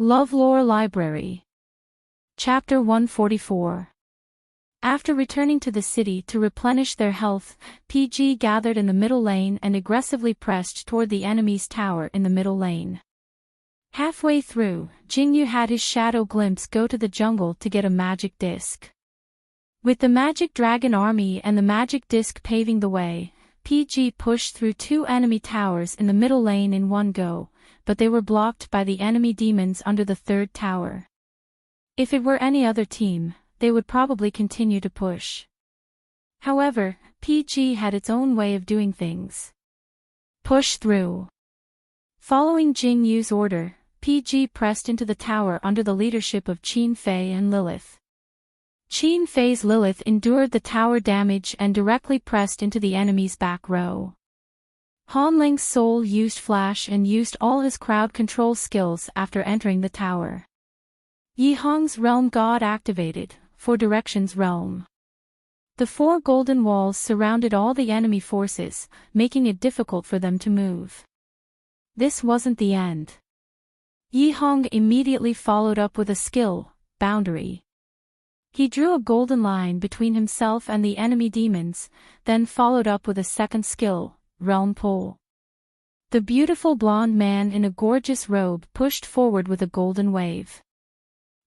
LoveLore Library. Chapter 144. After returning to the city to replenish their health, PG gathered in the middle lane and aggressively pressed toward the enemy's tower in the middle lane. Halfway through, Jingyu had his shadow glimpse go to the jungle to get a magic disc. With the magic dragon army and the magic disc paving the way, PG pushed through two enemy towers in the middle lane in one go, but they were blocked by the enemy demons under the third tower. If it were any other team, they would probably continue to push. However, PG had its own way of doing things. Push through. Following Jingyu's order, PG pressed into the tower under the leadership of Qin Fei and Lilith. Qin Fei's Lilith endured the tower damage and directly pressed into the enemy's back row. Han Ling's soul used flash and used all his crowd control skills after entering the tower. Yi Hong's realm god activated, for Direction's realm. The four golden walls surrounded all the enemy forces, making it difficult for them to move. This wasn't the end. Yi Hong immediately followed up with a skill, Boundary. He drew a golden line between himself and the enemy demons, then followed up with a second skill, Realm Pull. The beautiful blonde man in a gorgeous robe pushed forward with a golden wave.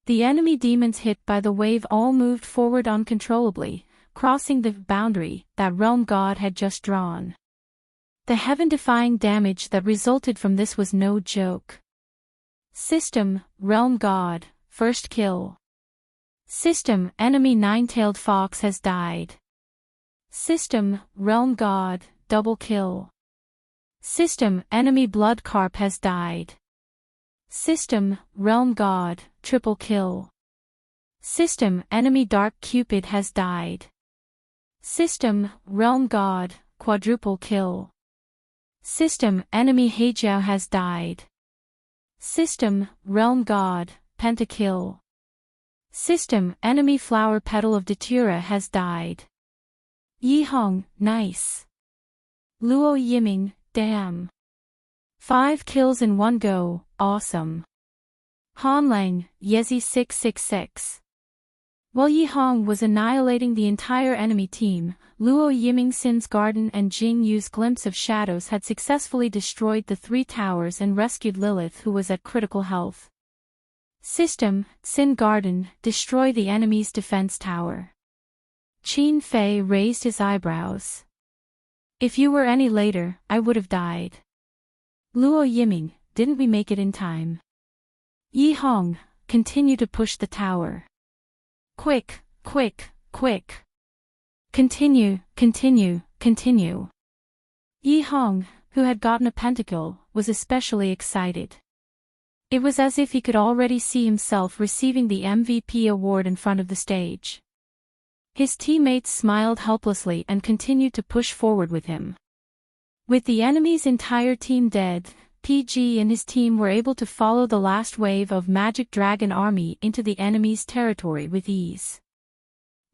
The enemy demons hit by the wave all moved forward uncontrollably, crossing the boundary that realm god had just drawn. The heaven-defying damage that resulted from this was no joke. System, Realm God, first kill. System, enemy nine-tailed fox has died. System, Realm God, double kill. System, enemy blood carp has died. System, Realm God, triple kill. System, enemy dark cupid has died. System, Realm God, quadruple kill. System, enemy Heijiao has died. System, Realm God, pentakill. System, enemy flower petal of Datura has died. Yi Hong, nice. Luo Yiming, damn. 5 kills in one go, awesome. Han Lang, Yezi 666. While Yi Hong was annihilating the entire enemy team, Luo Yiming Sin's garden and Jing Yu's glimpse of shadows had successfully destroyed the 3 towers and rescued Lilith, who was at critical health. System, Sin Garden, destroy the enemy's defense tower. Qin Fei raised his eyebrows. If you were any later, I would have died. Luo Yiming, didn't we make it in time? Yi Hong, continue to push the tower. Quick, quick, quick. Continue, continue, continue. Yi Hong, who had gotten a pentakill, was especially excited. It was as if he could already see himself receiving the MVP award in front of the stage. His teammates smiled helplessly and continued to push forward with him. With the enemy's entire team dead, PG and his team were able to follow the last wave of Magic Dragon Army into the enemy's territory with ease.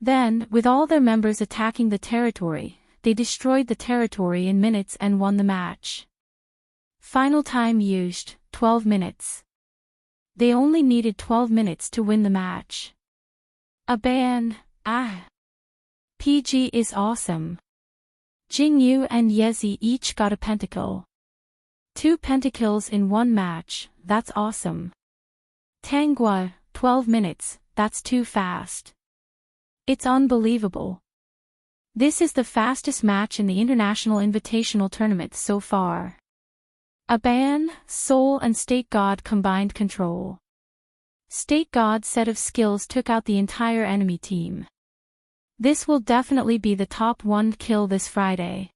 Then, with all their members attacking the territory, they destroyed the territory in minutes and won the match. Final time used, 12 minutes. They only needed 12 minutes to win the match. A ban, PG is awesome. Jingyu and Yezi each got a pentakill. 2 pentakills in one match, that's awesome. Tanghua, 12 minutes, that's too fast. It's unbelievable. This is the fastest match in the International Invitational Tournament so far. Aban, Soul and State God combined control. State God's set of skills took out the entire enemy team. This will definitely be the top 1 kill this Friday.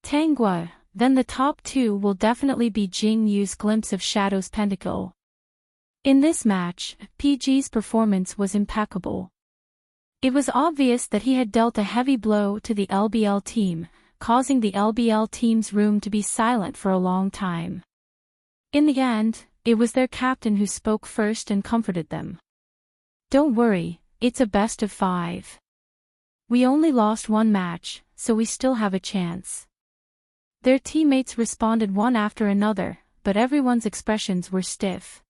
Tanghua, then the top 2 will definitely be Jing Yu's Glimpse of Shadows pentakill. In this match, PG's performance was impeccable. It was obvious that he had dealt a heavy blow to the LBL team, causing the LBL team's room to be silent for a long time. In the end, it was their captain who spoke first and comforted them. Don't worry, it's a best of 5. We only lost 1 match, so we still have a chance. Their teammates responded one after another, but everyone's expressions were stiff.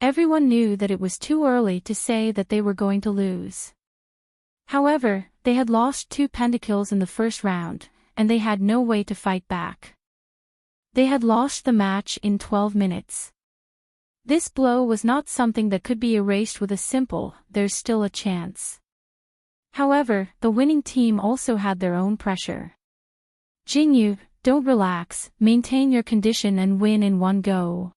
Everyone knew that it was too early to say that they were going to lose. However, they had lost 2 pentakills in the first round, and they had no way to fight back. They had lost the match in 12 minutes. This blow was not something that could be erased with a simple, "there's still a chance." However, the winning team also had their own pressure. Jingyu, don't relax, maintain your condition and win in one go.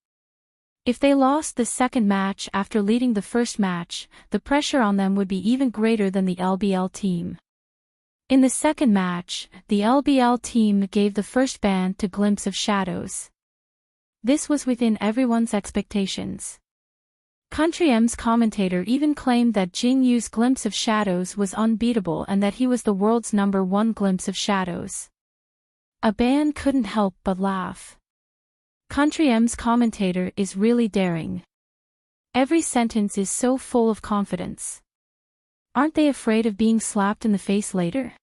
If they lost the second match after leading the first match, the pressure on them would be even greater than the LBL team. In the second match, the LBL team gave the first ban to Glimpse of Shadows. This was within everyone's expectations. Country M's commentator even claimed that Jingyu's Glimpse of Shadows was unbeatable and that he was the world's #1 Glimpse of Shadows. A ban couldn't help but laugh. Country M's commentator is really daring. Every sentence is so full of confidence. Aren't they afraid of being slapped in the face later?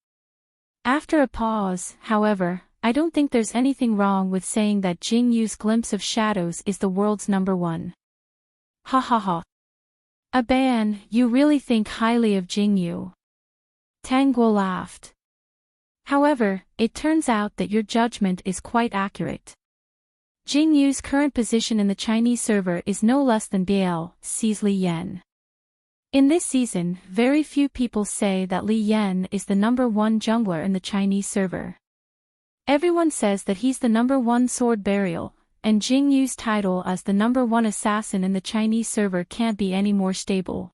After a pause, however, I don't think there's anything wrong with saying that Jingyu's Glimpse of Shadows is the world's #1. Ha ha ha. A ban, you really think highly of Jingyu. Tang Guo laughed. However, it turns out that your judgment is quite accurate. Jingyu's current position in the Chinese server is no less than BL,'s Li Yan. In this season, very few people say that Li Yan is the #1 jungler in the Chinese server. Everyone says that he's the #1 sword burial, and Jingyu's title as the #1 assassin in the Chinese server can't be any more stable.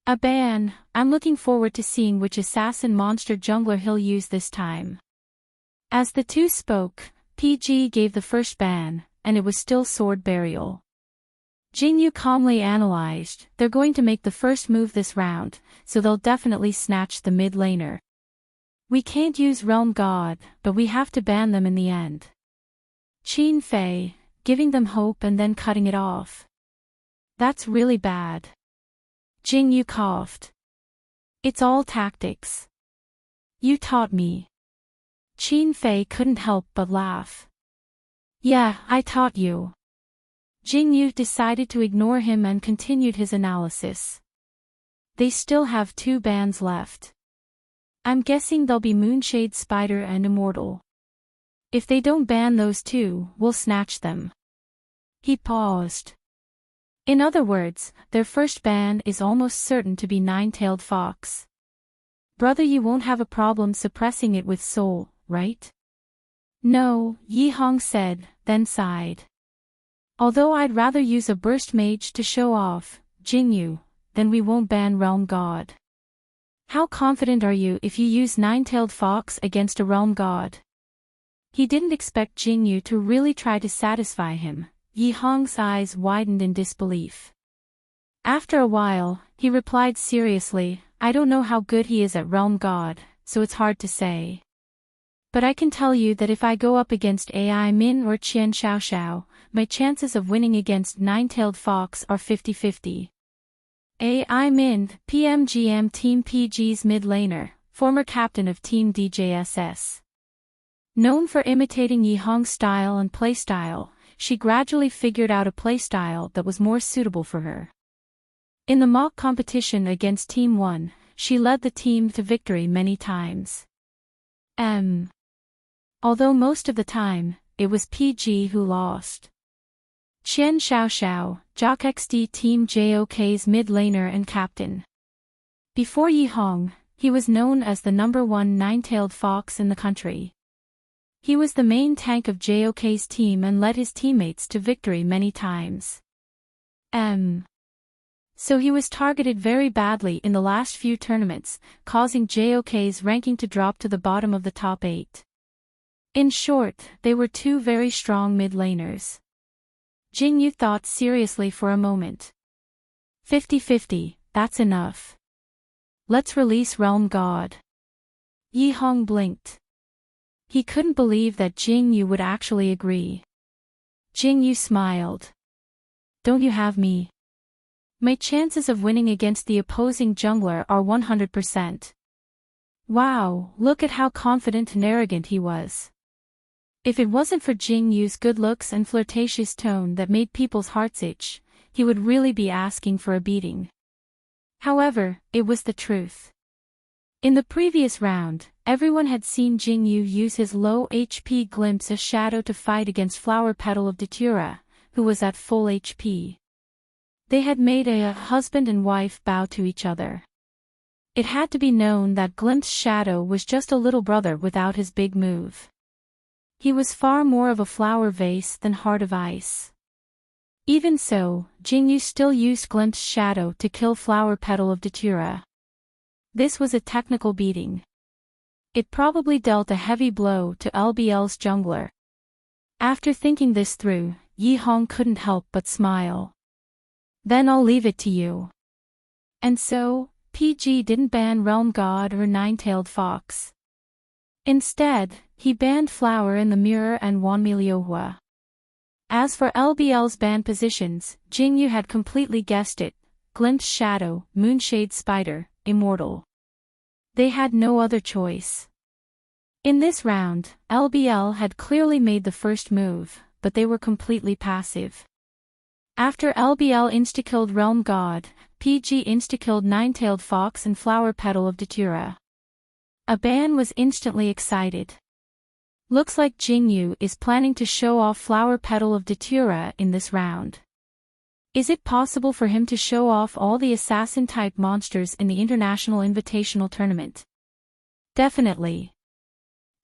A ban, I'm looking forward to seeing which assassin monster jungler he'll use this time. As the two spoke, PG gave the first ban, and it was still sword burial. Jingyu calmly analyzed, they're going to make the first move this round, so they'll definitely snatch the mid laner. We can't use Realm God, but we have to ban them in the end. Qin Fei, giving them hope and then cutting it off. That's really bad. Jingyu coughed. It's all tactics. You taught me. Qin Fei couldn't help but laugh. Yeah, I taught you. Jingyu decided to ignore him and continued his analysis. They still have 2 bans left. I'm guessing they'll be Moonshade Spider and Immortal. If they don't ban those 2, we'll snatch them. He paused. In other words, their first ban is almost certain to be Nine-Tailed Fox. Brother, you won't have a problem suppressing it with Soul, right? No, Yi Hong said, then sighed. Although I'd rather use a burst mage to show off, Jingyu, then we won't ban Realm God. How confident are you if you use Nine-Tailed Fox against a Realm God? He didn't expect Jingyu to really try to satisfy him. Yi Hong's eyes widened in disbelief. After a while, he replied seriously, I don't know how good he is at Realm God, so it's hard to say. But I can tell you that if I go up against AI Min or Qian Xiaoxiao, my chances of winning against Nine-Tailed Fox are 50-50. AI Min, PMGM Team PG's mid laner, former captain of Team DJSS. Known for imitating Yi Hong's style and playstyle, she gradually figured out a playstyle that was more suitable for her. In the mock competition against Team 1, she led the team to victory many times. Although most of the time, it was PG who lost. Qian Xiaoxiao, Jock XD Team JOK's mid laner and captain. Before Yi Hong, he was known as the #1 Nine-Tailed Fox in the country. He was the main tank of JOK's team and led his teammates to victory many times. So he was targeted very badly in the last few tournaments, causing JOK's ranking to drop to the bottom of the top 8. In short, they were 2 very strong mid laners. Jingyu thought seriously for a moment. 50-50, that's enough. Let's release Realm God. Yi Hong blinked. He couldn't believe that Jingyu would actually agree. Jingyu smiled. Don't you have me? My chances of winning against the opposing jungler are 100%. Wow, look at how confident and arrogant he was. If it wasn't for Jingyu's good looks and flirtatious tone that made people's hearts itch, he would really be asking for a beating. However, it was the truth. In the previous round, everyone had seen Jingyu use his low HP glimpse of shadow to fight against Flower Petal of Datura, who was at full HP. They had made a husband and wife vow to each other. It had to be known that Glimpse Shadow was just a little brother without his big move. He was far more of a flower vase than Heart of Ice. Even so, Jingyu still used Glimpse Shadow to kill Flower Petal of Datura. This was a technical beating. It probably dealt a heavy blow to LBL's jungler. After thinking this through, Yi Hong couldn't help but smile. Then I'll leave it to you. And so, PG didn't ban Realm God or Nine-Tailed Fox. Instead, he banned Flower in the Mirror and Wanmiliohua. As for LBL's ban positions, Jingyu had completely guessed it: Glimpse Shadow, Moonshade Spider, Immortal. They had no other choice. In this round, LBL had clearly made the first move, but they were completely passive. After LBL insta-killed Realm God, PG insta-killed Nine-Tailed Fox and Flower Petal of Datura. A ban was instantly excited. Looks like Jingyu is planning to show off Flower Petal of Datura in this round. Is it possible for him to show off all the assassin-type monsters in the International Invitational Tournament? Definitely.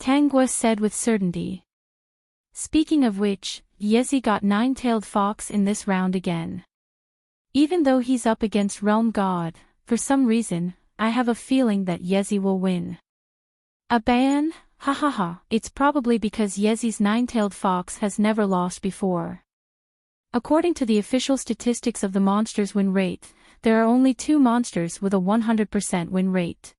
Tanguy said with certainty. Speaking of which, Yezi got Nine-Tailed Fox in this round again. Even though he's up against Realm God, for some reason, I have a feeling that Yezi will win. A ban? Hahaha, it's probably because Yezi's Nine-Tailed Fox has never lost before. According to the official statistics of the monster's win rate, there are only 2 monsters with a 100% win rate.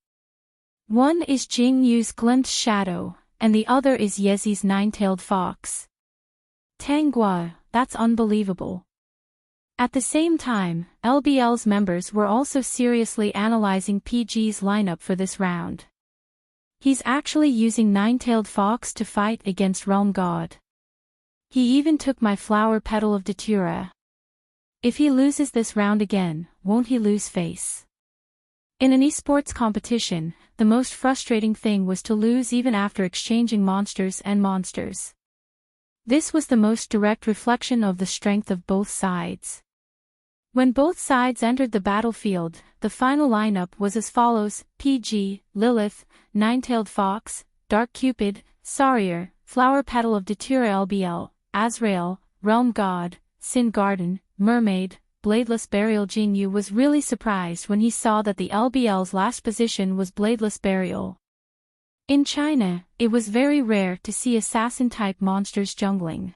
One is Jingyu's Glimpse Shadow, and the other is Yezi's Nine-Tailed Fox. Tanguy, that's unbelievable. At the same time, LBL's members were also seriously analyzing PG's lineup for this round. He's actually using Nine-Tailed Fox to fight against Realm God. He even took my Flower Petal of Datura. If he loses this round again, won't he lose face? In an esports competition, the most frustrating thing was to lose even after exchanging monsters and monsters. This was the most direct reflection of the strength of both sides. When both sides entered the battlefield, the final lineup was as follows: PG, Lilith, Nine-Tailed Fox, Dark Cupid, Sarier, Flower Petal of Datura, LBL, Azrael, Realm God, Sin Garden, Mermaid, Bladeless Burial. Jingyu was really surprised when he saw that the LBL's last position was Bladeless Burial. In China, it was very rare to see assassin-type monsters jungling.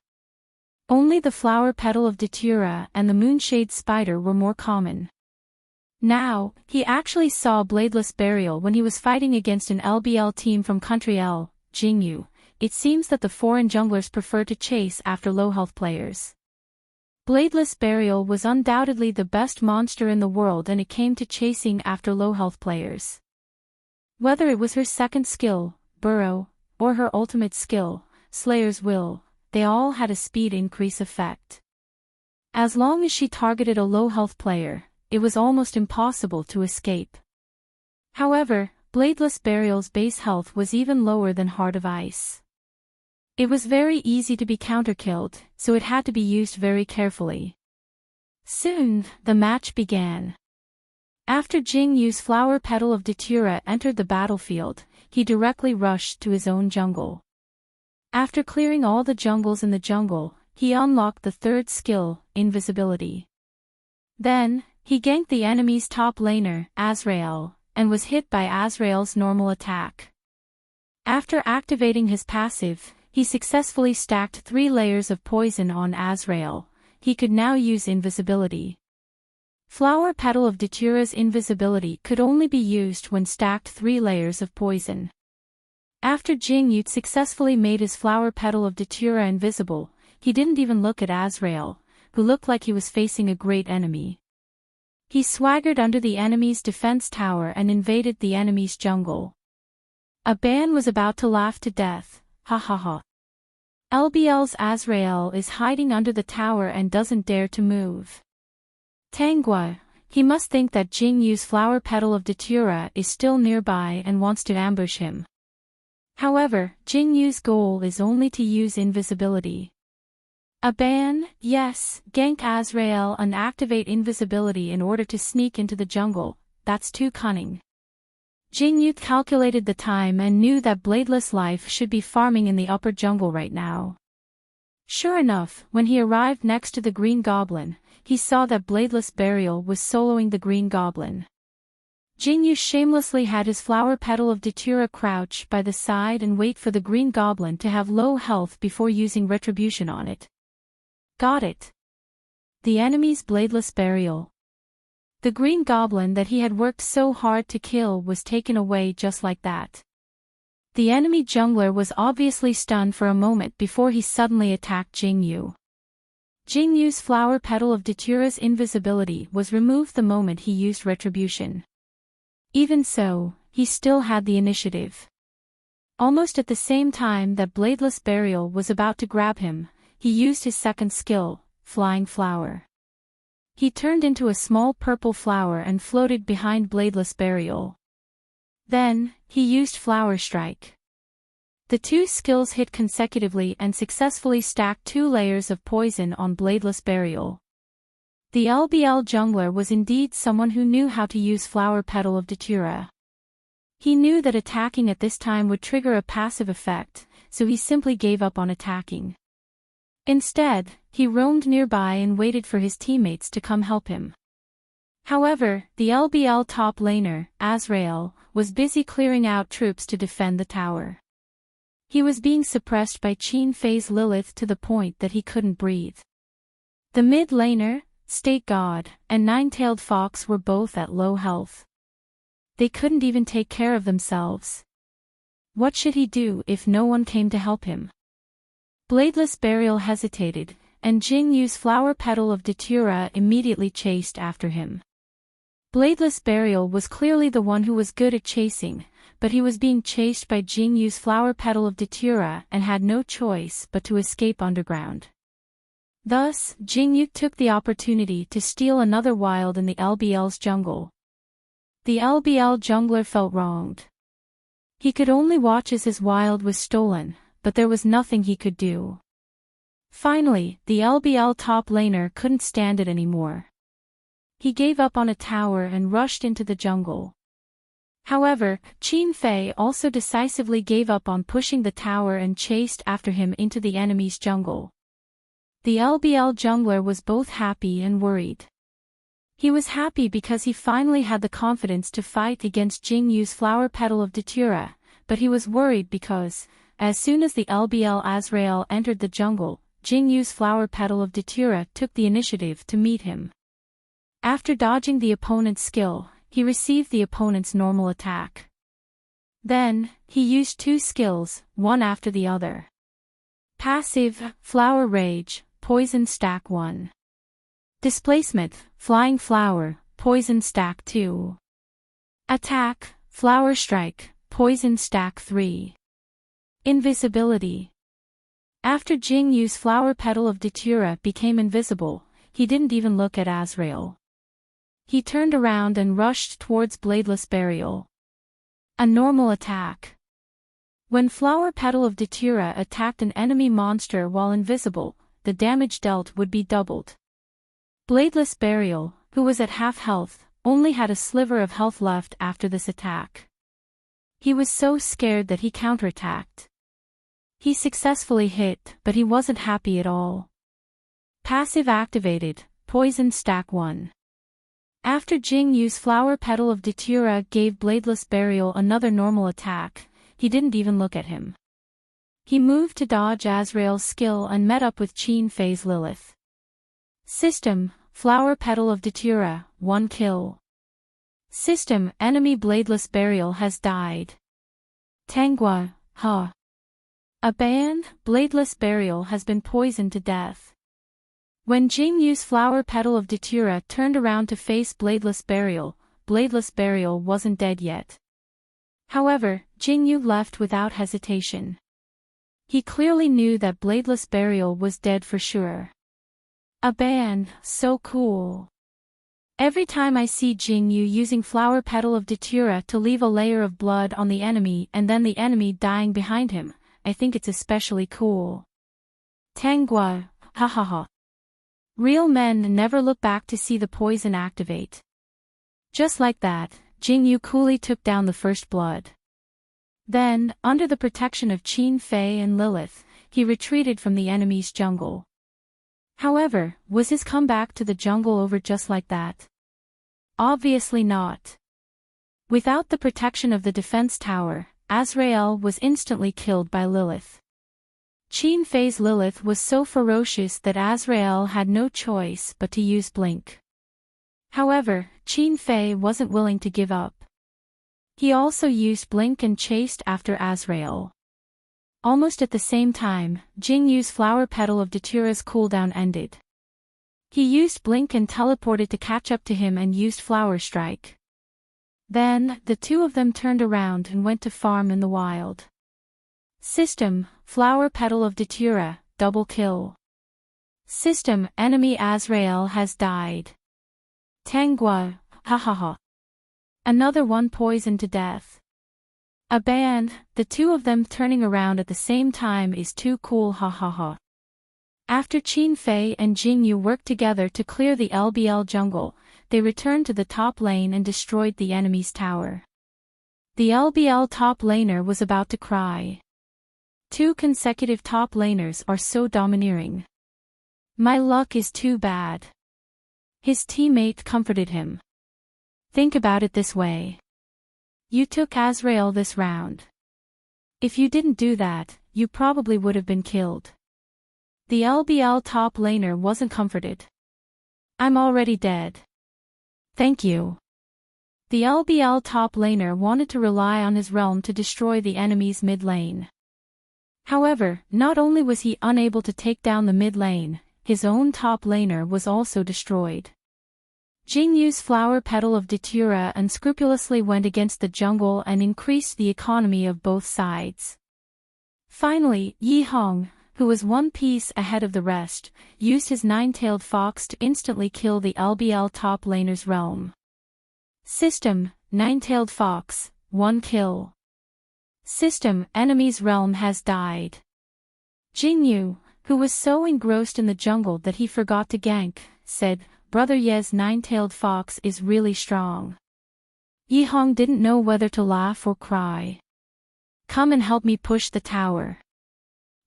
Only the Flower Petal of Datura and the Moonshade Spider were more common. Now, he actually saw Bladeless Burial when he was fighting against an LBL team from Country L, Jingyu. It seems that the foreign junglers prefer to chase after low-health players. Bladeless Burial was undoubtedly the best monster in the world, and it came to chasing after low-health players. Whether it was her second skill, Burrow, or her ultimate skill, Slayer's Will, they all had a speed increase effect. As long as she targeted a low-health player, it was almost impossible to escape. However, Bladeless Burial's base health was even lower than Heart of Ice. It was very easy to be counterkilled, so it had to be used very carefully. Soon, the match began. After Jingyu's Flower Petal of Datura entered the battlefield, he directly rushed to his own jungle. After clearing all the jungles in the jungle, he unlocked the third skill, Invisibility. Then, he ganked the enemy's top laner, Azrael, and was hit by Azrael's normal attack. After activating his passive, he successfully stacked 3 layers of poison on Azrael. He could now use Invisibility. Flower Petal of Datura's Invisibility could only be used when stacked 3 layers of poison. After Jingyu successfully made his Flower Petal of Datura invisible, he didn't even look at Azrael, who looked like he was facing a great enemy. He swaggered under the enemy's defense tower and invaded the enemy's jungle. A ban was about to laugh to death, ha ha ha. LBL's Azrael is hiding under the tower and doesn't dare to move. Tangua, he must think that Jingyu's flower petal of Datura is still nearby and wants to ambush him. However, Jingyu's goal is only to use invisibility. Aban, yes, gank Azrael and activate invisibility in order to sneak into the jungle, that's too cunning. Jingyu calculated the time and knew that Bladeless Life should be farming in the upper jungle right now. Sure enough, when he arrived next to the Green Goblin, he saw that Bladeless Burial was soloing the Green Goblin. Jingyu shamelessly had his flower petal of Datura crouch by the side and wait for the Green Goblin to have low health before using Retribution on it. Got it. The enemy's Bladeless Burial. The Green Goblin that he had worked so hard to kill was taken away just like that. The enemy jungler was obviously stunned for a moment before he suddenly attacked Jingyu. Jingyu's flower petal of Datura's invisibility was removed the moment he used Retribution. Even so, he still had the initiative. Almost at the same time that Bladeless Burial was about to grab him, he used his second skill, Flying Flower. He turned into a small purple flower and floated behind Bladeless Burial. Then, he used Flower Strike. The two skills hit consecutively and successfully stacked 2 layers of poison on Bladeless Burial. The LBL jungler was indeed someone who knew how to use Flower Petal of Datura. He knew that attacking at this time would trigger a passive effect, so he simply gave up on attacking. Instead, he roamed nearby and waited for his teammates to come help him. However, the LBL top laner, Azrael, was busy clearing out troops to defend the tower. He was being suppressed by Qin Fei's Lilith to the point that he couldn't breathe. The mid laner, State God, and Nine-Tailed Fox were both at low health. They couldn't even take care of themselves. What should he do if no one came to help him? Bladeless Burial hesitated, and Jingyu's flower petal of Datura immediately chased after him. Bladeless Burial was clearly the one who was good at chasing, but he was being chased by Jingyu's flower petal of Datura and had no choice but to escape underground. Thus, Jingyu took the opportunity to steal another wild in the LBL's jungle. The LBL jungler felt wronged. He could only watch as his wild was stolen, but there was nothing he could do. Finally, the LBL top laner couldn't stand it anymore. He gave up on a tower and rushed into the jungle. However, Qin Fei also decisively gave up on pushing the tower and chased after him into the enemy's jungle. The LBL jungler was both happy and worried. He was happy because he finally had the confidence to fight against Jingyu's flower petal of Datura, but he was worried because, as soon as the LBL Azrael entered the jungle, Jingyu's flower petal of Datura took the initiative to meet him. After dodging the opponent's skill, he received the opponent's normal attack. Then, he used 2 skills, one after the other. Passive, Flower Rage, Poison Stack 1. Displacement, Flying Flower, Poison Stack 2. Attack, Flower Strike, Poison Stack 3. Invisibility. After Jingyu's flower petal of Datura became invisible, he didn't even look at Azrael. He turned around and rushed towards Bladeless Burial. A normal attack. When flower petal of Datura attacked an enemy monster while invisible, the damage dealt would be doubled. Bladeless Burial, who was at half health, only had a sliver of health left after this attack. He was so scared that he counterattacked. He successfully hit, but he wasn't happy at all. Passive activated, Poison Stack 1. After Jingyu's flower petal of Datura gave Bladeless Burial another normal attack, he didn't even look at him. He moved to dodge Azrael's skill and met up with Qin Fei's Lilith. System, Flower Petal of Datura, 1 kill. System, enemy Bladeless Burial has died. Tangua, huh. Aban, Bladeless Burial has been poisoned to death. When Jingyu's flower petal of Datura turned around to face Bladeless Burial wasn't dead yet. However, Jingyu left without hesitation. He clearly knew that Bladeless Burial was dead for sure. Aban, so cool. Every time I see Jingyu using Flower Petal of Datura to leave a layer of blood on the enemy and then the enemy dying behind him, I think it's especially cool. Tangua, hahaha. Real men never look back to see the poison activate. Just like that, Jingyu coolly took down the first blood. Then, under the protection of Qin Fei and Lilith, he retreated from the enemy's jungle. However, was his comeback to the jungle over just like that? Obviously not. Without the protection of the defense tower, Azrael was instantly killed by Lilith. Qin Fei's Lilith was so ferocious that Azrael had no choice but to use Blink. However, Qin Fei wasn't willing to give up. He also used Blink and chased after Azrael. Almost at the same time, Jingyu's Flower Petal of Datura's cooldown ended. He used Blink and teleported to catch up to him and used Flower Strike. Then, the two of them turned around and went to farm in the wild. System, Flower Petal of Datura, double kill. System, enemy Azrael has died. Tangua, hahaha. Another one poisoned to death. A band, the two of them turning around at the same time is too cool, hahaha. After Qin Fei and Jingyu worked together to clear the LBL jungle, they returned to the top lane and destroyed the enemy's tower. The LBL top laner was about to cry. Two consecutive top laners are so domineering. My luck is too bad. His teammate comforted him. Think about it this way. You took Azrael this round. If you didn't do that, you probably would have been killed. The LBL top laner wasn't comforted. I'm already dead. Thank you. The LBL top laner wanted to rely on his realm to destroy the enemy's mid lane. However, not only was he unable to take down the mid lane, his own top laner was also destroyed. Jingyu's Flower Petal of Datura unscrupulously went against the jungle and increased the economy of both sides. Finally, Yi Hong, who was one piece ahead of the rest, used his nine-tailed fox to instantly kill the LBL top laner's realm. System, nine-tailed fox, 1 kill. System, enemy's realm has died. Jingyu, who was so engrossed in the jungle that he forgot to gank, said, Brother Ye's nine-tailed fox is really strong. Yi Hong didn't know whether to laugh or cry. Come and help me push the tower.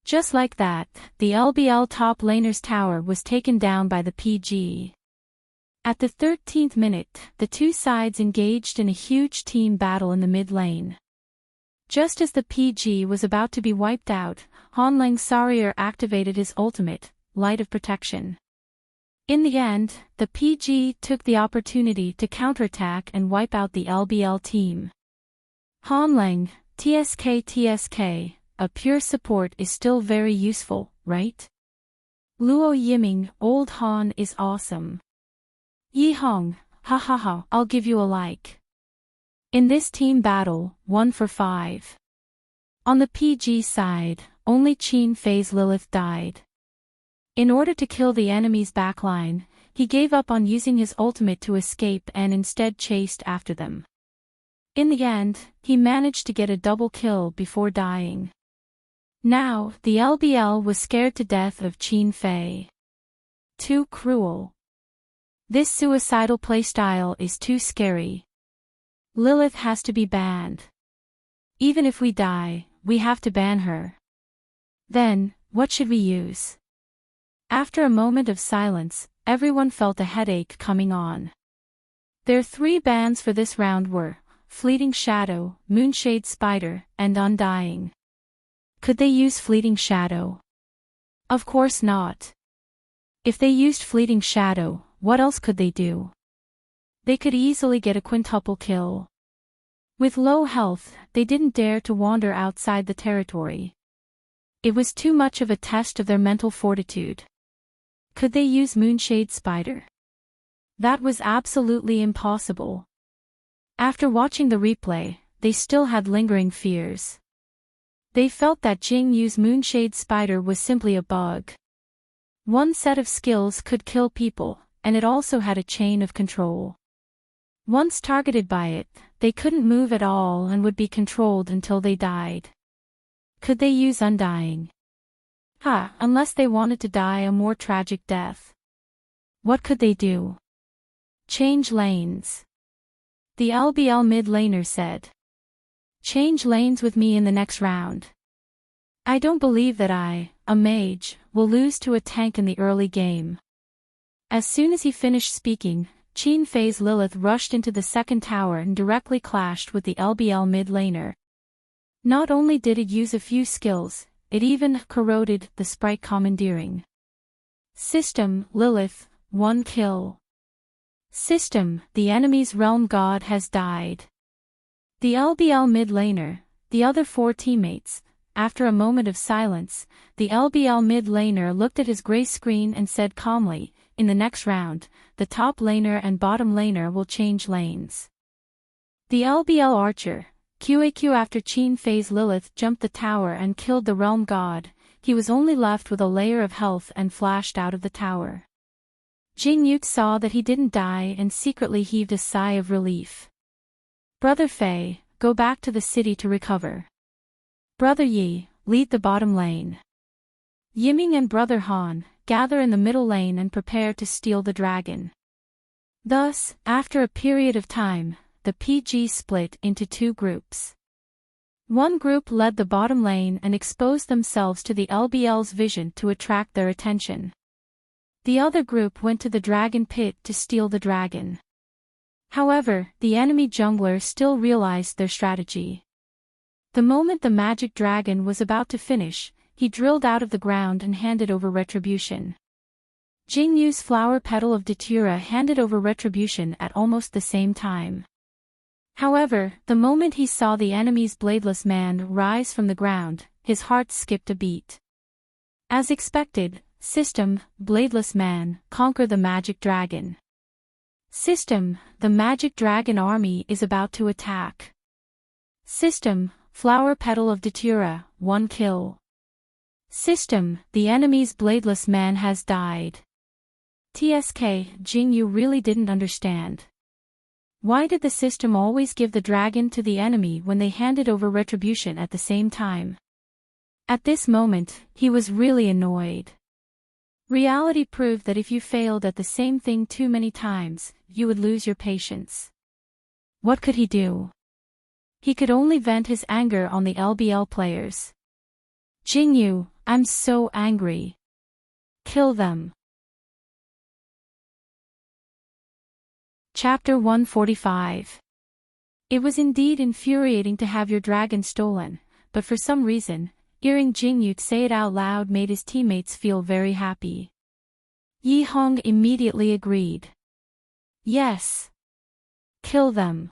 Just like that, the LBL top laner's tower was taken down by the PG. At the 13th minute, the two sides engaged in a huge team battle in the mid lane. Just as the PG was about to be wiped out, Hanlang Sarier activated his ultimate, Light of Protection. In the end, the PG took the opportunity to counterattack and wipe out the LBL team. Hanlang, TSK, a pure support is still very useful, right? Luo Yiming, Old Han is awesome. Yi Hong, hahaha, I'll give you a like. In this team battle, 1 for 5. On the PG side, only Qin Fei's Lilith died. In order to kill the enemy's backline, he gave up on using his ultimate to escape and instead chased after them. In the end, he managed to get a double kill before dying. Now, the LBL was scared to death of Qin Fei. Too cruel. This suicidal playstyle is too scary. Lilith has to be banned. Even if we die, we have to ban her. Then, what should we use? After a moment of silence, everyone felt a headache coming on. Their 3 bans for this round were Fleeting Shadow, Moonshade Spider, and Undying. Could they use Fleeting Shadow? Of course not. If they used Fleeting Shadow, what else could they do? They could easily get a quintuple kill. With low health, they didn't dare to wander outside the territory. It was too much of a test of their mental fortitude. Could they use Moonshade Spider? That was absolutely impossible. After watching the replay, they still had lingering fears. They felt that Jingyu's Moonshade Spider was simply a bug. One set of skills could kill people, and it also had a chain of control. Once targeted by it, they couldn't move at all and would be controlled until they died. Could they use undying? Unless they wanted to die a more tragic death. What could they do? Change lanes. The LBL mid laner said. Change lanes with me in the next round. I don't believe that I, a mage, will lose to a tank in the early game. As soon as he finished speaking, Qin Fei's Lilith rushed into the second tower and directly clashed with the LBL mid laner. Not only did it use a few skills, it even corroded the sprite commandeering. System, Lilith, 1 kill. System, the enemy's realm god has died. The LBL mid laner, the other 4 teammates. After a moment of silence, the LBL mid laner looked at his gray screen and said calmly, in the next round, the top laner and bottom laner will change lanes. The LBL archer, QAQ after Qin Fei's Lilith jumped the tower and killed the realm god, he was only left with a layer of health and flashed out of the tower. Jing Yuke saw that he didn't die and secretly heaved a sigh of relief. Brother Fei, go back to the city to recover. Brother Yi, lead the bottom lane. Yiming and Brother Han, gather in the middle lane and prepare to steal the dragon. Thus, after a period of time, the PG split into 2 groups. One group led the bottom lane and exposed themselves to the LBL's vision to attract their attention. The other group went to the dragon pit to steal the dragon. However, the enemy jungler still realized their strategy. The moment the magic dragon was about to finish, he drilled out of the ground and handed over retribution. Jing Yu's flower petal of datura handed over retribution at almost the same time. However, the moment he saw the enemy's bladeless man rise from the ground, his heart skipped a beat. As expected, System, bladeless man, conquer the magic dragon. System, the magic dragon army is about to attack. System, flower petal of datura, 1 kill. System, the enemy's bladeless man has died. TSK, Jing Yu really didn't understand. Why did the system always give the dragon to the enemy when they handed over retribution at the same time? At this moment, he was really annoyed. Reality proved that if you failed at the same thing too many times, you would lose your patience. What could he do? He could only vent his anger on the LBL players. Jing Yu, I'm so angry. Kill them. Chapter 145. It was indeed infuriating to have your dragon stolen, but for some reason, hearing Jing Yu say it out loud made his teammates feel very happy. Yi Hong immediately agreed. Yes. Kill them.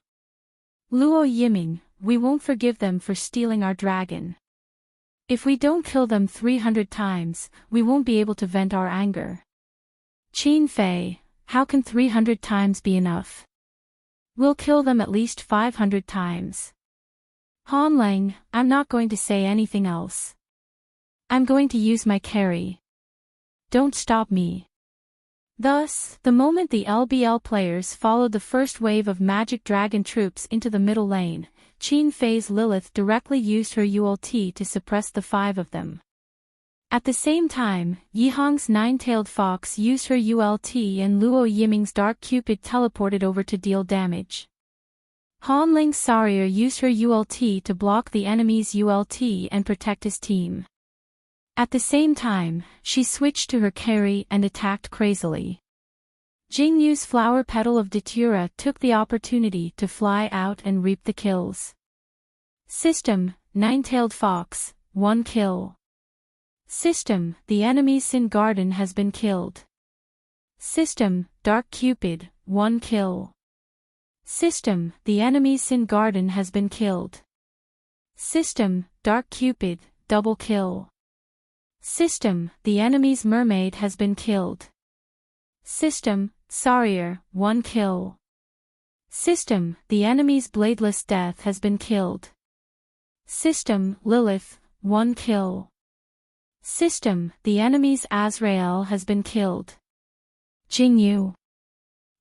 Luo Yiming, we won't forgive them for stealing our dragon. If we don't kill them 300 times, we won't be able to vent our anger. Qin Fei, how can 300 times be enough? We'll kill them at least 500 times. Han Lang, I'm not going to say anything else. I'm going to use my carry. Don't stop me. Thus, the moment the LBL players followed the first wave of magic dragon troops into the middle lane, Qin Fei's Lilith directly used her ULT to suppress the 5 of them. At the same time, Yihong's nine-tailed fox used her ULT and Luo Yiming's Dark Cupid teleported over to deal damage. Han Ling's Sarier used her ULT to block the enemy's ULT and protect his team. At the same time, she switched to her carry and attacked crazily. Jing Yu's flower petal of datura took the opportunity to fly out and reap the kills. System, nine-tailed fox, 1 kill. System, the enemy's Sin Garden has been killed. System, Dark Cupid, 1 kill. System, the enemy's Sin Garden has been killed. System, Dark Cupid, double kill. System, the enemy's mermaid has been killed. System, Sarier, 1 kill. System, the enemy's bladeless death has been killed. System, Lilith, 1 kill. System, the enemy's Azrael has been killed. Jing Yu.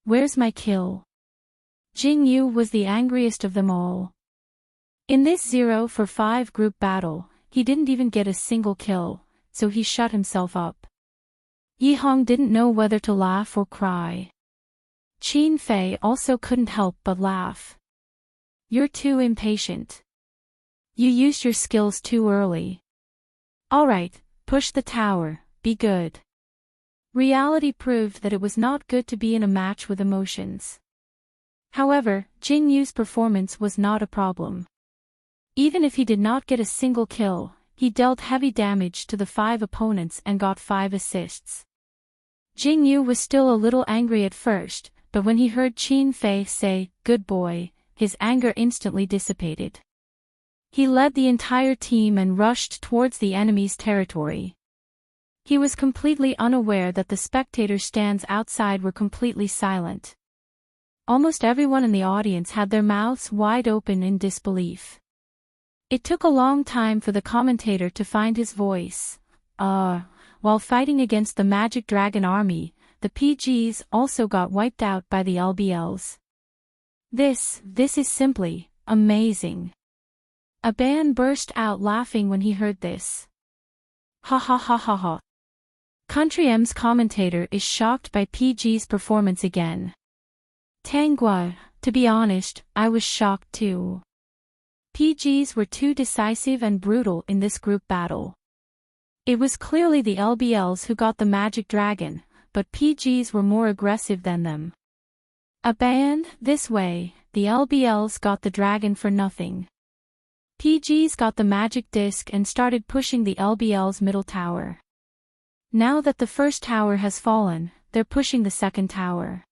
Where's my kill? Jing Yu was the angriest of them all. In this 0 for 5 group battle, he didn't even get a single kill, so he shut himself up. Yi Hong didn't know whether to laugh or cry. Qin Fei also couldn't help but laugh. You're too impatient. You used your skills too early. Alright, push the tower, be good. Reality proved that it was not good to be in a match with emotions. However, Jing Yu's performance was not a problem. Even if he did not get a single kill, he dealt heavy damage to the 5 opponents and got 5 assists. Jing Yu was still a little angry at first, but when he heard Qin Fei say, "Good boy," his anger instantly dissipated. He led the entire team and rushed towards the enemy's territory. He was completely unaware that the spectator stands outside were completely silent. Almost everyone in the audience had their mouths wide open in disbelief. It took a long time for the commentator to find his voice. While fighting against the Magic Dragon army, the PGs also got wiped out by the LBLs. This is simply amazing. Aban burst out laughing when he heard this. Ha ha ha ha ha. Country M's commentator is shocked by PG's performance again. Tanggua, to be honest, I was shocked too. PGs were too decisive and brutal in this group battle. It was clearly the LBLs who got the Magic Dragon, but PGs were more aggressive than them. Aban, this way, the LBLs got the dragon for nothing. PGs got the magic disc and started pushing the LBL's middle tower. Now that the first tower has fallen, they're pushing the second tower.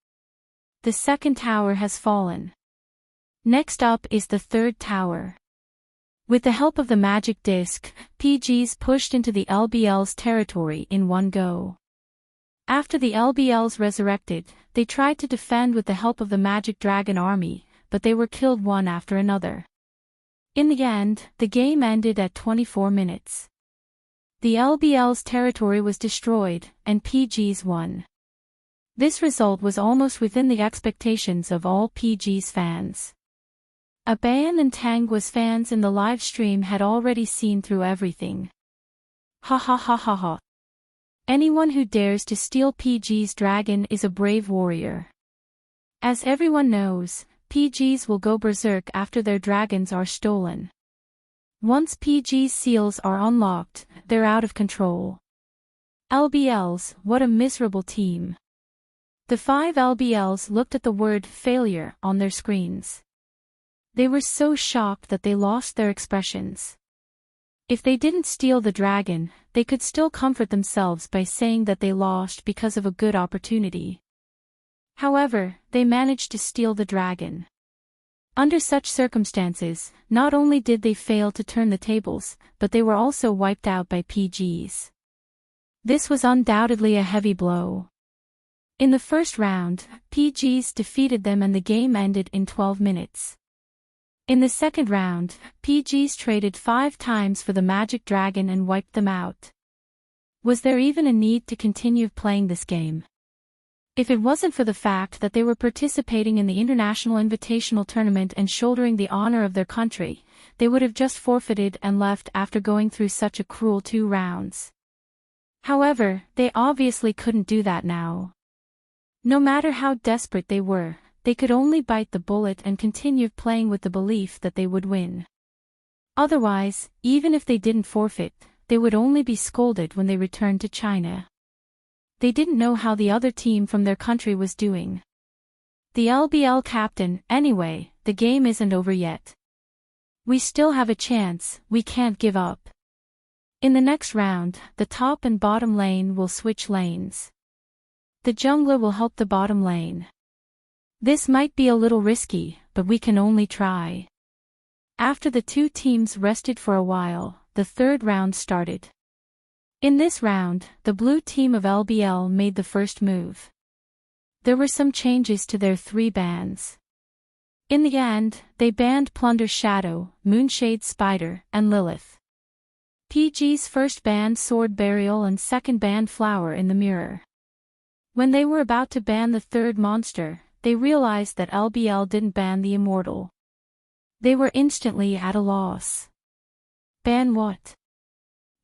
The second tower has fallen. Next up is the third tower. With the help of the magic disc, PGs pushed into the LBL's territory in one go. After the LBLs resurrected, they tried to defend with the help of the Magic Dragon army, but they were killed one after another. In the end, the game ended at 24 minutes. The LBL's territory was destroyed, and PGs won. This result was almost within the expectations of all PG's fans. Aban and Tangwa's fans in the live stream had already seen through everything. Ha ha ha ha ha. Anyone who dares to steal PG's dragon is a brave warrior. As everyone knows, PGs will go berserk after their dragons are stolen. Once PG's seals are unlocked, they're out of control. LBLs, what a miserable team. The 5 LBLs looked at the word failure on their screens. They were so shocked that they lost their expressions. If they didn't steal the dragon, they could still comfort themselves by saying that they lost because of a good opportunity. However, they managed to steal the dragon. Under such circumstances, not only did they fail to turn the tables, but they were also wiped out by PGs. This was undoubtedly a heavy blow. In the first round, PGs defeated them and the game ended in 12 minutes. In the second round, PGs traded 5 times for the Magic Dragon and wiped them out. Was there even a need to continue playing this game? If it wasn't for the fact that they were participating in the International Invitational Tournament and shouldering the honor of their country, they would have just forfeited and left after going through such a cruel 2 rounds. However, they obviously couldn't do that now. No matter how desperate they were, they could only bite the bullet and continue playing with the belief that they would win. Otherwise, even if they didn't forfeit, they would only be scolded when they returned to China. They didn't know how the other team from their country was doing. The LBL captain, anyway, the game isn't over yet. We still have a chance, we can't give up. In the next round, the top and bottom lane will switch lanes. The jungler will help the bottom lane. This might be a little risky, but we can only try. After the 2 teams rested for a while, the third round started. In this round, the blue team of LBL made the first move. There were some changes to their 3 bans. In the end, they banned Plunder Shadow, Moonshade Spider, and Lilith. PG's first banned Sword Burial and second banned Flower in the Mirror. When they were about to ban the third monster, they realized that LBL didn't ban the immortal. They were instantly at a loss. Ban what?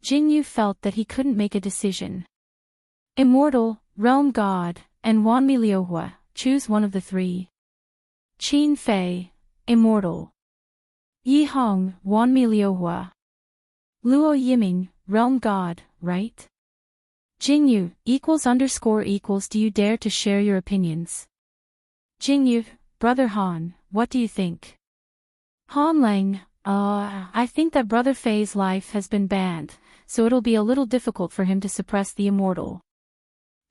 Jingyu felt that he couldn't make a decision. Immortal, Realm God, and Wanmi Liuhua, choose one of the three. Qin Fei, Immortal. Yi Hong, Wanmi Liuhua. Luo Yiming, Realm God, right? Jingyu, == do you dare to share your opinions? Jingyu, Brother Han, what do you think? Han Lang, I think that Brother Fei's life has been banned, so it'll be a little difficult for him to suppress the immortal.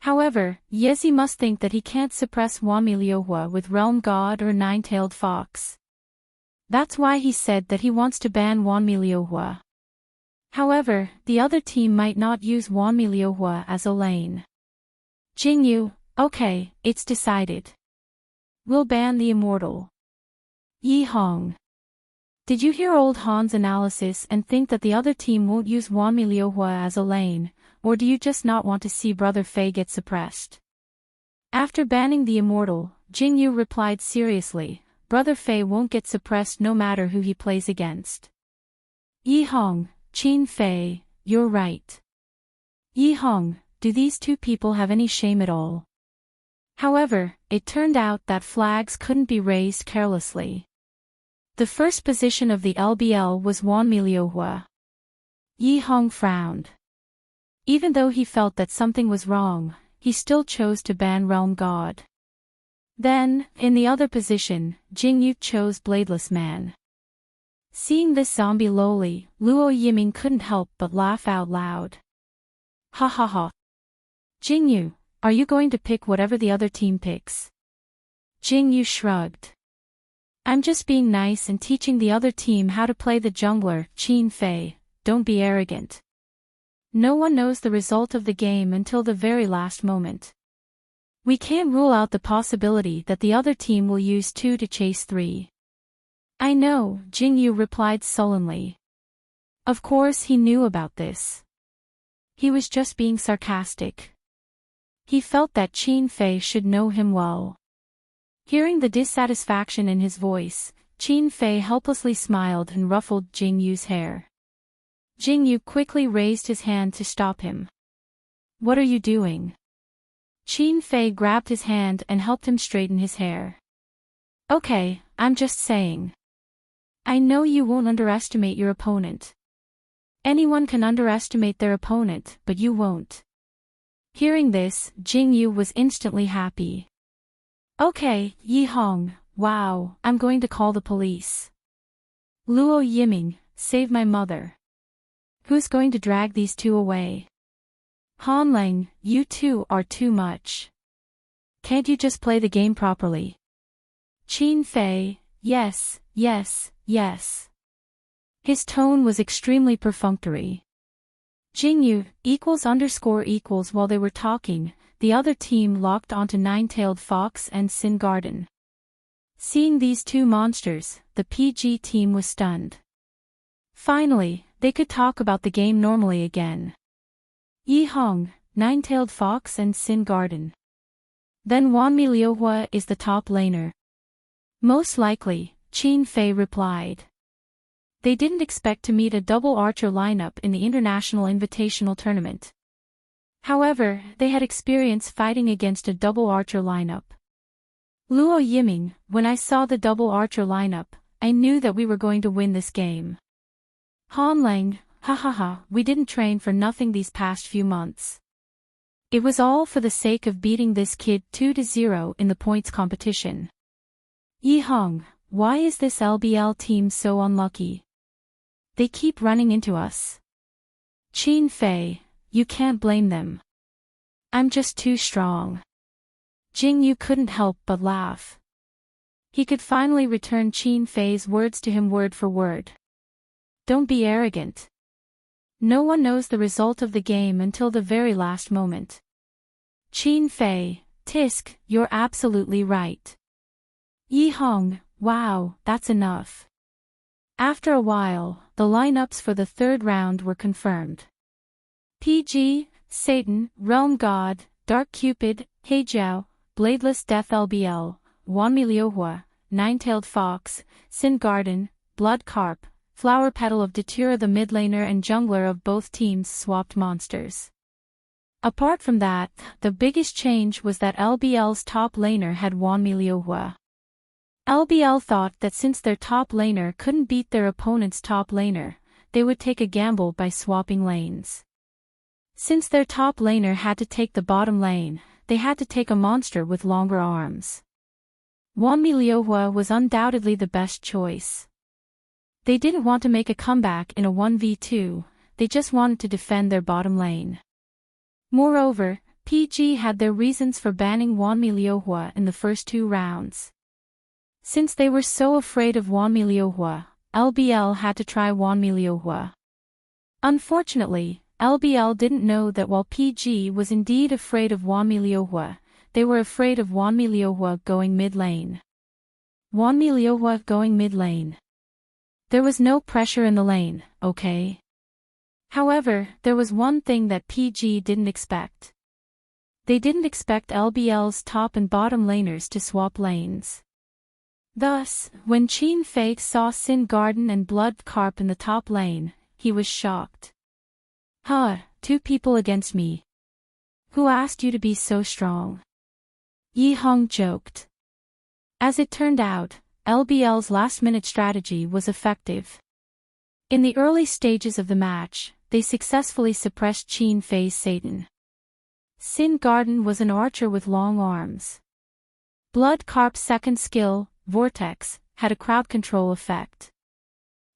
However, Yezi must think that he can't suppress Wanmi Liuhua with Realm God or Nine-Tailed Fox. That's why he said that he wants to ban Wanmi Liuhua. However, the other team might not use Wanmi Liuhua as a lane. Jingyu, okay, it's decided. We'll ban the immortal. Yi Hong. Did you hear old Han's analysis and think that the other team won't use Wanmi Liuhua as a lane, or do you just not want to see Brother Fei get suppressed? After banning the immortal, Jingyu replied seriously, Brother Fei won't get suppressed no matter who he plays against. Yi Hong, Qin Fei, you're right. Yi Hong, do these two people have any shame at all? However, it turned out that flags couldn't be raised carelessly. The first position of the LBL was Wanmi Liuhua. Yi Hong frowned. Even though he felt that something was wrong, he still chose to ban Realm God. Then, in the other position, Jingyu chose Bladeless Man. Seeing this zombie lowly, Luo Yiming couldn't help but laugh out loud. Ha ha ha. Jingyu, are you going to pick whatever the other team picks? Jingyu shrugged. I'm just being nice and teaching the other team how to play the jungler, Qin Fei, don't be arrogant. No one knows the result of the game until the very last moment. We can't rule out the possibility that the other team will use 2 to chase 3. I know, Jingyu replied sullenly. Of course he knew about this. He was just being sarcastic. He felt that Qin Fei should know him well. Hearing the dissatisfaction in his voice, Qin Fei helplessly smiled and ruffled Jingyu's hair. Jingyu quickly raised his hand to stop him. What are you doing? Qin Fei grabbed his hand and helped him straighten his hair. Okay, I'm just saying. I know you won't underestimate your opponent. Anyone can underestimate their opponent, but you won't. Hearing this, Jingyu was instantly happy. Okay, Yi Hong, wow, I'm going to call the police. Luo Yiming, save my mother. Who's going to drag these two away? Han Lang, you two are too much. Can't you just play the game properly? Qin Fei, yes, yes, yes. His tone was extremely perfunctory. Jingyu, == while they were talking, the other team locked onto Nine-Tailed Fox and Sin Garden. Seeing these two monsters, the PG team was stunned. Finally, they could talk about the game normally again. Yi Hong, Nine-Tailed Fox and Sin Garden. Then Wanmi Liuhua is the top laner. Most likely, Qin Fei replied. They didn't expect to meet a double archer lineup in the International Invitational Tournament. However, they had experience fighting against a double archer lineup. Luo Yiming, when I saw the double archer lineup, I knew that we were going to win this game. Han Lang, ha, we didn't train for nothing these past few months. It was all for the sake of beating this kid 2-0 in the points competition. Yi Hong, why is this LBL team so unlucky? They keep running into us. Qin Fei, you can't blame them. I'm just too strong. Jingyu couldn't help but laugh. He could finally return Qin Fei's words to him word for word. Don't be arrogant. No one knows the result of the game until the very last moment. Qin Fei, Tisk, you're absolutely right. Yi Hong, wow, that's enough. After a while, the lineups for the third round were confirmed. PG, Satan, Realm God, Dark Cupid, Heijiao, Bladeless Death LBL, Wanmi Liuhua, Nine-Tailed Fox, Sin Garden, Blood Carp, Flower Petal of Datura. The mid laner and jungler of both teams swapped monsters. Apart from that, the biggest change was that LBL's top laner had Wanmi Liuhua. LBL thought that since their top laner couldn't beat their opponent's top laner, they would take a gamble by swapping lanes. Since their top laner had to take the bottom lane, they had to take a monster with longer arms. Wanmi Liuhua was undoubtedly the best choice. They didn't want to make a comeback in a 1v2, they just wanted to defend their bottom lane. Moreover, PG had their reasons for banning Wanmi Liuhua in the first 2 rounds. Since they were so afraid of Wanmi Liuhua, LBL had to try Wanmi Liuhua. Unfortunately, LBL didn't know that while PG was indeed afraid of Wanmi Liuhua, they were afraid of Wanmi Liuhua going mid lane. Wanmi Liuhua going mid lane. There was no pressure in the lane, okay? However, there was one thing that PG didn't expect. They didn't expect LBL's top and bottom laners to swap lanes. Thus, when Qin Fei saw Sin Garden and Blood Carp in the top lane, he was shocked. Huh, 2 people against me. Who asked you to be so strong? Yi Hong joked. As it turned out, LBL's last-minute strategy was effective. In the early stages of the match, they successfully suppressed Qin Fei's Satan. Sin Garden was an archer with long arms. Blood Carp's second skill, Vortex, had a crowd control effect.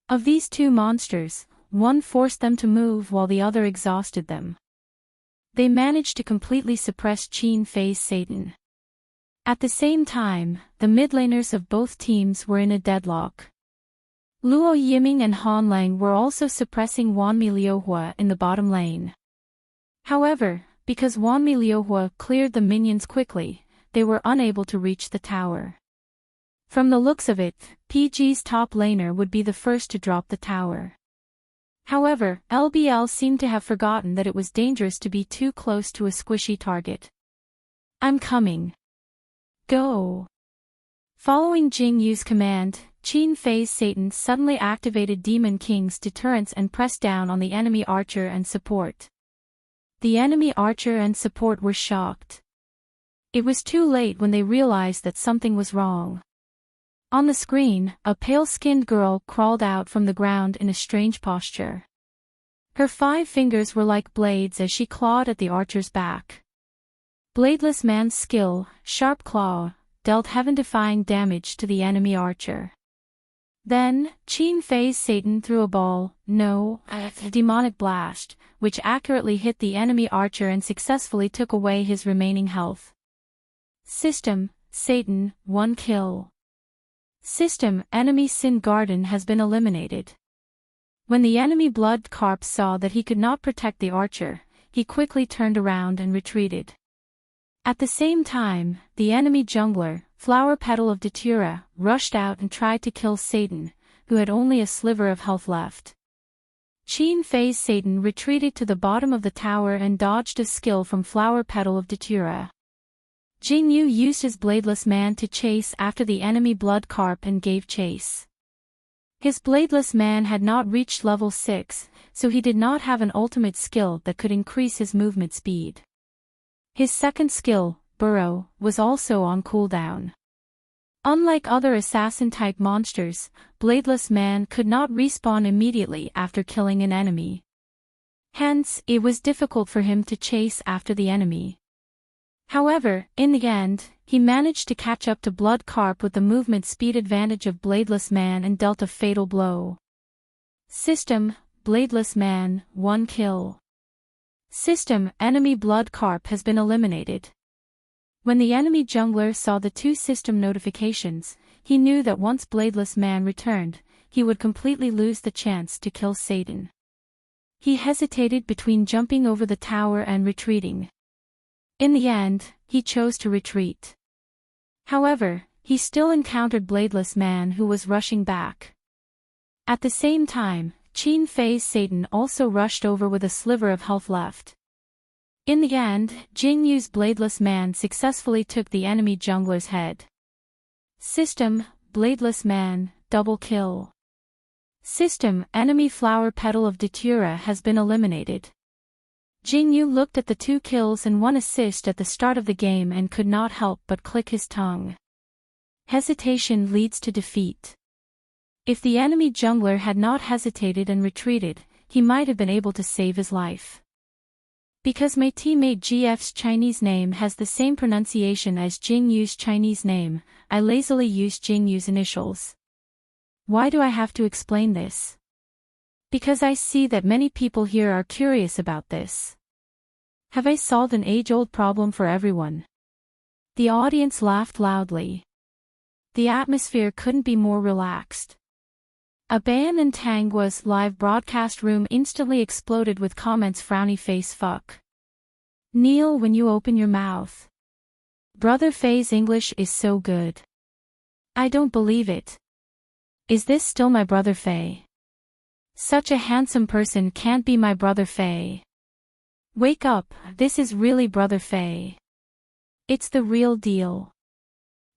Of these 2 monsters, one forced them to move while the other exhausted them. They managed to completely suppress Qin Fei's Satan. At the same time, the mid laners of both teams were in a deadlock. Luo Yiming and Han Lang were also suppressing Wanmi Liuhua in the bottom lane. However, because Wanmi Liuhua cleared the minions quickly, they were unable to reach the tower. From the looks of it, PG's top laner would be the first to drop the tower. However, LBL seemed to have forgotten that it was dangerous to be too close to a squishy target. I'm coming. Go. Following Jing Yu's command, Qin Fei's Satan suddenly activated Demon King's deterrence and pressed down on the enemy archer and support. The enemy archer and support were shocked. It was too late when they realized that something was wrong. On the screen, a pale-skinned girl crawled out from the ground in a strange posture. Her 5 fingers were like blades as she clawed at the archer's back. Bladeless Man's skill, Sharp Claw, dealt heaven-defying damage to the enemy archer. Then, Qin Fei's Satan threw a demonic blast, which accurately hit the enemy archer and successfully took away his remaining health. System, Satan, 1 kill. System, enemy Sin Garden has been eliminated. When the enemy Blood Carp saw that he could not protect the archer, he quickly turned around and retreated. At the same time, the enemy jungler, Flower Petal of Datura, rushed out and tried to kill Satan, who had only a sliver of health left. Qin Fei's Satan retreated to the bottom of the tower and dodged a skill from Flower Petal of Datura. Jing Yu used his Bladeless Man to chase after the enemy Blood Carp and gave chase. His Bladeless Man had not reached level 6, so he did not have an ultimate skill that could increase his movement speed. His second skill, Burrow, was also on cooldown. Unlike other assassin-type monsters, Bladeless Man could not respawn immediately after killing an enemy. Hence, it was difficult for him to chase after the enemy. However, in the end, he managed to catch up to Blood Carp with the movement speed advantage of Bladeless Man and dealt a fatal blow. System, Bladeless Man, 1 kill. System, enemy Blood Carp has been eliminated. When the enemy jungler saw the 2 system notifications, he knew that once Bladeless Man returned, he would completely lose the chance to kill Satan. He hesitated between jumping over the tower and retreating. In the end, he chose to retreat. However, he still encountered Bladeless Man who was rushing back. At the same time, Qin Fei's Satan also rushed over with a sliver of health left. In the end, Jing Yu's bladeless man successfully took the enemy jungler's head. System, bladeless man, double kill. System, enemy flower petal of Datura has been eliminated. Jing Yu looked at the 2 kills and 1 assist at the start of the game and could not help but click his tongue. Hesitation leads to defeat. If the enemy jungler had not hesitated and retreated, he might have been able to save his life. Because my teammate GF's Chinese name has the same pronunciation as Jing Yu's Chinese name, I lazily used Jing Yu's initials. Why do I have to explain this? Because I see that many people here are curious about this. Have I solved an age-old problem for everyone? The audience laughed loudly. The atmosphere couldn't be more relaxed. A Ban and Tangwa's live broadcast room instantly exploded with comments frowny face fuck. Kneel when you open your mouth. Brother Faye's English is so good. I don't believe it. Is this still my brother Faye? Such a handsome person can't be my brother Faye. Wake up, this is really brother Faye. It's the real deal.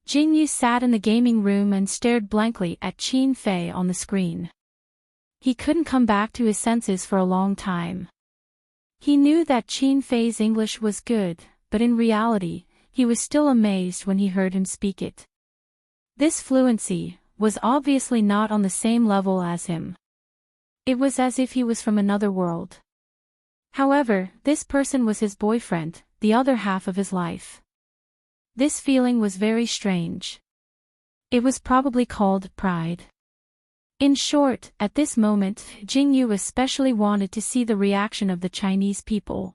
Jing Yu sat in the gaming room and stared blankly at Qin Fei on the screen. He couldn't come back to his senses for a long time. He knew that Qin Fei's English was good, but in reality, he was still amazed when he heard him speak it. This fluency was obviously not on the same level as him. It was as if he was from another world. However, this person was his boyfriend, the other half of his life. This feeling was very strange. It was probably called pride. In short, at this moment, Jing Yu especially wanted to see the reaction of the Chinese people.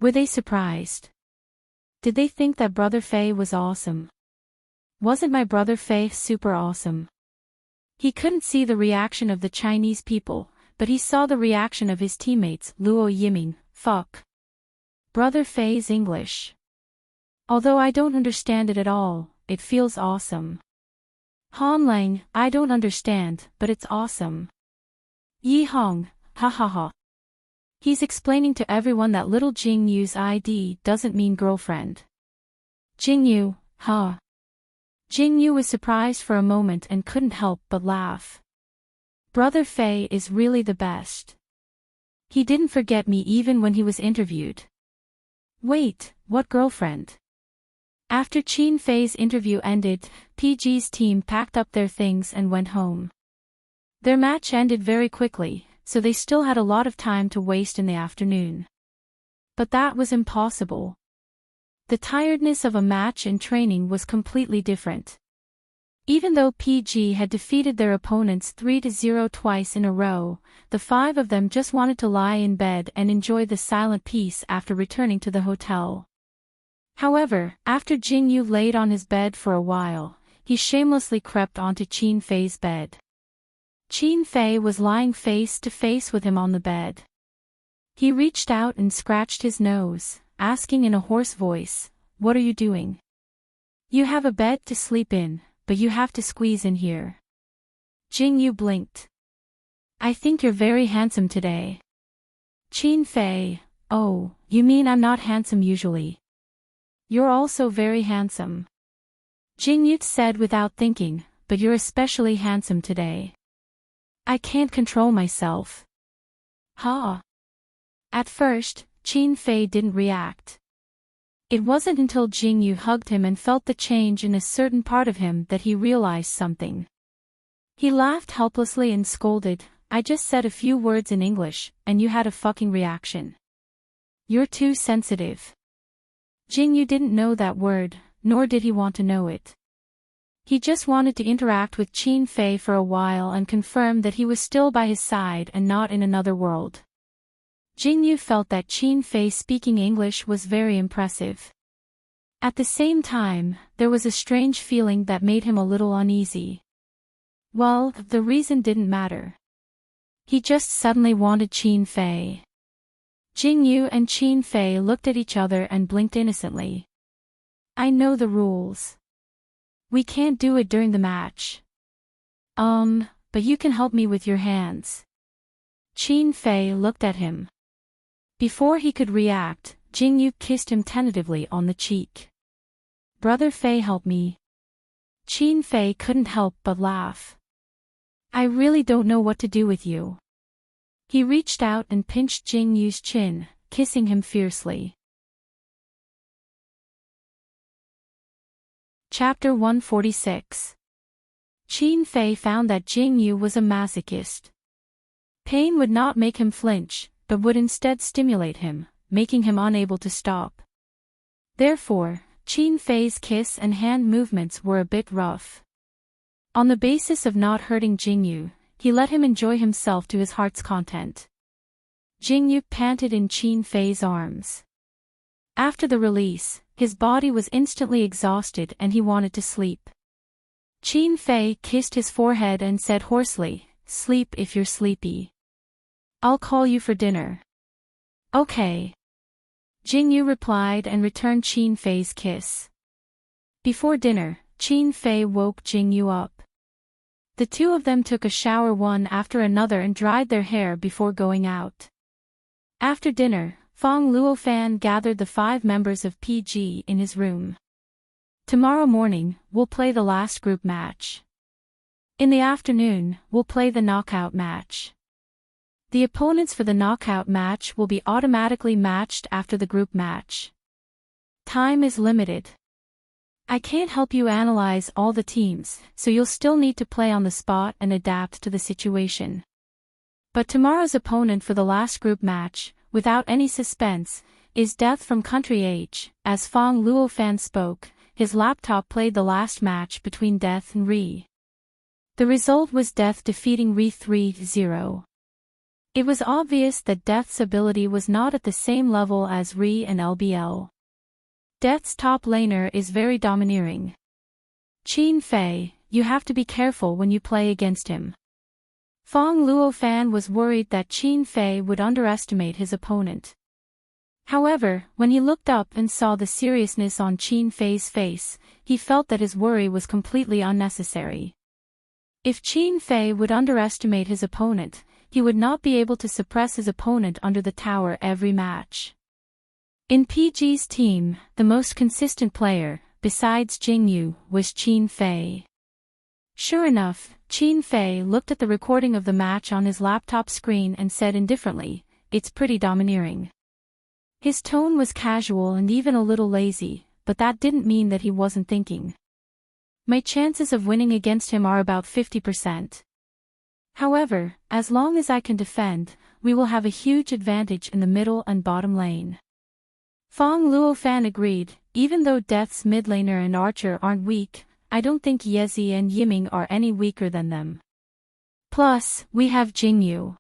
Were they surprised? Did they think that brother Fei was awesome? Wasn't my brother Fei super awesome? He couldn't see the reaction of the Chinese people, but he saw the reaction of his teammates. Luo Yiming, fuck. Brother Fei's English. Although I don't understand it at all, it feels awesome. Han Lang, I don't understand, but it's awesome. Yi Hong, ha ha ha. He's explaining to everyone that little Jing Yu's ID doesn't mean girlfriend. Jing Yu, huh? Jing Yu was surprised for a moment and couldn't help but laugh. Brother Fei is really the best. He didn't forget me even when he was interviewed. Wait, what girlfriend? After Qin Fei's interview ended, PG's team packed up their things and went home. Their match ended very quickly, so they still had a lot of time to waste in the afternoon. But that was impossible. The tiredness of a match and training was completely different. Even though PG had defeated their opponents 3-0 twice in a row, the 5 of them just wanted to lie in bed and enjoy the silent peace after returning to the hotel. However, after Jing Yu laid on his bed for a while, he shamelessly crept onto Qin Fei's bed. Qin Fei was lying face to face with him on the bed. He reached out and scratched his nose, asking in a hoarse voice, "What are you doing? You have a bed to sleep in, but you have to squeeze in here." Jing Yu blinked. "I think you're very handsome today." Qin Fei, "Oh, you mean I'm not handsome usually?" "You're also very handsome." Jing Yu said without thinking, "But you're especially handsome today." "I can't control myself." "Ha." At first, Qin Fei didn't react. It wasn't until Jing Yu hugged him and felt the change in a certain part of him that he realized something. He laughed helplessly and scolded, "I just said a few words in English, and you had a fucking reaction. You're too sensitive." Jing Yu didn't know that word, nor did he want to know it. He just wanted to interact with Qin Fei for a while and confirm that he was still by his side and not in another world. Jing Yu felt that Qin Fei speaking English was very impressive. At the same time, there was a strange feeling that made him a little uneasy. Well, the reason didn't matter. He just suddenly wanted Qin Fei. Jing Yu and Qin Fei looked at each other and blinked innocently. "I know the rules. We can't do it during the match." But you can help me with your hands." Qin Fei looked at him. Before he could react, Jingyu kissed him tentatively on the cheek. "Brother Fei, help me." Qin Fei couldn't help but laugh. "I really don't know what to do with you." He reached out and pinched Jingyu's chin, kissing him fiercely. Chapter 146. Qin Fei found that Jingyu was a masochist. Pain would not make him flinch, but would instead stimulate him, making him unable to stop. Therefore, Qin Fei's kiss and hand movements were a bit rough. On the basis of not hurting Jingyu, he let him enjoy himself to his heart's content. Jingyu panted in Qin Fei's arms. After the release, his body was instantly exhausted and he wanted to sleep. Qin Fei kissed his forehead and said hoarsely, "Sleep if you're sleepy. I'll call you for dinner." "Okay." Jingyu replied and returned Qin Fei's kiss. Before dinner, Qin Fei woke Jingyu up. The two of them took a shower one after another and dried their hair before going out. After dinner, Fang Luofan gathered the 5 members of PG in his room. "Tomorrow morning, we'll play the last group match. In the afternoon, we'll play the knockout match. The opponents for the knockout match will be automatically matched after the group match. Time is limited. I can't help you analyze all the teams, so you'll still need to play on the spot and adapt to the situation. But tomorrow's opponent for the last group match, without any suspense, is Death from Country H." As Fang Luofan spoke, his laptop played the last match between Death and Ri. The result was Death defeating Ri 3-0. It was obvious that Death's ability was not at the same level as Ri and LBL. Death's top laner is very domineering. Qin Fei, you have to be careful when you play against him. Fang Luofan was worried that Qin Fei would underestimate his opponent. However, when he looked up and saw the seriousness on Qin Fei's face, he felt that his worry was completely unnecessary. If Qin Fei would underestimate his opponent, he would not be able to suppress his opponent under the tower every match. In PG's team, the most consistent player, besides Jingyu, was Qin Fei. Sure enough, Qin Fei looked at the recording of the match on his laptop screen and said indifferently, "It's pretty domineering." His tone was casual and even a little lazy, but that didn't mean that he wasn't thinking. "My chances of winning against him are about 50%. However, as long as I can defend, we will have a huge advantage in the middle and bottom lane." Fang Luofan agreed, "Even though Death's mid laner and archer aren't weak, I don't think Yezi and Yiming are any weaker than them. Plus, we have Jingyu."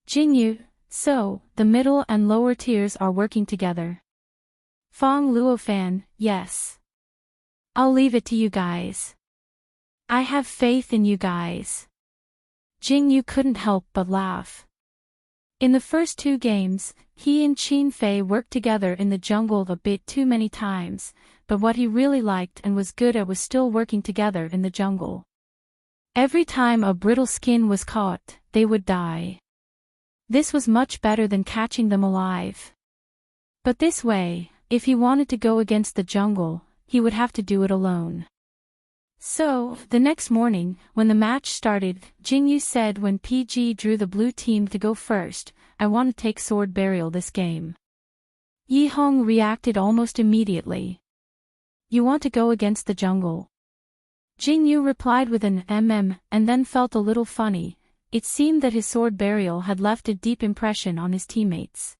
"Jingyu, so, the middle and lower tiers are working together." Fang Luofan, "Yes. I'll leave it to you guys. I have faith in you guys." Jingyu couldn't help but laugh. In the first 2 games, he and Qin Fei worked together in the jungle a bit too many times, but what he really liked and was good at was still working together in the jungle. Every time a brittle skin was caught, they would die. This was much better than catching them alive. But this way, if he wanted to go against the jungle, he would have to do it alone. So, the next morning, when the match started, Jingyu said when PG drew the blue team to go first, "I want to take sword burial this game." Yi Hong reacted almost immediately. "You want to go against the jungle?" Jingyu replied with an and then felt a little funny. It seemed that his sword burial had left a deep impression on his teammates.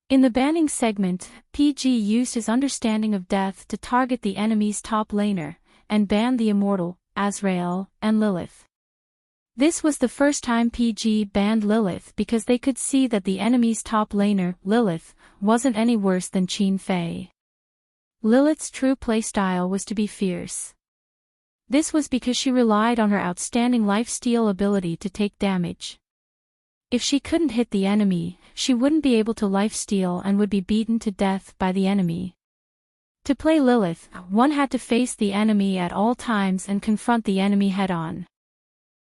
In the banning segment, PG used his understanding of death to target the enemy's top laner, and banned the Immortal, Azrael, and Lilith. This was the first time PG banned Lilith because they could see that the enemy's top laner, Lilith, wasn't any worse than Qin Fei. Lilith's true playstyle was to be fierce. This was because she relied on her outstanding lifesteal ability to take damage. If she couldn't hit the enemy, she wouldn't be able to lifesteal and would be beaten to death by the enemy. To play Lilith, one had to face the enemy at all times and confront the enemy head-on.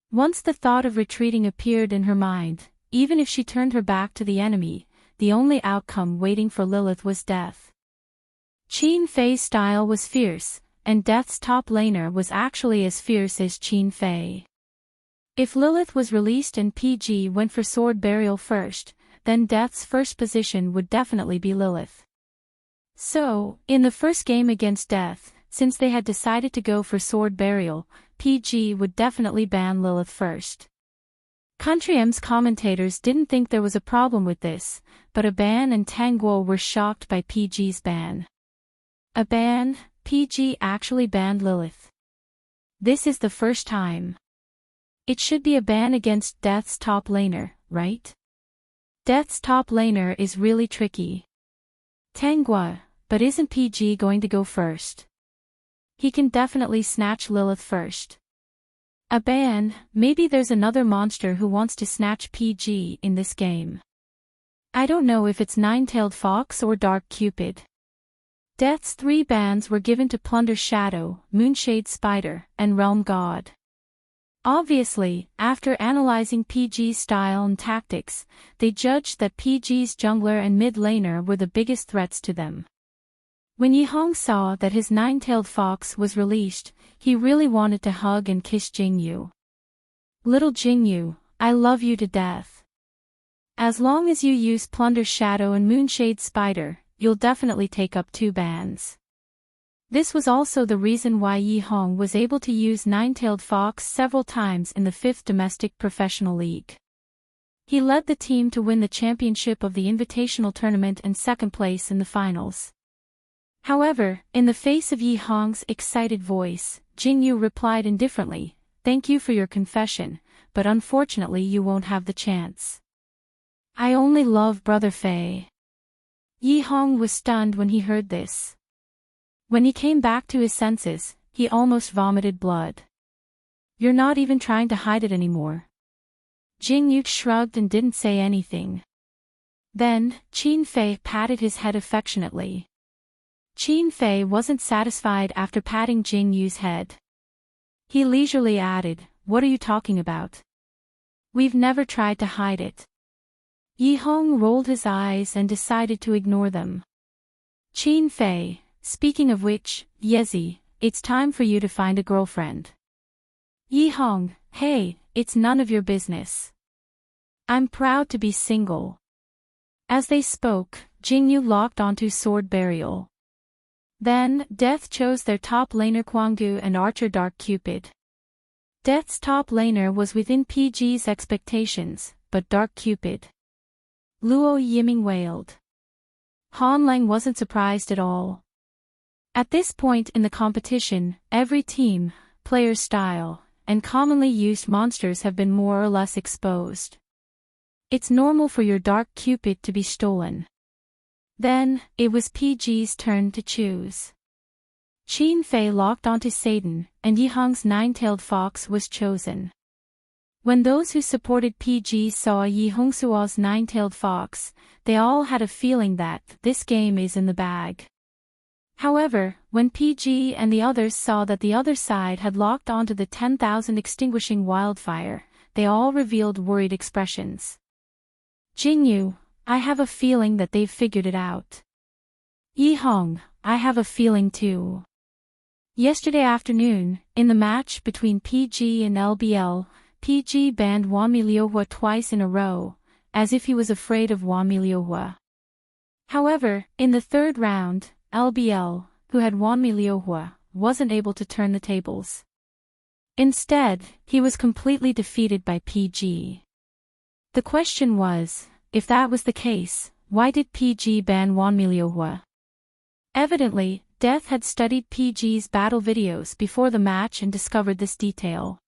Once the thought of retreating appeared in her mind, even if she turned her back to the enemy, the only outcome waiting for Lilith was death. Qin Fei's style was fierce, and Death's top laner was actually as fierce as Qin Fei. If Lilith was released and PG went for sword burial first, then Death's first position would definitely be Lilith. So, in the first game against Death, since they had decided to go for sword burial, PG would definitely ban Lilith first. Country M's commentators didn't think there was a problem with this, but Aban and Tanguo were shocked by PG's ban. Aban, PG actually banned Lilith. This is the first time. It should be a ban against Death's top laner, right? Death's top laner is really tricky. Tanguo, but isn't PG going to go first? He can definitely snatch Lilith first. Aban, maybe there's another monster who wants to snatch PG in this game. I don't know if it's Nine-Tailed Fox or Dark Cupid. Death's 3 bans were given to Plunder Shadow, Moonshade Spider, and Realm God. Obviously, after analyzing PG's style and tactics, they judged that PG's jungler and mid laner were the biggest threats to them. When Yihong saw that his Nine-Tailed Fox was released, he really wanted to hug and kiss Jingyu. Little Jingyu, I love you to death. As long as you use Plunder Shadow and Moonshade Spider, you'll definitely take up 2 bans. This was also the reason why Yihong was able to use Nine-Tailed Fox several times in the 5th Domestic Professional League. He led the team to win the championship of the Invitational Tournament and 2nd place in the finals. However, in the face of Yihong's excited voice, Jingyu replied indifferently, "Thank you for your confession, but unfortunately you won't have the chance. I only love Brother Fei." Yihong was stunned when he heard this. When he came back to his senses, he almost vomited blood. "You're not even trying to hide it anymore." Jingyu shrugged and didn't say anything. Then, Qin Fei patted his head affectionately. Qin Fei wasn't satisfied after patting Jingyu's head. He leisurely added, "What are you talking about? We've never tried to hide it." Yihong rolled his eyes and decided to ignore them. "Qin Fei, speaking of which, Yezi, it's time for you to find a girlfriend." Yihong, "Hey, it's none of your business. I'm proud to be single." As they spoke, Jingyu locked onto sword burial. Then, Death chose their top laner Quangu and archer Dark Cupid. Death's top laner was within PG's expectations, but Dark Cupid. Luo Yiming wailed. Han Lang wasn't surprised at all. At this point in the competition, every team, player style, and commonly used monsters have been more or less exposed. It's normal for your Dark Cupid to be stolen. Then, it was PG's turn to choose. Qin Fei locked onto Satan, and Yihong's Nine-Tailed Fox was chosen. When those who supported PG saw Yihongsuo's Nine-Tailed Fox, they all had a feeling that this game is in the bag. However, when PG and the others saw that the other side had locked onto the 10,000 Extinguishing Wildfire, they all revealed worried expressions. Jingyu, I have a feeling that they've figured it out. Yihong, I have a feeling too. Yesterday afternoon, in the match between PG and LBL, PG banned Wanmi Liuhua twice in a row, as if he was afraid of Wanmi Liuhua. However, in the 3rd round, LBL, who had Wanmi Liuhua, wasn't able to turn the tables. Instead, he was completely defeated by PG. The question was, if that was the case, why did PG ban Wanmi Liuhua? Evidently, Death had studied PG's battle videos before the match and discovered this detail.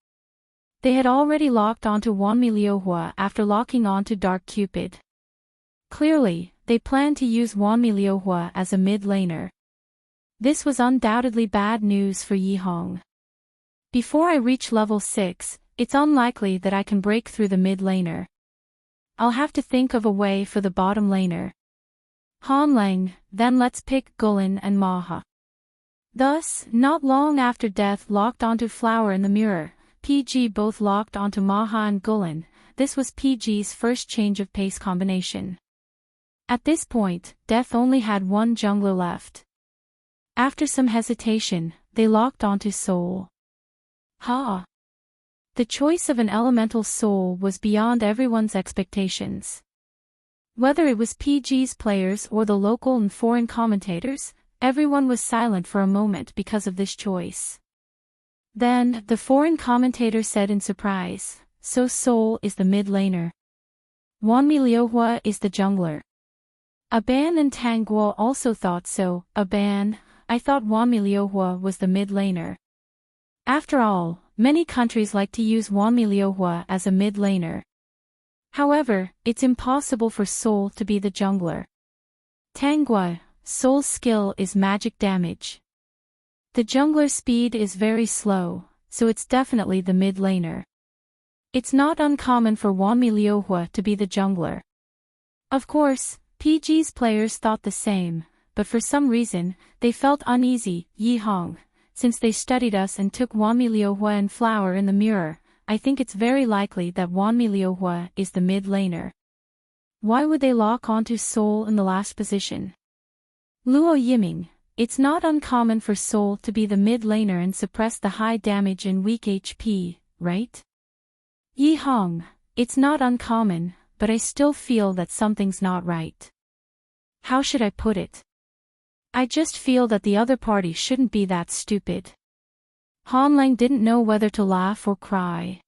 They had already locked onto Wanmi Liuhua after locking onto Dark Cupid. Clearly, they planned to use Wanmi Liuhua as a mid laner. This was undoubtedly bad news for Yihong. Before I reach level 6, it's unlikely that I can break through the mid laner. I'll have to think of a way for the bottom laner. Han Lang, then let's pick Gulen and Maha. Thus, not long after Death locked onto Flower in the Mirror, PG both locked onto Maha and Gulen. This was PG's first change of pace combination. At this point, Death only had one jungler left. After some hesitation, they locked onto Soul. The choice of an elemental soul was beyond everyone's expectations. Whether it was PG's players or the local and foreign commentators, everyone was silent for a moment because of this choice. Then, the foreign commentator said in surprise, "So Soul is the mid laner. Wanmi Liuhua is the jungler." Aban and Tangguo also thought so. Aban, I thought Wanmi Liuhua was the mid laner. After all, many countries like to use Wanmi Liuhua as a mid laner. However, it's impossible for Soul to be the jungler. Tangguo, Soul's skill is magic damage. The jungler's speed is very slow, so it's definitely the mid laner. It's not uncommon for Wanmi Liuhua to be the jungler. Of course, PG's players thought the same, but for some reason, they felt uneasy. Yi Hong, since they studied us and took Wanmi Liuhua and Flower in the mirror, I think it's very likely that Wanmi Liuhua is the mid laner. Why would they lock onto Soul in the last position? Luo Yiming, it's not uncommon for Soul to be the mid laner and suppress the high damage and weak HP, right? Yi Hong, it's not uncommon, but I still feel that something's not right. How should I put it? I just feel that the other party shouldn't be that stupid. Han Lang didn't know whether to laugh or cry.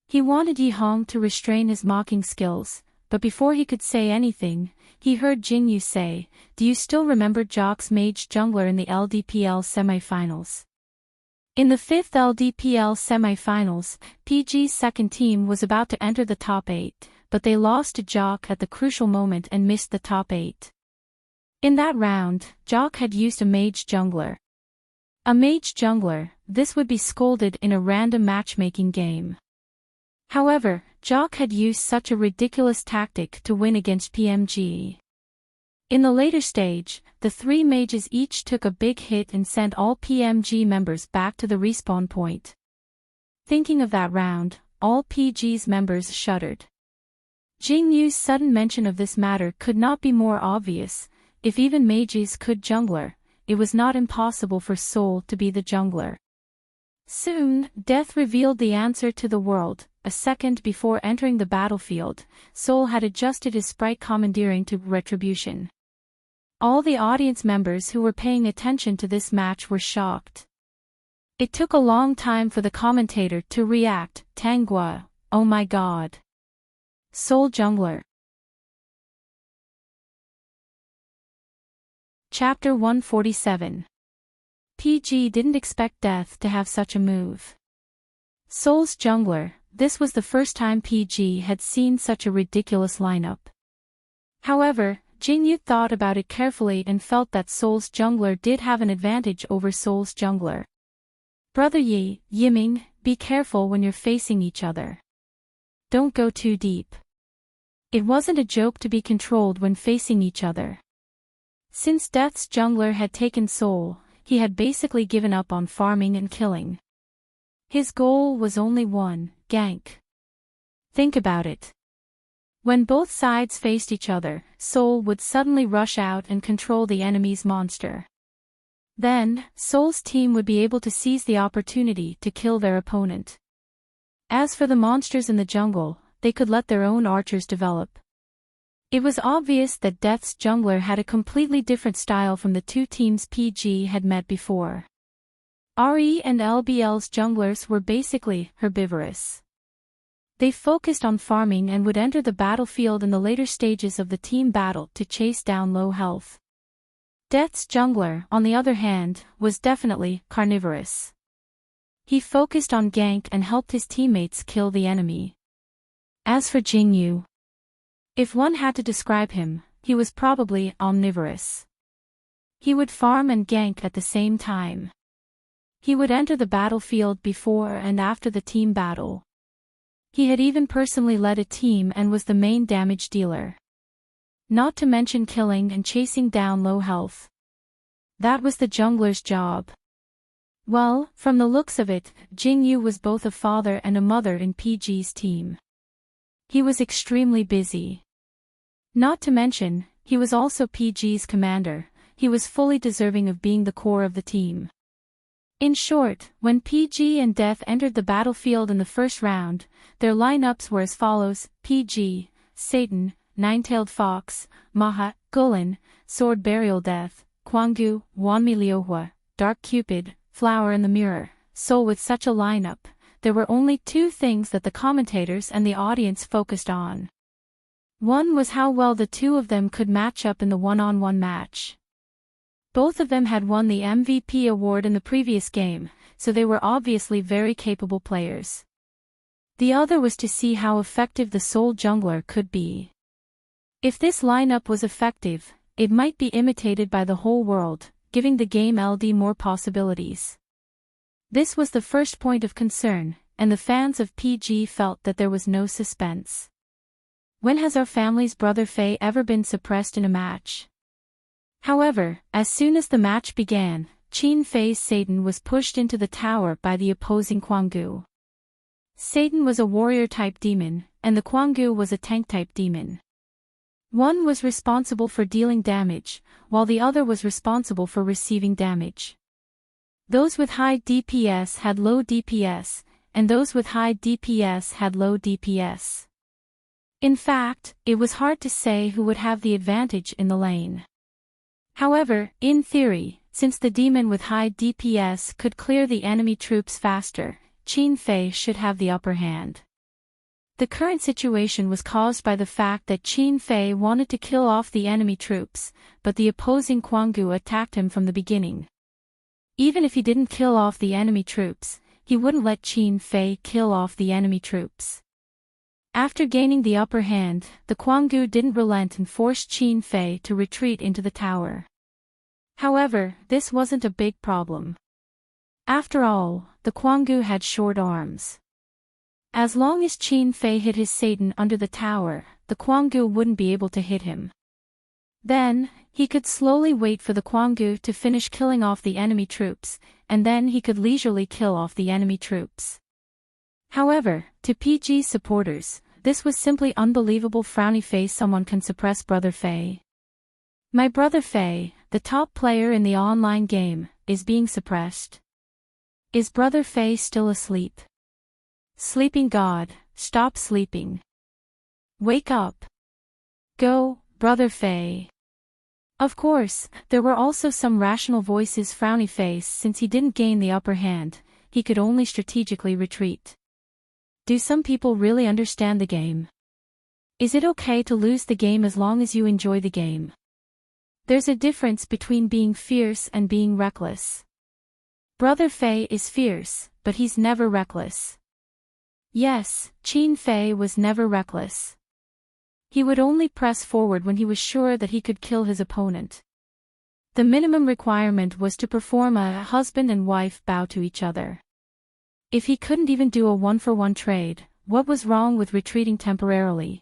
He wanted Yi Hong to restrain his mocking skills, but before he could say anything, he heard Jingyu say, "Do you still remember Jock's mage jungler in the LDPL semifinals?" In the 5th LDPL semifinals, PG's second team was about to enter the top 8, but they lost to Jock at the crucial moment and missed the top 8. In that round, Jock had used a mage jungler. A mage jungler, this would be scolded in a random matchmaking game. However, Jock had used such a ridiculous tactic to win against PMG. In the later stage, the three mages each took a big hit and sent all PMG members back to the respawn point. Thinking of that round, all PG's members shuddered. Jingyu's sudden mention of this matter could not be more obvious. If even mages could jungler, it was not impossible for Soul to be the jungler. Soon, Death revealed the answer to the world. A second before entering the battlefield, Soul had adjusted his sprite commandeering to Retribution. All the audience members who were paying attention to this match were shocked. It took a long time for the commentator to react. Tangguo, oh my god. Soul jungler. Chapter 147. PG didn't expect Death to have such a move. Soul's jungler, this was the first time PG had seen such a ridiculous lineup. However, Jingyu thought about it carefully and felt that Soul's jungler did have an advantage over Soul's jungler. Brother Yiming, be careful when you're facing each other. Don't go too deep. It wasn't a joke to be controlled when facing each other. Since Death's jungler had taken Soul, he had basically given up on farming and killing. His goal was only one, gank. Think about it. When both sides faced each other, Soul would suddenly rush out and control the enemy's monster. Then, Soul's team would be able to seize the opportunity to kill their opponent. As for the monsters in the jungle, they could let their own archers develop. It was obvious that Death's jungler had a completely different style from the two teams PG had met before. RE and LBL's junglers were basically herbivorous. They focused on farming and would enter the battlefield in the later stages of the team battle to chase down low health. Death's jungler, on the other hand, was definitely carnivorous. He focused on gank and helped his teammates kill the enemy. As for Jingyu, if one had to describe him, he was probably omnivorous. He would farm and gank at the same time. He would enter the battlefield before and after the team battle. He had even personally led a team and was the main damage dealer. Not to mention killing and chasing down low health. That was the jungler's job. Well, from the looks of it, Jingyu was both a father and a mother in PG's team. He was extremely busy. Not to mention, he was also PG's commander. He was fully deserving of being the core of the team. In short, when PG and Death entered the battlefield in the first round, their lineups were as follows: PG, Satan, Nine-Tailed Fox, Maha, Gulen, Sword Burial Death, Kwangu, Wanmi Liuhua, Dark Cupid, Flower in the Mirror, Soul. With such a lineup, there were only two things that the commentators and the audience focused on. One was how well the two of them could match up in the one-on-one match. Both of them had won the MVP award in the previous game, so they were obviously very capable players. The other was to see how effective the Soul Jungler could be. If this lineup was effective, it might be imitated by the whole world, giving the game LD more possibilities. This was the first point of concern, and the fans of PG felt that there was no suspense. When has our family's brother Faye ever been suppressed in a match? However, as soon as the match began, Qin Fei's Satan was pushed into the tower by the opposing Kwangu. Satan was a warrior-type demon, and the Kwangu was a tank-type demon. One was responsible for dealing damage, while the other was responsible for receiving damage. Those with high DPS had low DPS, and those with high DPS had low DPS. In fact, it was hard to say who would have the advantage in the lane. However, in theory, since the demon with high DPS could clear the enemy troops faster, Qin Fei should have the upper hand. The current situation was caused by the fact that Qin Fei wanted to kill off the enemy troops, but the opposing Kwangu attacked him from the beginning. Even if he didn't kill off the enemy troops, he wouldn't let Qin Fei kill off the enemy troops. After gaining the upper hand, the Kwangu didn't relent and forced Qin Fei to retreat into the tower. However, this wasn't a big problem. After all, the Kwangu had short arms. As long as Qin Fei hit his Satan under the tower, the Kwangu wouldn't be able to hit him. Then, he could slowly wait for the Kwangu to finish killing off the enemy troops, and then he could leisurely kill off the enemy troops. However, to PG's supporters, this was simply unbelievable. Frowny face. Someone can suppress Brother Fei. My brother Fei, the top player in the online game, is being suppressed. Is Brother Fei still asleep? Sleeping God, stop sleeping. Wake up. Go, Brother Fei. Of course, there were also some rational voices. Frowny face. Since he didn't gain the upper hand, he could only strategically retreat. Do some people really understand the game? Is it okay to lose the game as long as you enjoy the game? There's a difference between being fierce and being reckless. Brother Fei is fierce, but he's never reckless. Yes, Qin Fei was never reckless. He would only press forward when he was sure that he could kill his opponent. The minimum requirement was to perform a husband and wife bow to each other. If he couldn't even do a one-for-one trade, what was wrong with retreating temporarily?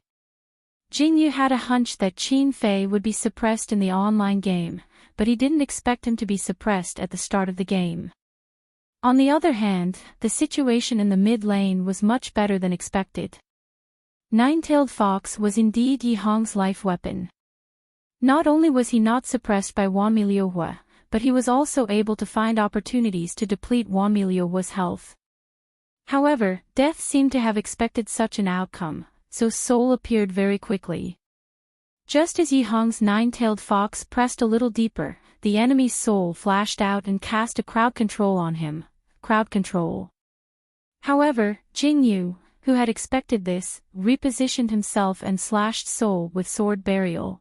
Jingyu had a hunch that Qin Fei would be suppressed in the online game, but he didn't expect him to be suppressed at the start of the game. On the other hand, the situation in the mid lane was much better than expected. Nine-Tailed Fox was indeed Yi Hong's life weapon. Not only was he not suppressed by Wanmi Liuhua, but he was also able to find opportunities to deplete Wanmi Liuhua's health. However, Death seemed to have expected such an outcome, so Soul appeared very quickly. Just as Yi Hong's Nine-Tailed Fox pressed a little deeper, the enemy's Soul flashed out and cast a crowd control on him. Crowd control. However, Jingyu, who had expected this, repositioned himself and slashed Soul with Sword Burial.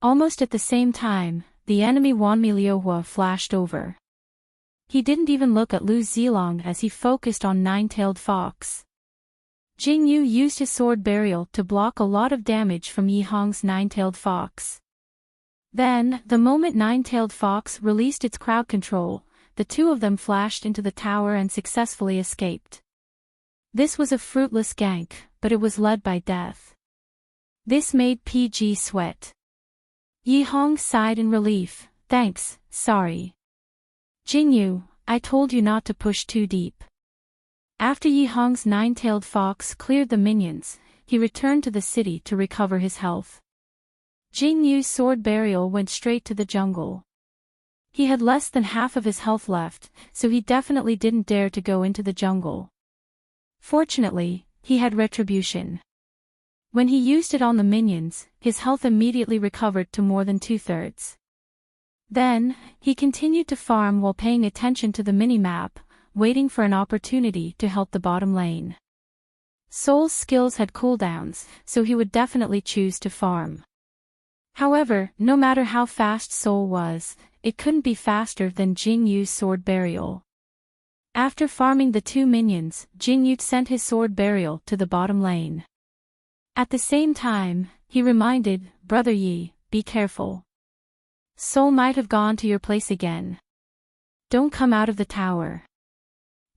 Almost at the same time, the enemy Wanmi Liuhua flashed over. He didn't even look at Lu Zilong as he focused on Nine-Tailed Fox. Jingyu used his Sword Burial to block a lot of damage from Yi Hong's Nine-Tailed Fox. Then, the moment Nine-Tailed Fox released its crowd control, the two of them flashed into the tower and successfully escaped. This was a fruitless gank, but it was led by Death. This made PG sweat. Yi Hong sighed in relief. Thanks, sorry. Jingyu, I told you not to push too deep. After Yi Hong's Nine-Tailed Fox cleared the minions, he returned to the city to recover his health. Jing Yu's sword burial went straight to the jungle. He had less than half of his health left, so he definitely didn't dare to go into the jungle. Fortunately, he had retribution. When he used it on the minions, his health immediately recovered to more than 2/3. Then, he continued to farm while paying attention to the minimap, waiting for an opportunity to help the bottom lane. Soul's skills had cooldowns, so he would definitely choose to farm. However, no matter how fast Soul was, it couldn't be faster than Jing Yu's sword burial. After farming the 2 minions, Jing Yu sent his sword burial to the bottom lane. At the same time, he reminded, Brother Yi, be careful. Soul might have gone to your place again. Don't come out of the tower.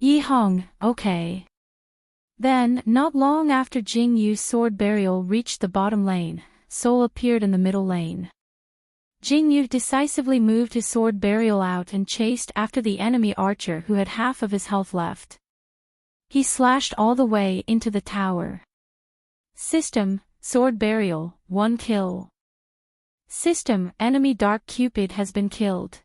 Yi Hong, okay. Then, not long after Jing Yu's sword burial reached the bottom lane, Soul appeared in the middle lane. Jing Yu decisively moved his sword burial out and chased after the enemy archer who had half of his health left. He slashed all the way into the tower. System, sword burial, 1 kill. System, enemy Dark Cupid has been killed.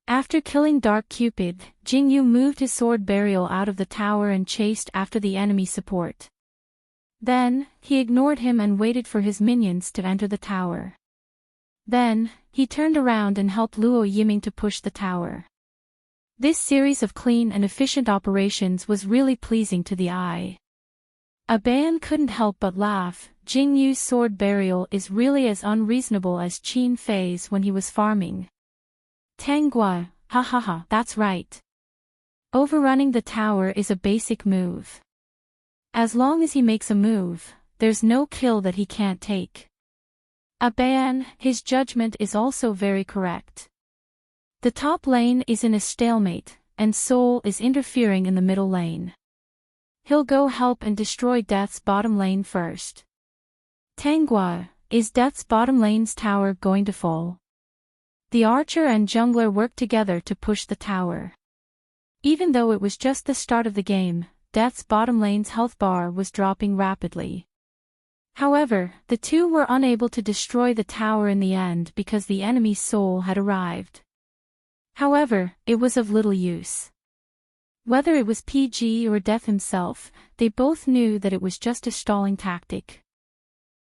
After killing Dark Cupid, Jing Yu moved his sword burial out of the tower and chased after the enemy support. Then, he ignored him and waited for his minions to enter the tower. Then, he turned around and helped Luo Yiming to push the tower. This series of clean and efficient operations was really pleasing to the eye. Aban couldn't help but laugh. Jing Yu's sword burial is really as unreasonable as Qin Fei's when he was farming. Tanggua, ha, that's right. Overrunning the tower is a basic move. As long as he makes a move, there's no kill that he can't take. Aban, his judgment is also very correct. The top lane is in a stalemate, and Soul is interfering in the middle lane. He'll go help and destroy Death's bottom lane first. Tanggua, is Death's bottom lane's tower going to fall? The archer and jungler worked together to push the tower. Even though it was just the start of the game, Death's bottom lane's health bar was dropping rapidly. However, the two were unable to destroy the tower in the end because the enemy Soul had arrived. However, it was of little use. Whether it was PG or Death himself, they both knew that it was just a stalling tactic.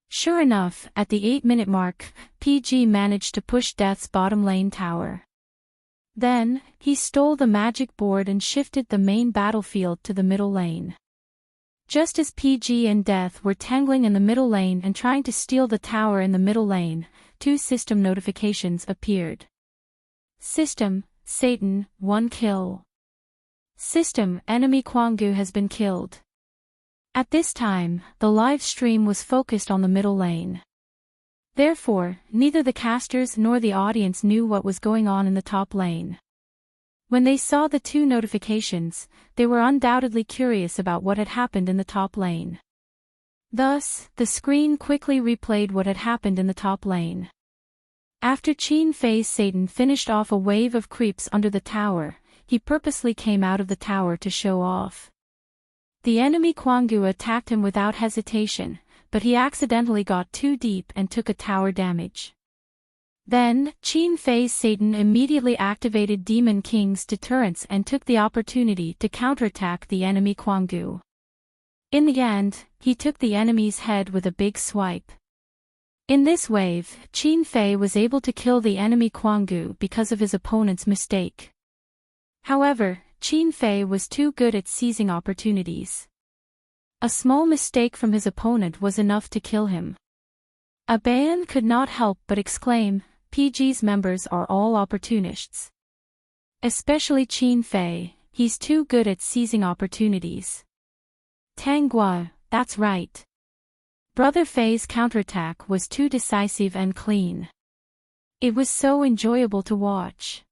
Sure enough, at the 8-minute mark, PG managed to push Death's bottom lane tower. Then, he stole the magic board and shifted the main battlefield to the middle lane. Just as PG and Death were tangling in the middle lane and trying to steal the tower in the middle lane, 2 system notifications appeared. System, Satan, 1 kill. System, enemy Quangu has been killed. At this time, the live stream was focused on the middle lane. Therefore, neither the casters nor the audience knew what was going on in the top lane. When they saw the 2 notifications, they were undoubtedly curious about what had happened in the top lane. Thus, the screen quickly replayed what had happened in the top lane. After Qin Fei's Satan finished off a wave of creeps under the tower, he purposely came out of the tower to show off. The enemy Quangu attacked him without hesitation, but he accidentally got too deep and took a tower damage. Then, Qin Fei's Satan immediately activated Demon King's deterrence and took the opportunity to counterattack the enemy Quangu. In the end, he took the enemy's head with a big swipe. In this wave, Qin Fei was able to kill the enemy Quangu because of his opponent's mistake. However, Qin Fei was too good at seizing opportunities. A small mistake from his opponent was enough to kill him. Aban could not help but exclaim, PG's members are all opportunists. Especially Qin Fei, he's too good at seizing opportunities. Tanggua, that's right. Brother Fei's counterattack was too decisive and clean. It was so enjoyable to watch.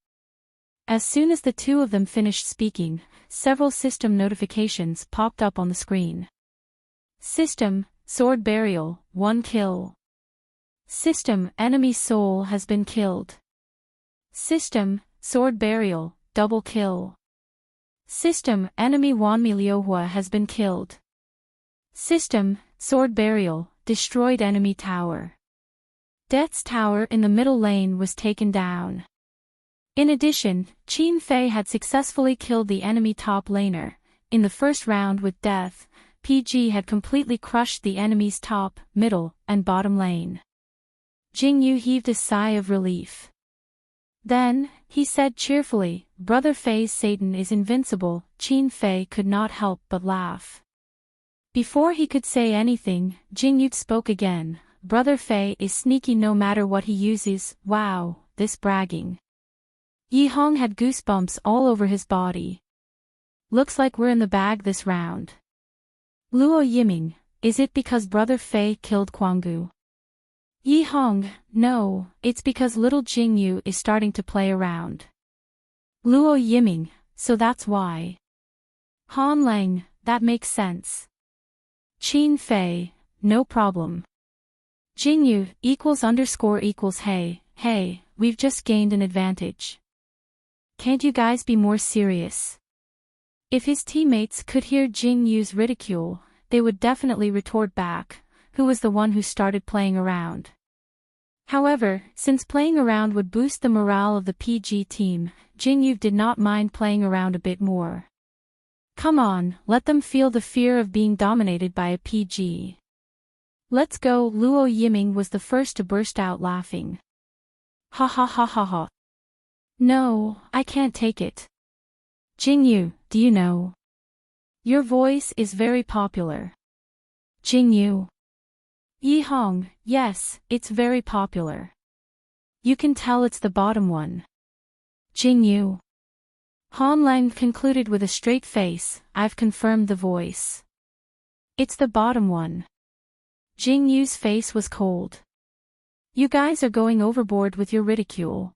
As soon as the 2 of them finished speaking, several system notifications popped up on the screen. System, sword burial, 1 kill. System, enemy Soul has been killed. System, sword burial, double kill. System, enemy Wanmi Liuhua has been killed. System, sword burial, destroyed enemy tower. Death's tower in the middle lane was taken down. In addition, Qin Fei had successfully killed the enemy top laner. In the first round with Death, PG had completely crushed the enemy's top, middle, and bottom lane. Jingyu heaved a sigh of relief. Then, he said cheerfully, "Brother Fei's Satan is invincible." Qin Fei could not help but laugh. Before he could say anything, Jingyu spoke again. "Brother Fei is sneaky no matter what he uses." Wow, this bragging. Yi Hong had goosebumps all over his body. "Looks like we're in the bag this round." Luo Yiming, "Is it because Brother Fei killed Guanggu?" Yi Hong, "No, it's because little Jingyu is starting to play around." Luo Yiming, "So that's why." Han Lang, "That makes sense." Qin Fei, "No problem." Jingyu, Hey, we've just gained an advantage. Can't you guys be more serious? If his teammates could hear Jingyu's ridicule, they would definitely retort back, who was the one who started playing around. However, since playing around would boost the morale of the PG team, Jingyu did not mind playing around a bit more. Come on, let them feel the fear of being dominated by a PG. Let's go. Luo Yiming was the first to burst out laughing. Ha ha ha ha ha. No, I can't take it. Jingyu, do you know? Your voice is very popular. Jingyu. Yi Hong, yes, it's very popular. You can tell it's the bottom one. Jingyu. Han Lang concluded with a straight face, I've confirmed the voice. It's the bottom one. Jingyu's face was cold. You guys are going overboard with your ridicule.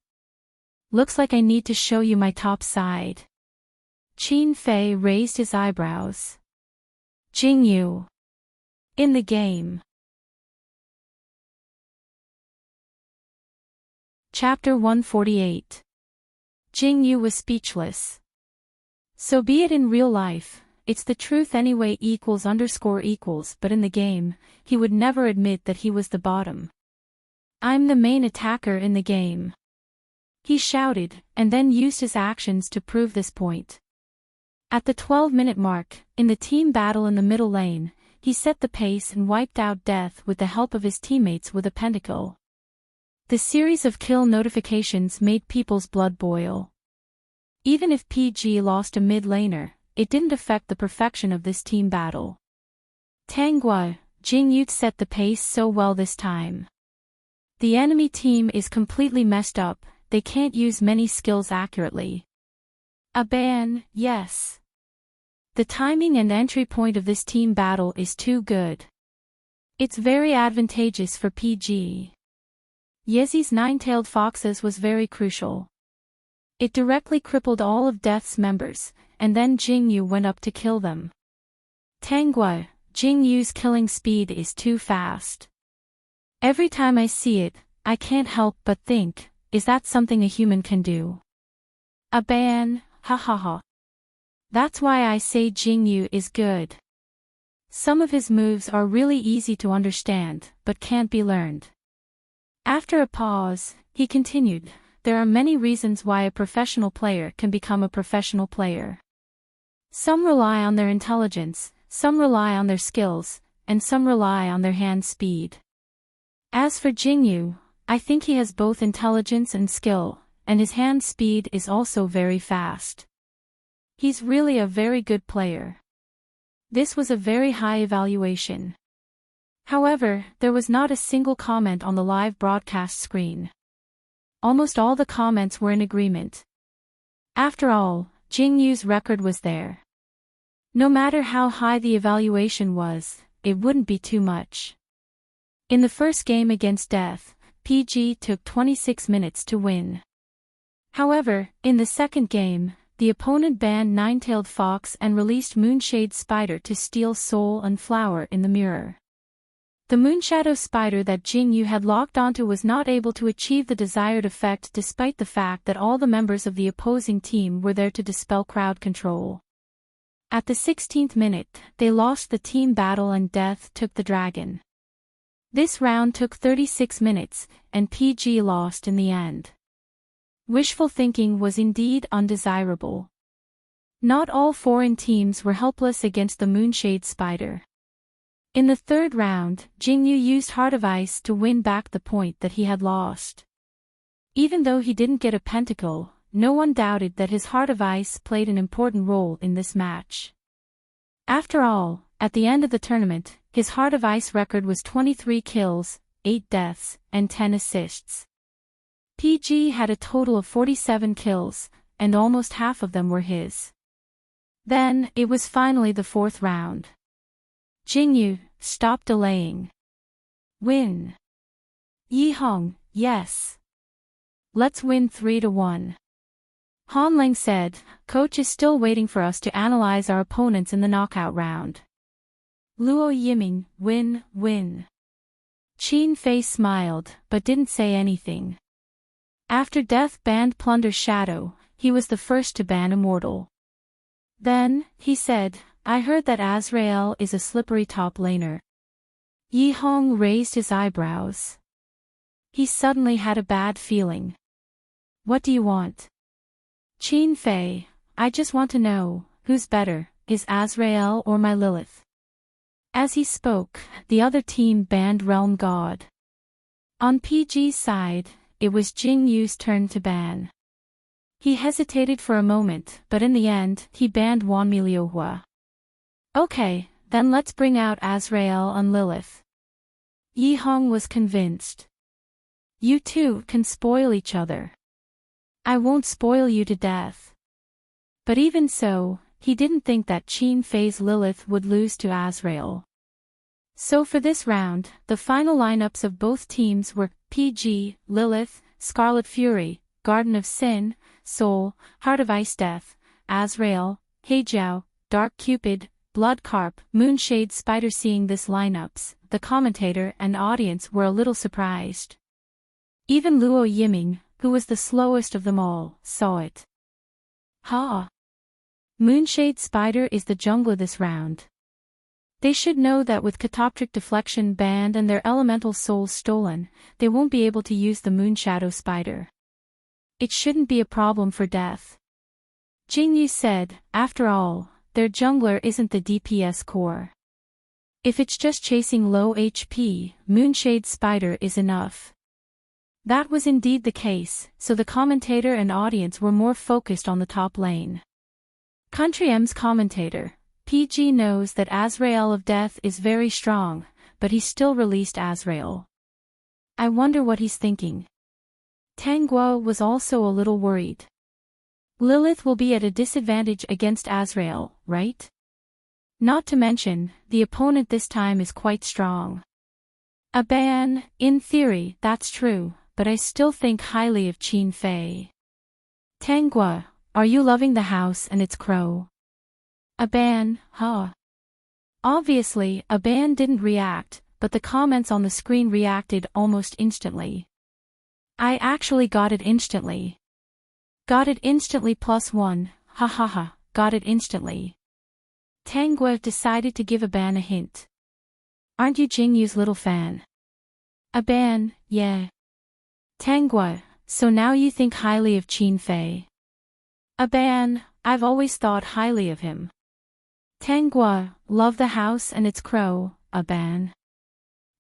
Looks like I need to show you my top side. Qin Fei raised his eyebrows. Jingyu. In the game. Chapter 148. Jingyu was speechless. So be it in real life, it's the truth anyway equals, but in the game, he would never admit that he was the bottom. I'm the main attacker in the game. He shouted, and then used his actions to prove this point. At the 12-minute mark, in the team battle in the middle lane, he set the pace and wiped out Death with the help of his teammates with a pentacle. The series of kill notifications made people's blood boil. Even if PG lost a mid laner, it didn't affect the perfection of this team battle. Tanghua, Jingyu set the pace so well this time. The enemy team is completely messed up, they can't use many skills accurately. A ban, yes. The timing and entry point of this team battle is too good. It's very advantageous for PG. Yezi's nine-tailed foxes was very crucial. It directly crippled all of Death's members, and then Jingyu went up to kill them. Tanghua, Jingyu's killing speed is too fast. Every time I see it, I can't help but think, is that something a human can do? A ban, ha ha ha. That's why I say Jingyu is good. Some of his moves are really easy to understand, but can't be learned. After a pause, he continued, there are many reasons why a professional player can become a professional player. Some rely on their intelligence, some rely on their skills, and some rely on their hand speed. As for Jingyu, I think he has both intelligence and skill, and his hand speed is also very fast. He's really a very good player. This was a very high evaluation. However, there was not a single comment on the live broadcast screen. Almost all the comments were in agreement. After all, Jingyu's record was there. No matter how high the evaluation was, it wouldn't be too much. In the first game against Death, PG took 26 minutes to win. However, in the second game, the opponent banned Nine-Tailed Fox and released Moonshade Spider to steal Soul and Flower in the mirror. The Moonshadow Spider that Jingyu had locked onto was not able to achieve the desired effect despite the fact that all the members of the opposing team were there to dispel crowd control. At the 16th minute, they lost the team battle and Death took the dragon. This round took 36 minutes, and PG lost in the end. Wishful thinking was indeed undesirable. Not all foreign teams were helpless against the Moonshade Spider. In the third round, Jingyu used Heart of Ice to win back the point that he had lost. Even though he didn't get a pentacle, no one doubted that his Heart of Ice played an important role in this match. After all, at the end of the tournament, his Heart of Ice record was 23 kills, 8 deaths, and 10 assists. PG had a total of 47 kills, and almost half of them were his. Then, it was finally the fourth round. Jingyu, stop delaying. Win. Yi Hong, yes. Let's win 3-1. Han Ling said, Coach is still waiting for us to analyze our opponents in the knockout round. Luo Yiming, win. Qin Fei smiled, but didn't say anything. After Death banned Plunder's Shadow, he was the first to ban Immortal. Then, he said, I heard that Azrael is a slippery top laner. Yi Hong raised his eyebrows. He suddenly had a bad feeling. What do you want? Qin Fei, I just want to know, who's better, is Azrael or my Lilith? As he spoke, the other team banned Realm God. On PG's side, it was Jingyu's turn to ban. He hesitated for a moment, but in the end, he banned Wanmi Liuhua. Okay, then let's bring out Azrael and Lilith. Yi Hong was convinced. You two can spoil each other. I won't spoil you to death. But even so, he didn't think that Qin Fei's Lilith would lose to Azrael. So for this round, the final lineups of both teams were PG, Lilith, Scarlet Fury, Garden of Sin, Soul, Heart of Ice Death, Azrael, Heijiao, Dark Cupid, Blood Carp, Moonshade Spider. Seeing this lineups, the commentator and audience were a little surprised. Even Luo Yiming, who was the slowest of them all, saw it. Ha! Moonshade Spider is the jungler this round. They should know that with Catoptric Deflection banned and their elemental souls stolen, they won't be able to use the Moonshadow Spider. It shouldn't be a problem for Death. Jingyu said, after all, their jungler isn't the DPS core. If it's just chasing low HP, Moonshade Spider is enough. That was indeed the case, so the commentator and audience were more focused on the top lane. Country M's commentator, PG knows that Azrael of Death is very strong, but he still released Azrael. I wonder what he's thinking. Tanguo was also a little worried. Lilith will be at a disadvantage against Azrael, right? Not to mention, the opponent this time is quite strong. A ban, in theory, that's true, but I still think highly of Qin Fei. Tanguo, are you loving the house and its crow? A ban, huh? Obviously, a ban didn't react, but the comments on the screen reacted almost instantly. I actually got it instantly. Got it instantly +1, ha ha ha, got it instantly. Tanguo decided to give a ban a hint. Aren't you Jingyu's little fan? A ban, yeah. Tanguo, so now you think highly of Qin Fei? A ban, I've always thought highly of him. Tanguo, love the house and its crow, a ban.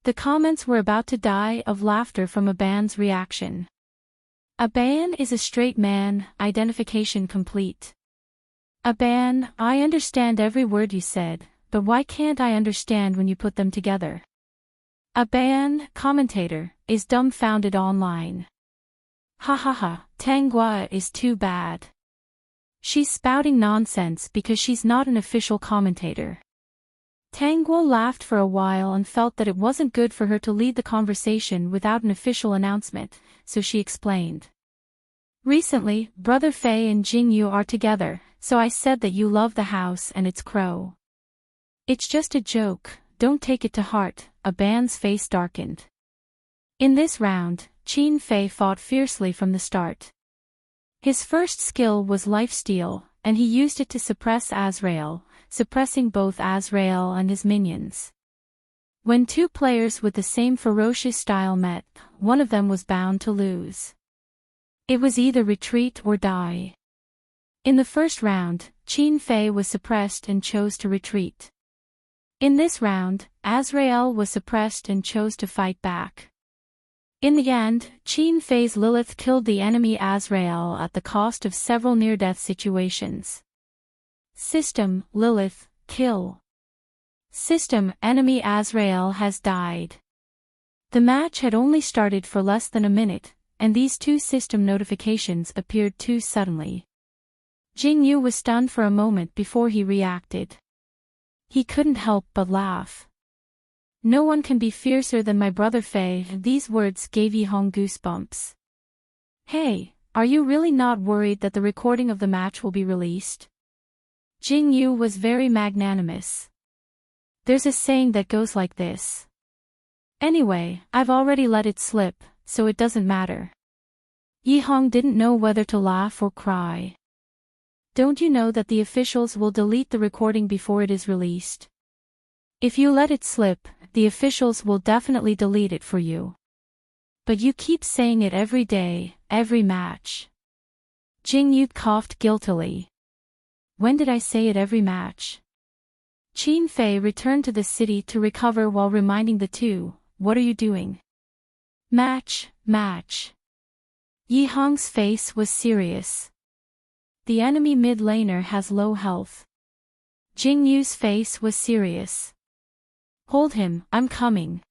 The comments were about to die of laughter from a ban's reaction. A ban is a straight man, identification complete. A ban, I understand every word you said, but why can't I understand when you put them together? A ban, commentator, is dumbfounded online. Ha ha ha, Tanguo is too bad. She's spouting nonsense because she's not an official commentator. Tanguo laughed for a while and felt that it wasn't good for her to lead the conversation without an official announcement, so she explained. Recently, Brother Fei and Jingyu are together, so I said that you love the house and its crow. It's just a joke, don't take it to heart, a ban's face darkened. In this round, Qin Fei fought fiercely from the start. His first skill was lifesteal, and he used it to suppress Azrael, suppressing both Azrael and his minions. When two players with the same ferocious style met, one of them was bound to lose. It was either retreat or die. In the first round, Qin Fei was suppressed and chose to retreat. In this round, Azrael was suppressed and chose to fight back. In the end, Qin Fei's Lilith killed the enemy Azrael at the cost of several near-death situations. System, Lilith, kill. System, enemy Azrael has died. The match had only started for less than a minute, and these two system notifications appeared too suddenly. Jingyu was stunned for a moment before he reacted. He couldn't help but laugh. No one can be fiercer than my brother Fei. These words gave Yihong goosebumps. Hey, are you really not worried that the recording of the match will be released? Jingyu was very magnanimous. There's a saying that goes like this. Anyway, I've already let it slip, so it doesn't matter. Yihong didn't know whether to laugh or cry. Don't you know that the officials will delete the recording before it is released? If you let it slip, the officials will definitely delete it for you. But you keep saying it every day, every match. Jingyu coughed guiltily. When did I say it every match? Qin Fei returned to the city to recover while reminding the two, what are you doing? Match. Yihong's face was serious. The enemy mid-laner has low health. Jingyu's face was serious. Hold him, I'm coming.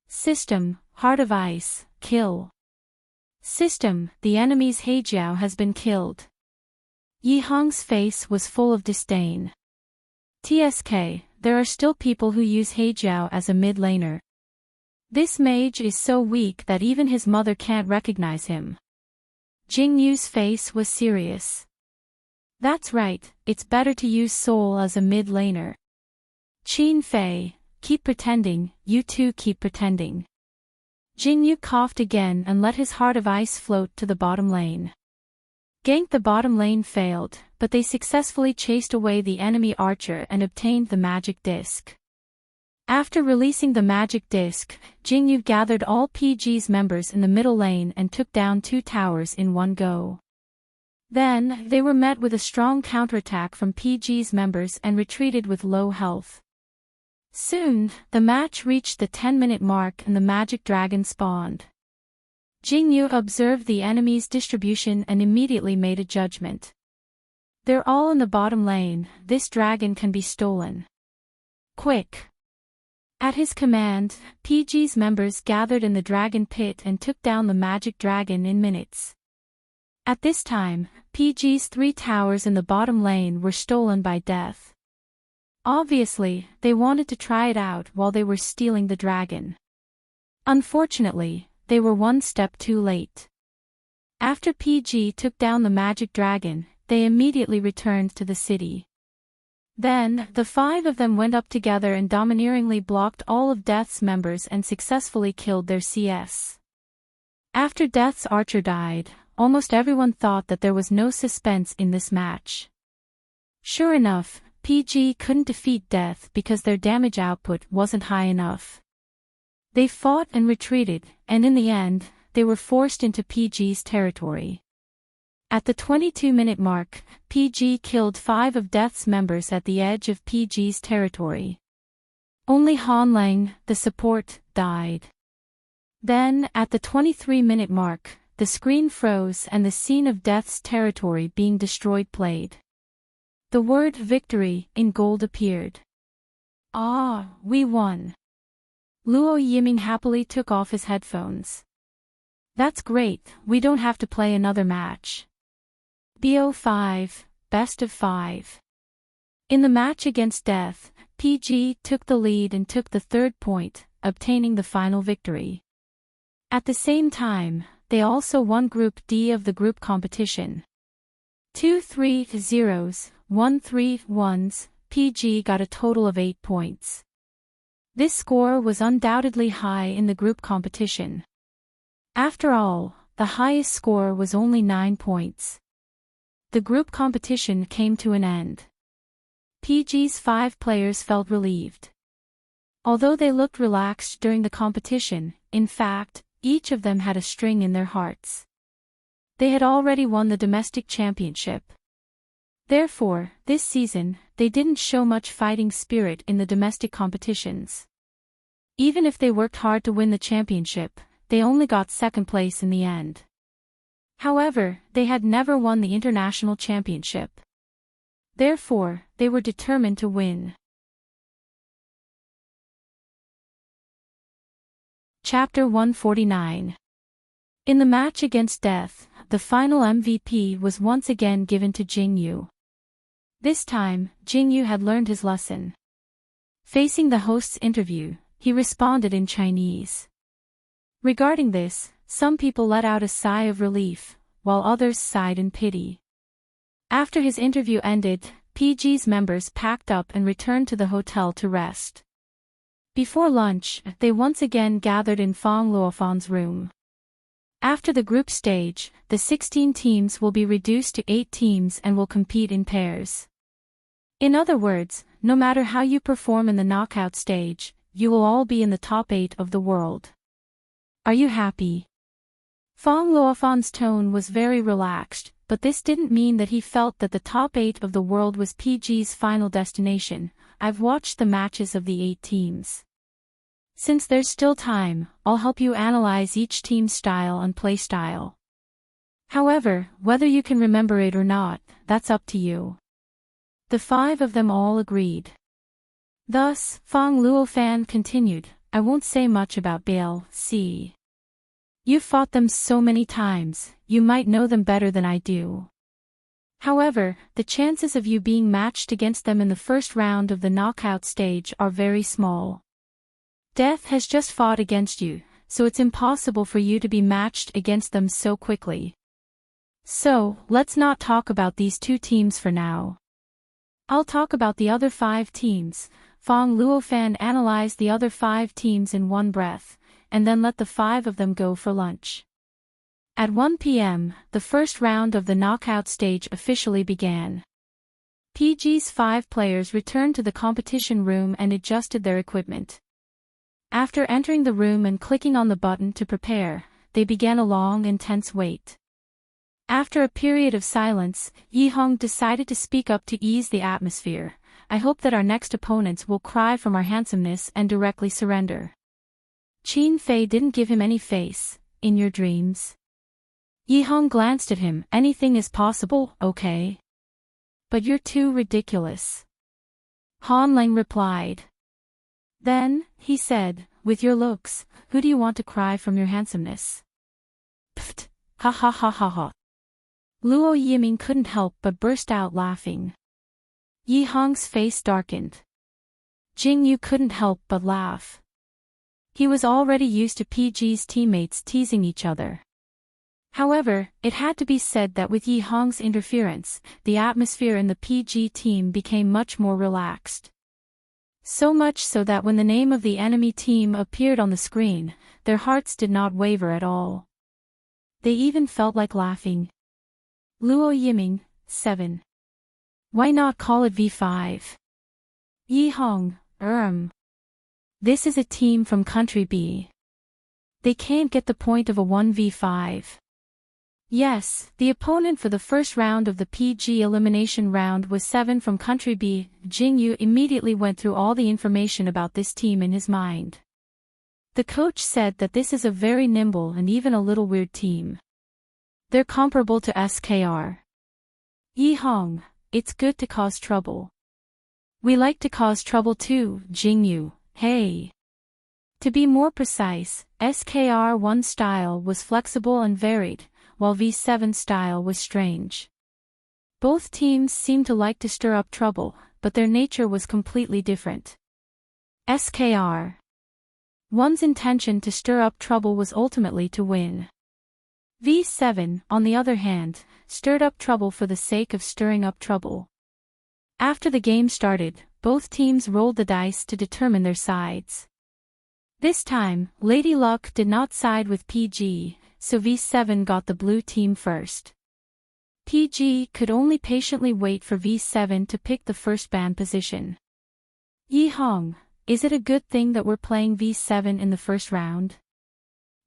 System, Heart of Ice, kill. System, the enemy's Heijiao has been killed. Yihong's face was full of disdain. TSK, there are still people who use Heijiao as a mid-laner. This mage is so weak that even his mother can't recognize him. Jingyu's face was serious. That's right, it's better to use Soul as a mid-laner. Qin Fei, keep pretending, you two keep pretending. Jingyu coughed again and let his Heart of Ice float to the bottom lane. Gank the bottom lane failed, but they successfully chased away the enemy archer and obtained the magic disc. After releasing the magic disc, Jingyu gathered all PG's members in the middle lane and took down 2 towers in one go. Then, they were met with a strong counterattack from PG's members and retreated with low health. Soon, the match reached the 10-minute mark and the magic dragon spawned. Jingyu observed the enemy's distribution and immediately made a judgment. They're all in the bottom lane, this dragon can be stolen. Quick! At his command, PG's members gathered in the dragon pit and took down the magic dragon in minutes. At this time, PG's 3 towers in the bottom lane were stolen by Death. Obviously, they wanted to try it out while they were stealing the dragon. Unfortunately, they were one step too late. After PG took down the magic dragon, they immediately returned to the city. Then, the 5 of them went up together and domineeringly blocked all of Death's members and successfully killed their CS. After Death's archer died, almost everyone thought that there was no suspense in this match. Sure enough, PG couldn't defeat Death because their damage output wasn't high enough. They fought and retreated, and in the end, they were forced into PG's territory. At the 22-minute mark, PG killed 5 of Death's members at the edge of PG's territory. Only Han Lang, the support, died. Then, at the 23-minute mark, the screen froze and the scene of Death's territory being destroyed played. The word victory in gold appeared. Ah, we won. Luo Yiming happily took off his headphones. That's great, we don't have to play another match. BO5, best of 5. In the match against Death, PG took the lead and took the 3rd point, obtaining the final victory. At the same time, they also won Group D of the group competition. 2 3-0s, 1 3-1s, PG got a total of 8 points. This score was undoubtedly high in the group competition. After all, the highest score was only 9 points. The group competition came to an end. PG's 5 players felt relieved. Although they looked relaxed during the competition, in fact, each of them had a string in their hearts. They had already won the domestic championship. Therefore, this season, they didn't show much fighting spirit in the domestic competitions. Even if they worked hard to win the championship, they only got second place in the end. However, they had never won the international championship. Therefore, they were determined to win. Chapter 149. In the match against Death, the final MVP was once again given to Jingyu. This time, Jingyu had learned his lesson. Facing the host's interview, he responded in Chinese. Regarding this, some people let out a sigh of relief, while others sighed in pity. After his interview ended, PG's members packed up and returned to the hotel to rest. Before lunch, they once again gathered in Fang Luofan's room. After the group stage, the 16 teams will be reduced to 8 teams and will compete in pairs. In other words, no matter how you perform in the knockout stage, you will all be in the top 8 of the world. Are you happy? Fang Luofan's tone was very relaxed, but this didn't mean that he felt that the top 8 of the world was PG's final destination. I've watched the matches of the 8 teams. Since there's still time, I'll help you analyze each team's style and play style. However, whether you can remember it or not, that's up to you. The 5 of them all agreed. Thus, Fang Luofan continued, I won't say much about BLC. You've fought them so many times, you might know them better than I do. However, the chances of you being matched against them in the first round of the knockout stage are very small. Death has just fought against you, so it's impossible for you to be matched against them so quickly. So, let's not talk about these 2 teams for now. I'll talk about the other 5 teams. Fang Luofan analyzed the other 5 teams in one breath, and then let the 5 of them go for lunch. At 1 p.m., the first round of the knockout stage officially began. PG's 5 players returned to the competition room and adjusted their equipment. After entering the room and clicking on the button to prepare, they began a long and tense wait. After a period of silence, Yi Hong decided to speak up to ease the atmosphere. I hope that our next opponents will cry from our handsomeness and directly surrender. Qin Fei didn't give him any face. In your dreams? Yi Hong glanced at him. Anything is possible, okay? But you're too ridiculous. Han Lang replied. Then, he said, with your looks, who do you want to cry from your handsomeness? Pfft, ha ha ha ha ha. Luo Yiming couldn't help but burst out laughing. Yi Hong's face darkened. Jingyu couldn't help but laugh. He was already used to PG's teammates teasing each other. However, it had to be said that with Yi Hong's interference, the atmosphere in the PG team became much more relaxed. So much so that when the name of the enemy team appeared on the screen, their hearts did not waver at all. They even felt like laughing. Luo Yiming, 7. Why not call it V5? Yi Hong, This is a team from Country B. They can't get the point of a 1v5. Yes, the opponent for the first round of the PG elimination round was 7 from Country B. Jingyu immediately went through all the information about this team in his mind. The coach said that this is a very nimble and even a little weird team. They're comparable to SKR. Yi Hong, it's good to cause trouble. We like to cause trouble too, Jingyu, hey. To be more precise, SKR1 style was flexible and varied, while V7 style was strange. Both teams seemed to like to stir up trouble, but their nature was completely different. SKR1's intention to stir up trouble was ultimately to win. V7, on the other hand, stirred up trouble for the sake of stirring up trouble. After the game started, both teams rolled the dice to determine their sides. This time, Lady Luck did not side with PG, so V7 got the blue team first. PG could only patiently wait for V7 to pick the first ban position. Yi Hong, is it a good thing that we're playing V7 in the first round?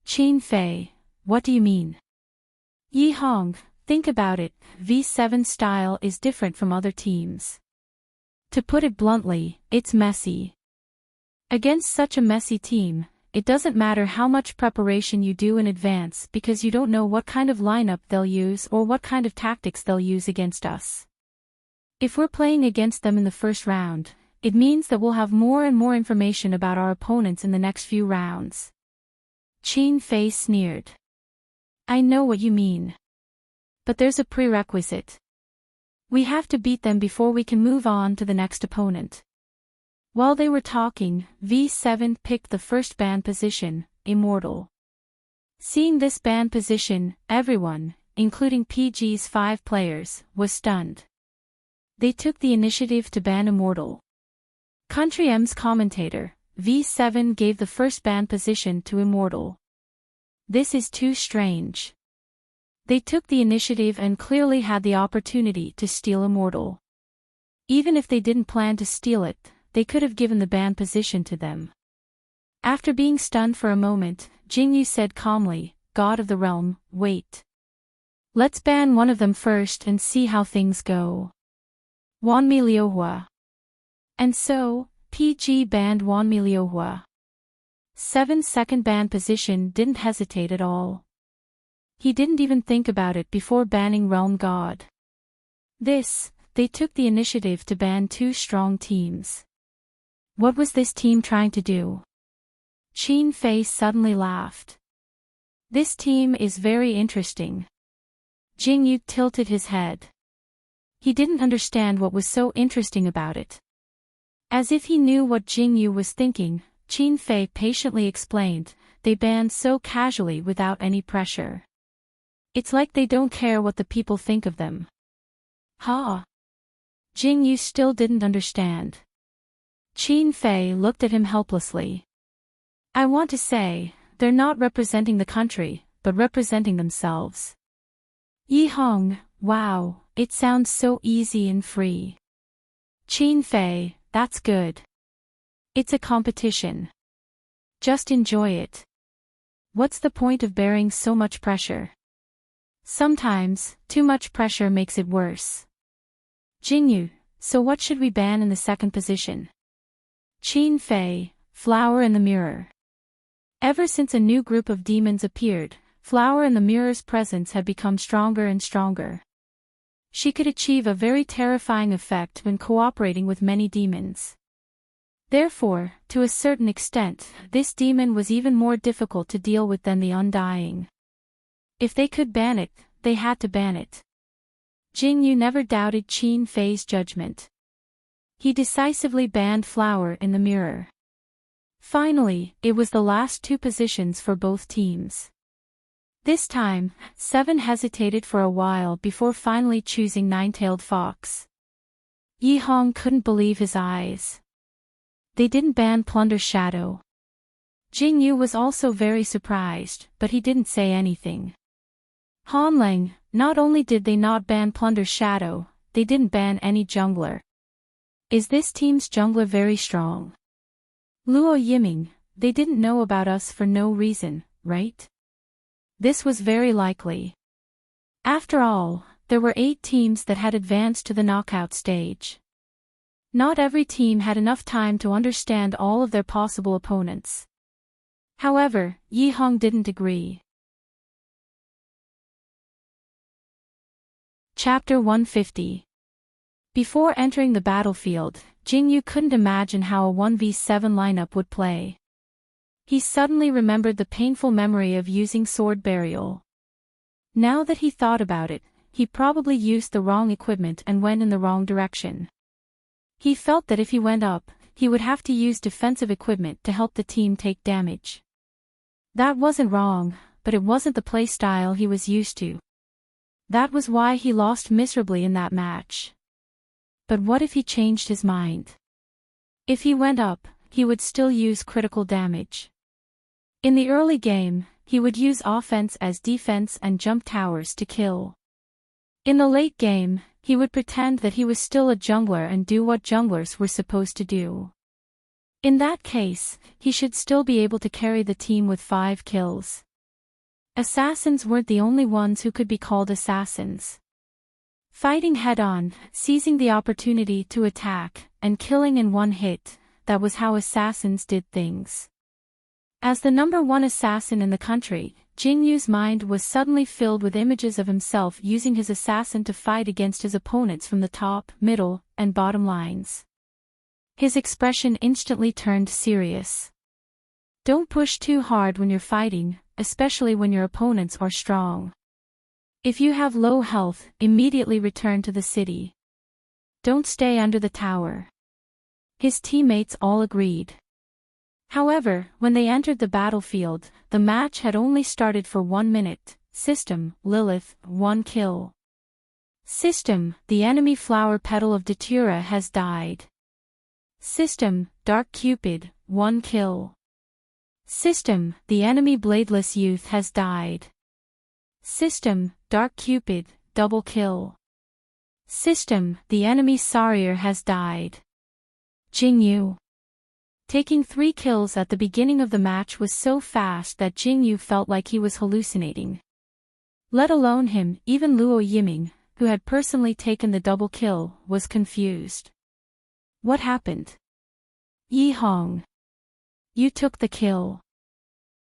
Qin Fei, what do you mean? Yi Hong, think about it, V7 style is different from other teams. To put it bluntly, it's messy. Against such a messy team, it doesn't matter how much preparation you do in advance because you don't know what kind of lineup they'll use or what kind of tactics they'll use against us. If we're playing against them in the first round, it means that we'll have more and more information about our opponents in the next few rounds. Qin Fei sneered. I know what you mean. But there's a prerequisite. We have to beat them before we can move on to the next opponent. While they were talking, V7 picked the first ban position, Immortal. Seeing this ban position, everyone, including PG's 5 players, was stunned. They took the initiative to ban Immortal. Country M's commentator, V7 gave the first ban position to Immortal. This is too strange. They took the initiative and clearly had the opportunity to steal Immortal. Even if they didn't plan to steal it, they could have given the ban position to them. After being stunned for a moment, Jingyu said calmly, God of the Realm, wait. Let's ban one of them first and see how things go. Wanmi Liuhua. And so, PG banned Wanmi Liuhua. 7's second ban position didn't hesitate at all. He didn't even think about it before banning Realm God. They took the initiative to ban 2 strong teams. What was this team trying to do? Qin Fei suddenly laughed. This team is very interesting. Jingyu tilted his head. He didn't understand what was so interesting about it. As if he knew what Jingyu was thinking, Qin Fei patiently explained, they banned so casually without any pressure. It's like they don't care what the people think of them. Ha! Jingyu still didn't understand. Qin Fei looked at him helplessly. I want to say, they're not representing the country, but representing themselves. Yi Hong, wow, it sounds so easy and free. Qin Fei, that's good. It's a competition. Just enjoy it. What's the point of bearing so much pressure? Sometimes, too much pressure makes it worse. Jingyu, so what should we ban in the second position? Qin Fei, Flower in the Mirror. Ever since a new group of demons appeared, Flower in the Mirror's presence had become stronger and stronger. She could achieve a very terrifying effect when cooperating with many demons. Therefore, to a certain extent, this demon was even more difficult to deal with than the Undying. If they could ban it, they had to ban it. Jingyu never doubted Qin Fei's judgment. He decisively banned Flower in the Mirror. Finally, it was the last 2 positions for both teams. This time, 7 hesitated for a while before finally choosing Nine-Tailed Fox. Yi Hong couldn't believe his eyes. They didn't ban Plunder Shadow. Jingyu was also very surprised, but he didn't say anything. Hanlang, not only did they not ban Plunder Shadow, they didn't ban any jungler. Is this team's jungler very strong? Luo Yiming, they didn't know about us for no reason, right? This was very likely. After all, there were 8 teams that had advanced to the knockout stage. Not every team had enough time to understand all of their possible opponents. However, Yi Hong didn't agree. Chapter 150. Before entering the battlefield, Jingyu couldn't imagine how a 1v7 lineup would play. He suddenly remembered the painful memory of using Sword Burial. Now that he thought about it, he probably used the wrong equipment and went in the wrong direction. He felt that if he went up, he would have to use defensive equipment to help the team take damage. That wasn't wrong, but it wasn't the playstyle he was used to. That was why he lost miserably in that match. But what if he changed his mind? If he went up, he would still use critical damage. In the early game, he would use offense as defense and jump towers to kill. In the late game, he would pretend that he was still a jungler and do what junglers were supposed to do. In that case, he should still be able to carry the team with 5 kills. Assassins weren't the only ones who could be called assassins. Fighting head-on, seizing the opportunity to attack, and killing in one hit, that was how assassins did things. As the number 1 assassin in the country, Jingyu's mind was suddenly filled with images of himself using his assassin to fight against his opponents from the top, middle, and bottom lines. His expression instantly turned serious. Don't push too hard when you're fighting, especially when your opponents are strong. If you have low health, immediately return to the city. Don't stay under the tower. His teammates all agreed. However, when they entered the battlefield, the match had only started for 1 minute. System, Lilith, 1 kill. System, the enemy flower petal of Datura has died. System, Dark Cupid, 1 kill. System, the enemy bladeless youth has died. System, Dark Cupid, double kill. System, the enemy Sarier has died. Jingyu. Taking 3 kills at the beginning of the match was so fast that Jingyu felt like he was hallucinating. Let alone him, even Luo Yiming, who had personally taken the double kill, was confused. What happened? Yi Hong. You took the kill.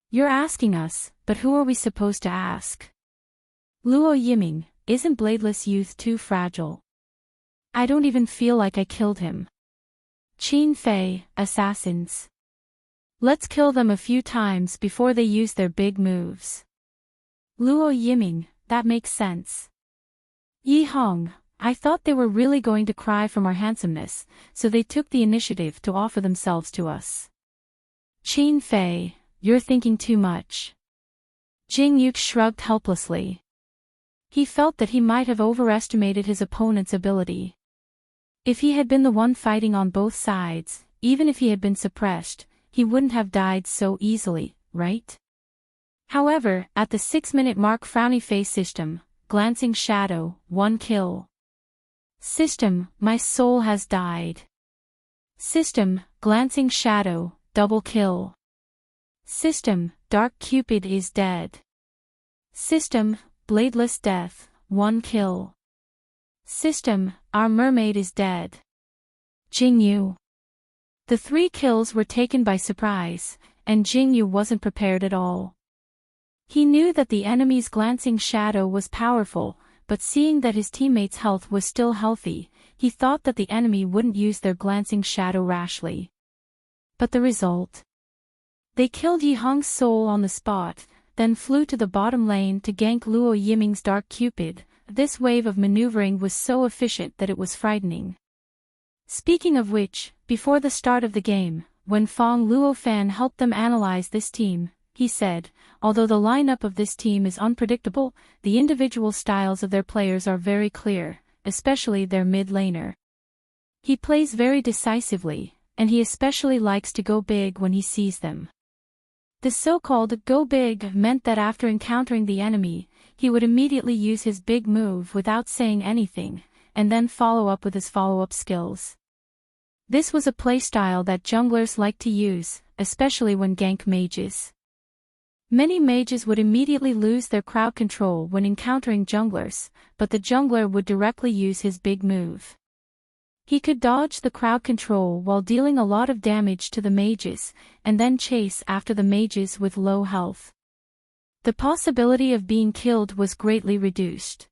You're asking us, but who are we supposed to ask? Luo Yiming, isn't bladeless youth too fragile? I don't even feel like I killed him. Qin Fei, assassins. Let's kill them a few times before they use their big moves. Luo Yiming, that makes sense. Yi Hong, I thought they were really going to cry from our handsomeness, so they took the initiative to offer themselves to us. Qin Fei, you're thinking too much. Jing Yuke shrugged helplessly. He felt that he might have overestimated his opponent's ability. If he had been the one fighting on both sides, even if he had been suppressed, he wouldn't have died so easily, right? However, at the 6-minute mark, frowny face system, glancing shadow, 1 kill. System, my soul has died. System, glancing shadow, double kill. System, Dark Cupid is dead. System, bladeless death, 1 kill. System, our mermaid is dead. Jingyu. The 3 kills were taken by surprise, and Jingyu wasn't prepared at all. He knew that the enemy's glancing shadow was powerful, but seeing that his teammates' health was still healthy, he thought that the enemy wouldn't use their glancing shadow rashly. But the result? They killed Yi Hong's soul on the spot, then flew to the bottom lane to gank Luo Yiming's Dark Cupid. This wave of maneuvering was so efficient that it was frightening. Speaking of which, before the start of the game, when Fong Luofan helped them analyze this team, he said, although the lineup of this team is unpredictable, the individual styles of their players are very clear, especially their mid-laner. He plays very decisively, and he especially likes to go big when he sees them. The so-called go big meant that after encountering the enemy, he would immediately use his big move without saying anything, and then follow up with his follow-up skills. This was a playstyle that junglers liked to use, especially when gank mages. Many mages would immediately lose their crowd control when encountering junglers, but the jungler would directly use his big move. He could dodge the crowd control while dealing a lot of damage to the mages, and then chase after the mages with low health. The possibility of being killed was greatly reduced.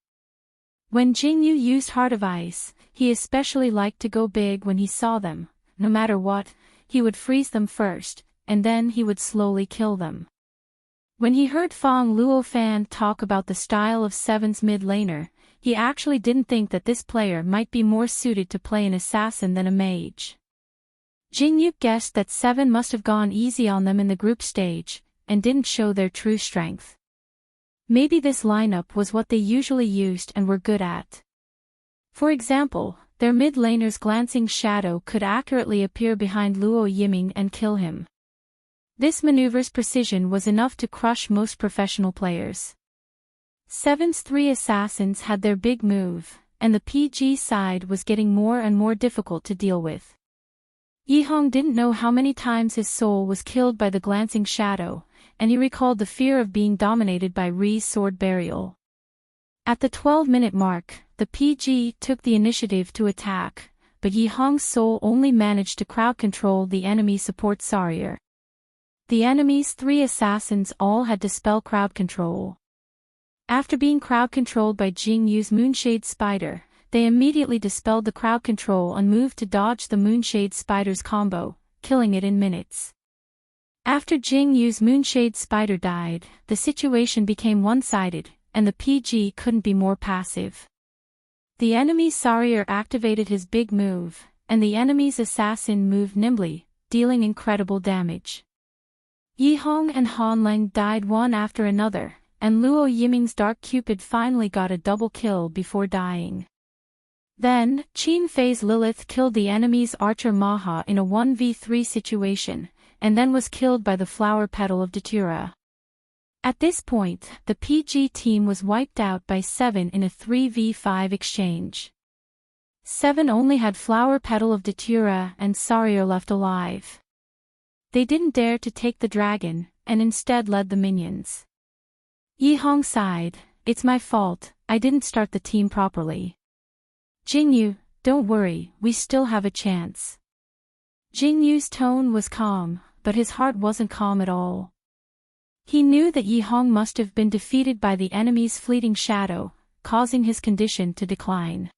When Jingyu used Heart of Ice, he especially liked to go big when he saw them. No matter what, he would freeze them first, and then he would slowly kill them. When he heard Fong Luofan talk about the style of Seven's mid laner, he actually didn't think that this player might be more suited to play an assassin than a mage. Jingyu guessed that Seven must have gone easy on them in the group stage, and didn't show their true strength. Maybe this lineup was what they usually used and were good at. For example, their mid laner's glancing shadow could accurately appear behind Luo Yiming and kill him. This maneuver's precision was enough to crush most professional players. Seven's 3 assassins had their big move, and the PG side was getting more and more difficult to deal with. Yihong didn't know how many times his soul was killed by the glancing shadow, and he recalled the fear of being dominated by Ri's sword burial. At the 12-minute mark, the PG took the initiative to attack, but Yihong's soul only managed to crowd control the enemy support Sarier. The enemy's 3 assassins all had to spell crowd control. After being crowd controlled by Jingyu's Moonshade Spider, they immediately dispelled the crowd control and moved to dodge the Moonshade Spider's combo, killing it in minutes. After Jingyu's Moonshade Spider died, the situation became one-sided, and the PG couldn't be more passive. The enemy's Sarier activated his big move, and the enemy's assassin moved nimbly, dealing incredible damage. Yihong and Hanlang died one after another, and Luo Yiming's Dark Cupid finally got a double kill before dying. Then, Qin Fei's Lilith killed the enemy's archer Maha in a 1v3 situation, and then was killed by the flower petal of Datura. At this point, the PG team was wiped out by 7 in a 3v5 exchange. 7 only had flower petal of Datura and Sarier left alive. They didn't dare to take the dragon, and instead led the minions. Yihong sighed, "It's my fault, I didn't start the team properly." "Jingyu, don't worry, we still have a chance." Jingyu's tone was calm, but his heart wasn't calm at all. He knew that Yihong must have been defeated by the enemy's fleeting shadow, causing his condition to decline.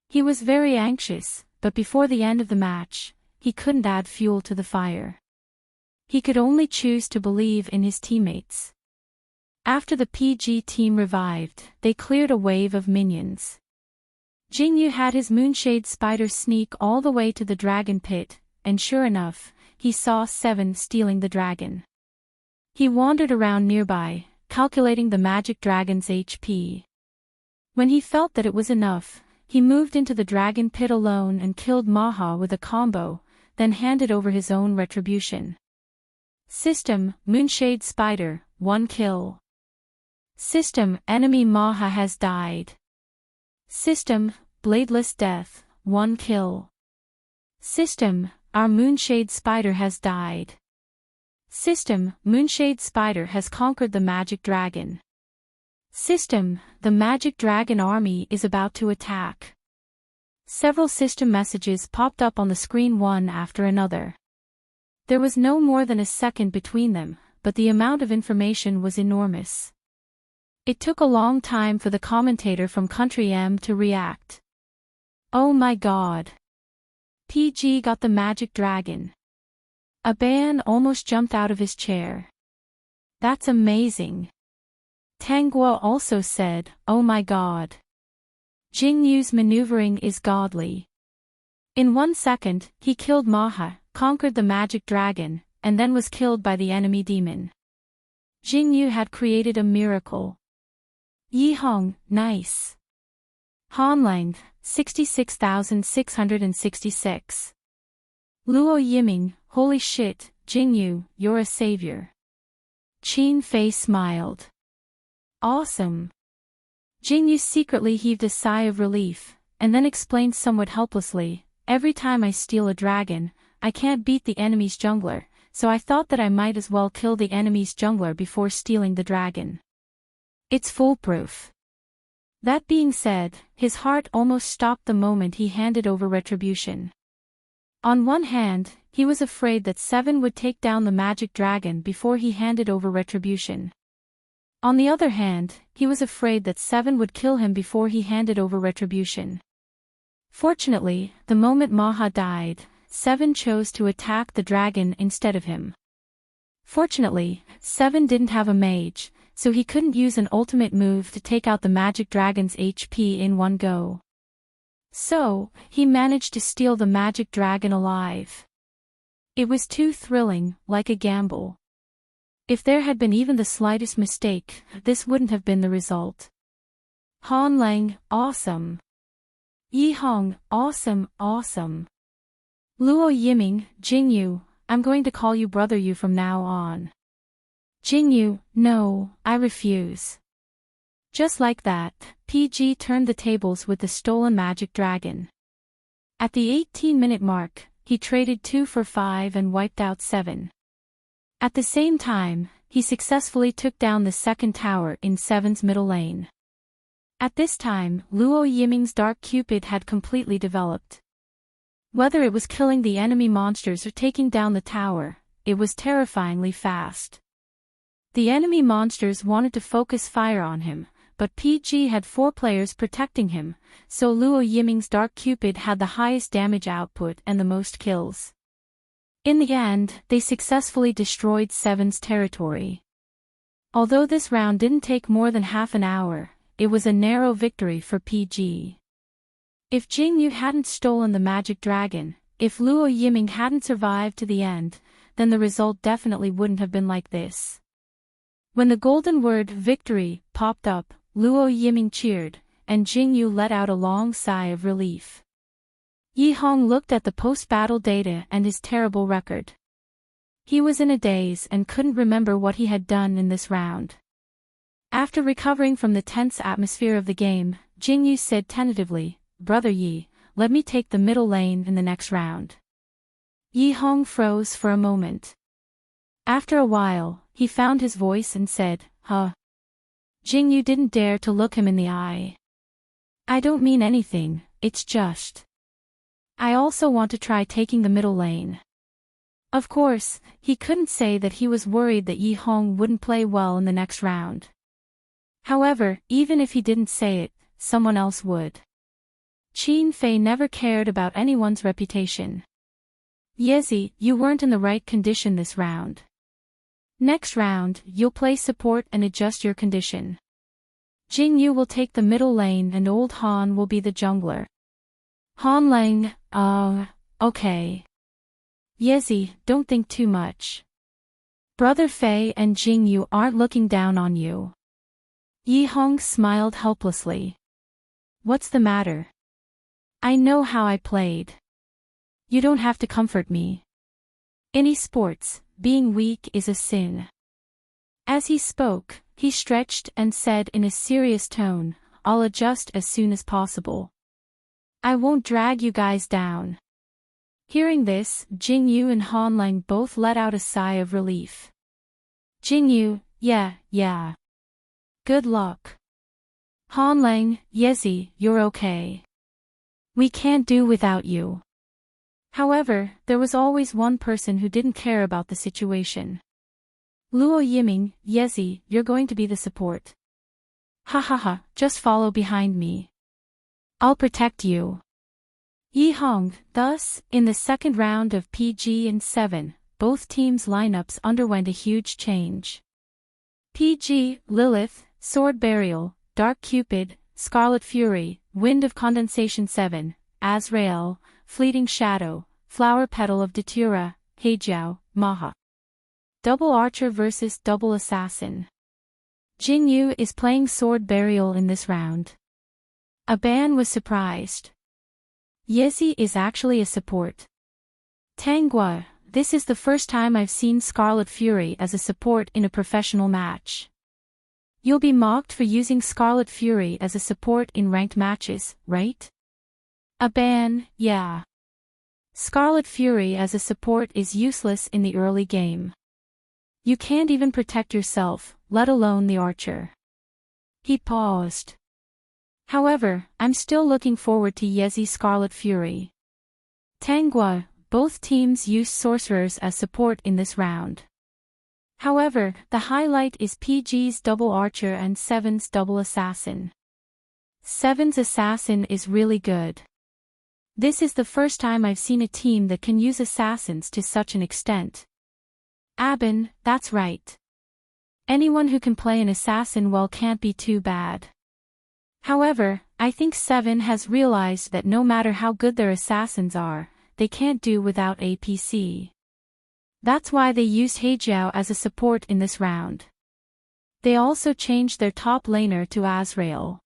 He was very anxious, but before the end of the match, he couldn't add fuel to the fire. He could only choose to believe in his teammates. After the PG team revived, they cleared a wave of minions. Jingyu had his Moonshade Spider sneak all the way to the dragon pit, and sure enough, he saw 7 stealing the dragon. He wandered around nearby, calculating the magic dragon's HP. When he felt that it was enough, he moved into the dragon pit alone and killed Maha with a combo, then handed over his own retribution. System, Moonshade Spider, 1 kill. System, enemy Maha has died. System, Bladeless Death, 1 kill. System, our Moonshade Spider has died. System, Moonshade Spider has conquered the magic dragon. System, the magic dragon army is about to attack. Several system messages popped up on the screen one after another. There was no more than a second between them, but the amount of information was enormous. It took a long time for the commentator from Country M to react. "Oh my god. PG got the magic dragon." Aban almost jumped out of his chair. "That's amazing." Tanguo also said, "Oh my god. Jingyu's maneuvering is godly." In 1 second, he killed Maha, conquered the magic dragon, and then was killed by the enemy demon. Jingyu had created a miracle. Yihong, nice. Hanlang, 66,666. Luo Yiming, holy shit, Jingyu, you're a savior. Qin Fei smiled. Awesome. Jingyu secretly heaved a sigh of relief, and then explained somewhat helplessly, "Every time I steal a dragon, I can't beat the enemy's jungler, so I thought that I might as well kill the enemy's jungler before stealing the dragon. It's foolproof." That being said, his heart almost stopped the moment he handed over retribution. On one hand, he was afraid that 7 would take down the magic dragon before he handed over retribution. On the other hand, he was afraid that 7 would kill him before he handed over retribution. Fortunately, the moment Maha died, 7 chose to attack the dragon instead of him. Fortunately, 7 didn't have a mage, so he couldn't use an ultimate move to take out the magic dragon's HP in one go. So, he managed to steal the magic dragon alive. It was too thrilling, like a gamble. If there had been even the slightest mistake, this wouldn't have been the result. Hanlang, awesome. Yihong, awesome, awesome. Luo Yiming, Jingyu, I'm going to call you Brother Yu from now on. Jingyu, no, I refuse. Just like that, PG turned the tables with the stolen magic dragon. At the 18-minute mark, he traded 2 for 5 and wiped out 7. At the same time, he successfully took down the second tower in 7's middle lane. At this time, Luo Yiming's Dark Cupid had completely developed. Whether it was killing the enemy monsters or taking down the tower, it was terrifyingly fast. The enemy monsters wanted to focus fire on him, but PG had 4 players protecting him, so Luo Yiming's Dark Cupid had the highest damage output and the most kills. In the end, they successfully destroyed 7's territory. Although this round didn't take more than half an hour, it was a narrow victory for PG. If Jingyu hadn't stolen the magic dragon, if Luo Yiming hadn't survived to the end, then the result definitely wouldn't have been like this. When the golden word victory popped up, Luo Yiming cheered, and Jingyu let out a long sigh of relief. Yi Hong looked at the post-battle data and his terrible record. He was in a daze and couldn't remember what he had done in this round. After recovering from the tense atmosphere of the game, Jingyu said tentatively, "Brother Yi, let me take the middle lane in the next round." Yi Hong froze for a moment. After a while, he found his voice and said, "Huh." Jingyu didn't dare to look him in the eye. "I don't mean anything, it's just. I also want to try taking the middle lane." Of course, he couldn't say that he was worried that Yi Hong wouldn't play well in the next round. However, even if he didn't say it, someone else would. Qin Fei never cared about anyone's reputation. "Yezi, you weren't in the right condition this round. Next round, you'll play support and adjust your condition. Jingyu will take the middle lane and old Han will be the jungler." Han Lang, okay. "Yezi, don't think too much. Brother Fei and Jingyu aren't looking down on you." Yi Hong smiled helplessly. "What's the matter? I know how I played. You don't have to comfort me. In esports, being weak is a sin." As he spoke, he stretched and said in a serious tone, "I'll adjust as soon as possible. I won't drag you guys down." Hearing this, Jingyu and Han Lang both let out a sigh of relief. Jingyu, yeah. Good luck. Han Lang, Yezi, you're okay. We can't do without you. However, there was always one person who didn't care about the situation. Luo Yiming, "Yezi, you're going to be the support. Ha, just follow behind me. I'll protect you." Yi Hong, thus, in the second round of PG and 7, both teams' lineups underwent a huge change. PG, Lilith, Sword Burial, Dark Cupid, Scarlet Fury, Wind of Condensation 7, Azrael, Fleeting Shadow, Flower Petal of Datura, Heijiao, Maha. Double Archer vs Double Assassin. Jingyu is playing Sword Burial in this round. Aban was surprised. Yezi is actually a support. Tanghua, this is the first time I've seen Scarlet Fury as a support in a professional match. You'll be mocked for using Scarlet Fury as a support in ranked matches, right? Aban, yeah. Scarlet Fury as a support is useless in the early game. You can't even protect yourself, let alone the archer. He paused. However, I'm still looking forward to Yezi Scarlet Fury. Tanghua, both teams use sorcerers as support in this round. However, the highlight is PG's Double Archer and 7's Double Assassin. 7's Assassin is really good. This is the first time I've seen a team that can use assassins to such an extent. Aban, that's right. Anyone who can play an assassin well can't be too bad. However, I think 7 has realized that no matter how good their assassins are, they can't do without APC. That's why they used Heijiao as a support in this round. They also changed their top laner to Azrael.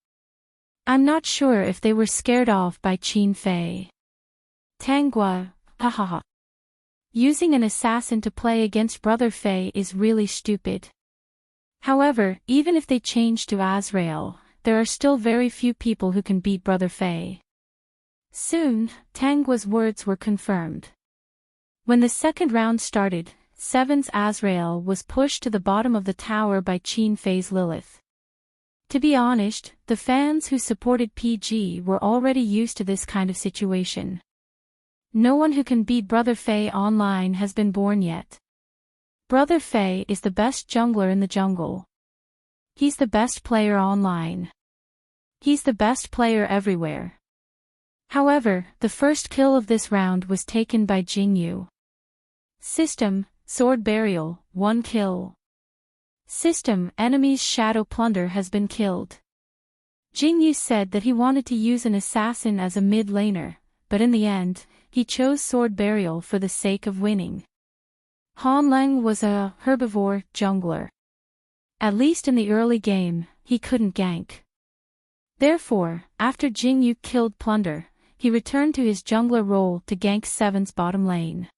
I'm not sure if they were scared off by Qin Fei. Tanghua, hahaha. Using an assassin to play against Brother Fei is really stupid. However, even if they change to Azrael, there are still very few people who can beat Brother Fei. Soon, Tanghua's words were confirmed. When the second round started, 7's Azrael was pushed to the bottom of the tower by Qin Fei's Lilith. To be honest, the fans who supported PG were already used to this kind of situation. No one who can beat Brother Fei online has been born yet. Brother Fei is the best jungler in the jungle. He's the best player online. He's the best player everywhere. However, the first kill of this round was taken by Jingyu. System, Sword Burial, 1 kill. System, Enemy's Shadow Plunder has been killed. Jingyu said that he wanted to use an assassin as a mid laner, but in the end, he chose Sword Burial for the sake of winning. Hanleng was a herbivore jungler. At least in the early game, he couldn't gank. Therefore, after Jingyu killed Plunder, he returned to his jungler role to gank 7's bottom lane.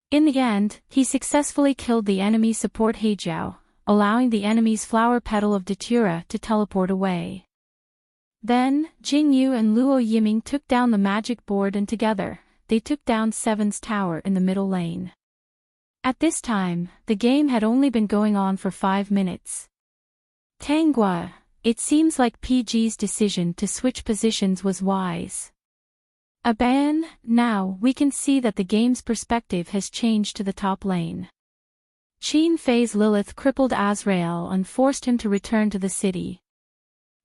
In the end, he successfully killed the enemy support Heijiao, allowing the enemy's Flower Petal of Datura to teleport away. Then, Jingyu and Luo Yiming took down the magic board and together, they took down 7's tower in the middle lane. At this time, the game had only been going on for 5 minutes. Tanghua, it seems like PG's decision to switch positions was wise. Aban, now we can see that the game's perspective has changed to the top lane. Qin Fei's Lilith crippled Azrael and forced him to return to the city.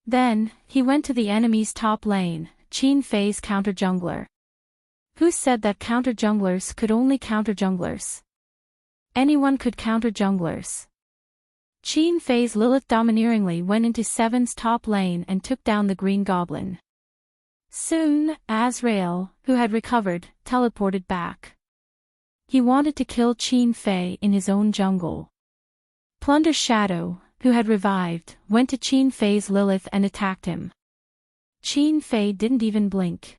Then, he went to the enemy's top lane, Qin Fei's counter-jungler. Who said that counter-junglers could only counter-junglers? Anyone could counter junglers. Qin Fei's Lilith domineeringly went into 7's top lane and took down the Green Goblin. Soon, Azrael, who had recovered, teleported back. He wanted to kill Qin Fei in his own jungle. Plunder Shadow, who had revived, went to Qin Fei's Lilith and attacked him. Qin Fei didn't even blink.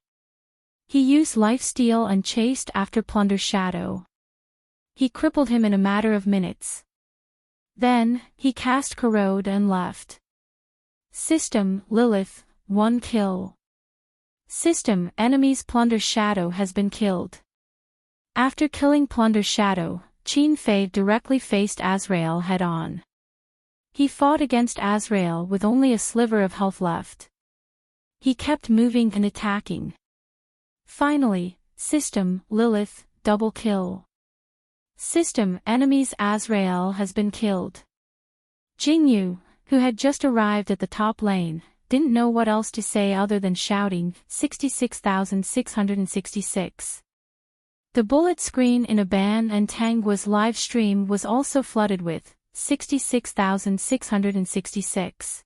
He used lifesteal and chased after Plunder Shadow. He crippled him in a matter of minutes. Then, he cast Corrode and left. System, Lilith, 1 kill. System, enemy's Plunder Shadow has been killed. After killing Plunder Shadow, Qin Fei directly faced Azrael head-on. He fought against Azrael with only a sliver of health left. He kept moving and attacking. Finally, System, Lilith, double kill. System, enemy's Azrael has been killed. Jingyu, who had just arrived at the top lane, didn't know what else to say other than shouting, 66,666. The bullet screen in Aban and Tanghua's live stream was also flooded with, 66,666.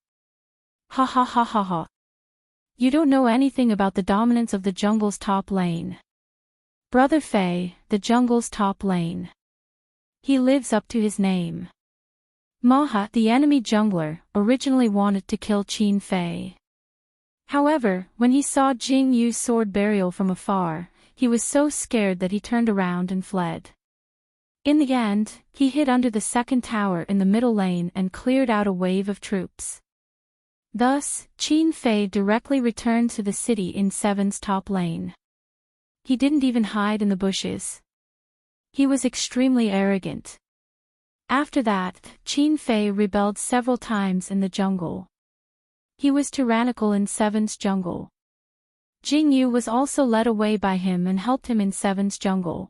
Ha ha ha ha ha. You don't know anything about the dominance of the jungle's top lane. Brother Fei, the jungle's top lane. He lives up to his name. Maha, the enemy jungler, originally wanted to kill Qin Fei. However, when he saw Jingyu's sword burial from afar, he was so scared that he turned around and fled. In the end, he hid under the second tower in the middle lane and cleared out a wave of troops. Thus, Qin Fei directly returned to the city in 7's top lane. He didn't even hide in the bushes. He was extremely arrogant. After that, Qin Fei rebelled several times in the jungle. He was tyrannical in 7's jungle. Jingyu was also led away by him and helped him in 7's jungle.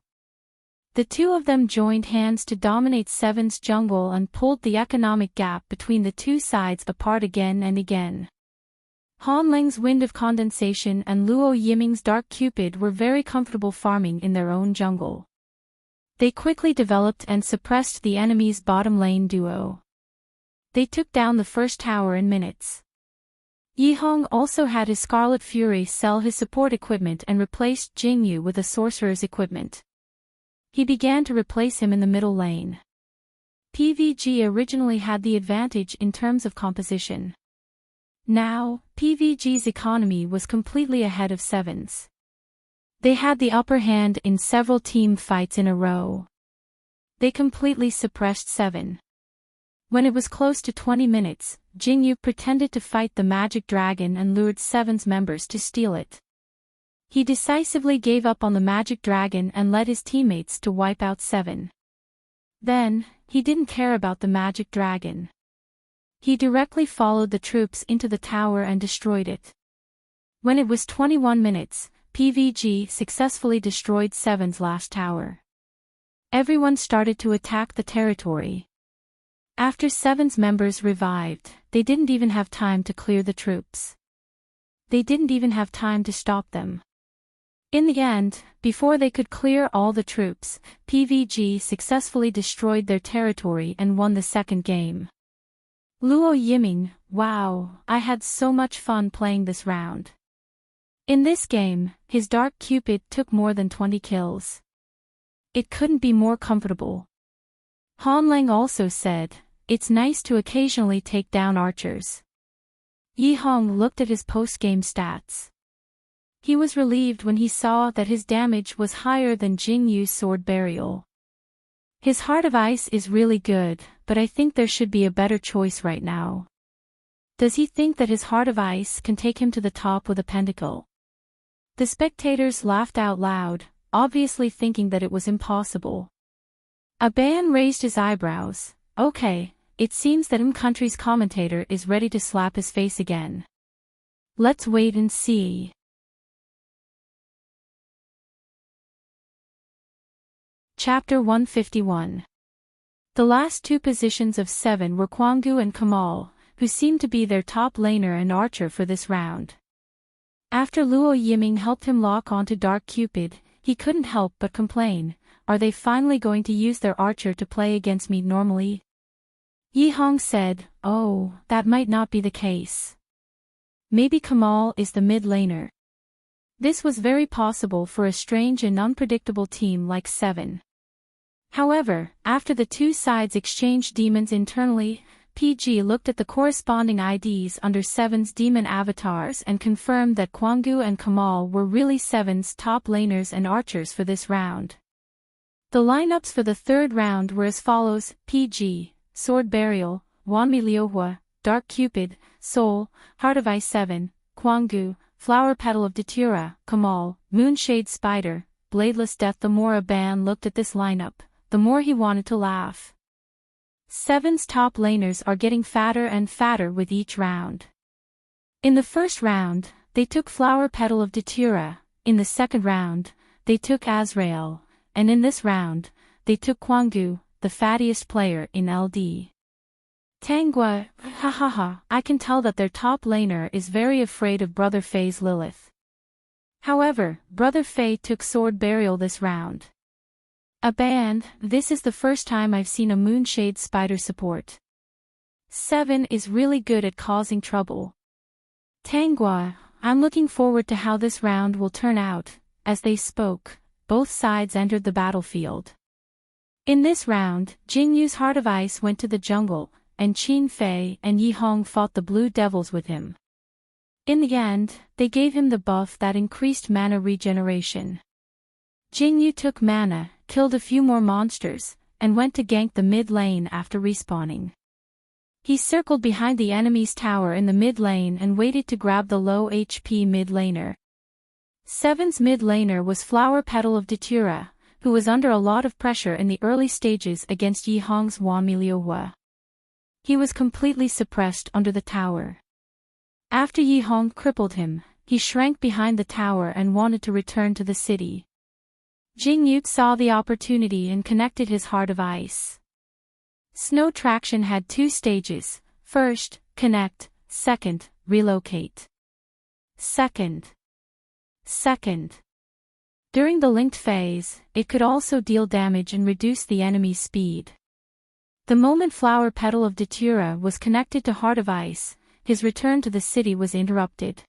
The two of them joined hands to dominate 7's jungle and pulled the economic gap between the two sides apart again and again. Hanleng's Wind of Condensation and Luo Yiming's Dark Cupid were very comfortable farming in their own jungle. They quickly developed and suppressed the enemy's bottom lane duo. They took down the first tower in minutes. Yihong also had his Scarlet Fury sell his support equipment and replaced Jingyu with a sorcerer's equipment. He began to replace him in the middle lane. PVG originally had the advantage in terms of composition. Now, PVG's economy was completely ahead of 7's. They had the upper hand in several team fights in a row. They completely suppressed 7. When it was close to 20 minutes, Jingyu pretended to fight the magic dragon and lured 7's members to steal it. He decisively gave up on the magic dragon and led his teammates to wipe out 7. Then, he didn't care about the magic dragon. He directly followed the troops into the tower and destroyed it. When it was 21 minutes, PVG successfully destroyed 7's last tower. Everyone started to attack the territory. After 7's members revived, they didn't even have time to clear the troops. They didn't even have time to stop them. In the end, before they could clear all the troops, PVG successfully destroyed their territory and won the second game. Luo Yiming, wow, I had so much fun playing this round. In this game, his Dark Cupid took more than 20 kills. It couldn't be more comfortable. Han Lang also said, it's nice to occasionally take down archers. Yi Hong looked at his post-game stats. He was relieved when he saw that his damage was higher than Jing Yu's sword burial. His Heart of Ice is really good, but I think there should be a better choice right now. Does he think that his Heart of Ice can take him to the top with a pentacle? The spectators laughed out loud, obviously thinking that it was impossible. Aban raised his eyebrows. Okay, it seems that country's commentator is ready to slap his face again. Let's wait and see. Chapter 151. The last two positions of 7 were Kwanggu and Kamal, who seemed to be their top laner and archer for this round. After Luo Yiming helped him lock onto Dark Cupid, he couldn't help but complain, are they finally going to use their archer to play against me normally? Yi Hong said, oh, that might not be the case. Maybe Kamal is the mid laner. This was very possible for a strange and unpredictable team like 7. However, after the two sides exchanged demons internally, PG looked at the corresponding IDs under 7's demon avatars and confirmed that Kwanggu and Kamal were really 7's top laners and archers for this round. The lineups for the third round were as follows: PG, Sword Burial, Wanmi Liuhua, Dark Cupid, Soul, Heart of Ice 7, Kwanggu, Flower Petal of Datura, Kamal, Moonshade Spider, Bladeless Death. The more Aban looked at this lineup, the more he wanted to laugh. 7's top laners are getting fatter and fatter with each round. In the first round, they took Flower Petal of Datura, in the second round, they took Azrael, and in this round, they took Kwanggu, the fattiest player in LD. Tangua, hahaha, I can tell that their top laner is very afraid of Brother Fei's Lilith. However, Brother Fei took Sword Burial this round. Aban, this is the first time I've seen a Moonshade Spider support. 7 is really good at causing trouble. Tangua, I'm looking forward to how this round will turn out. As they spoke, both sides entered the battlefield. In this round, Jing Yu's Heart of Ice went to the jungle, and Qin Fei and Yi Hong fought the Blue Devils with him. In the end, they gave him the buff that increased mana regeneration. Jing Yu took mana, killed a few more monsters, and went to gank the mid lane after respawning. He circled behind the enemy's tower in the mid lane and waited to grab the low HP mid laner. 7's mid laner was Flower Petal of Datura, who was under a lot of pressure in the early stages against Yi Hong's Wanmi Liuhua. He was completely suppressed under the tower. After Yi Hong crippled him, he shrank behind the tower and wanted to return to the city. Jing Yu saw the opportunity and connected his Heart of Ice. Snow Traction had two stages: first, connect; second, relocate. Second. During the linked phase, it could also deal damage and reduce the enemy's speed. The moment Flower Petal of Datura was connected to Heart of Ice, his return to the city was interrupted.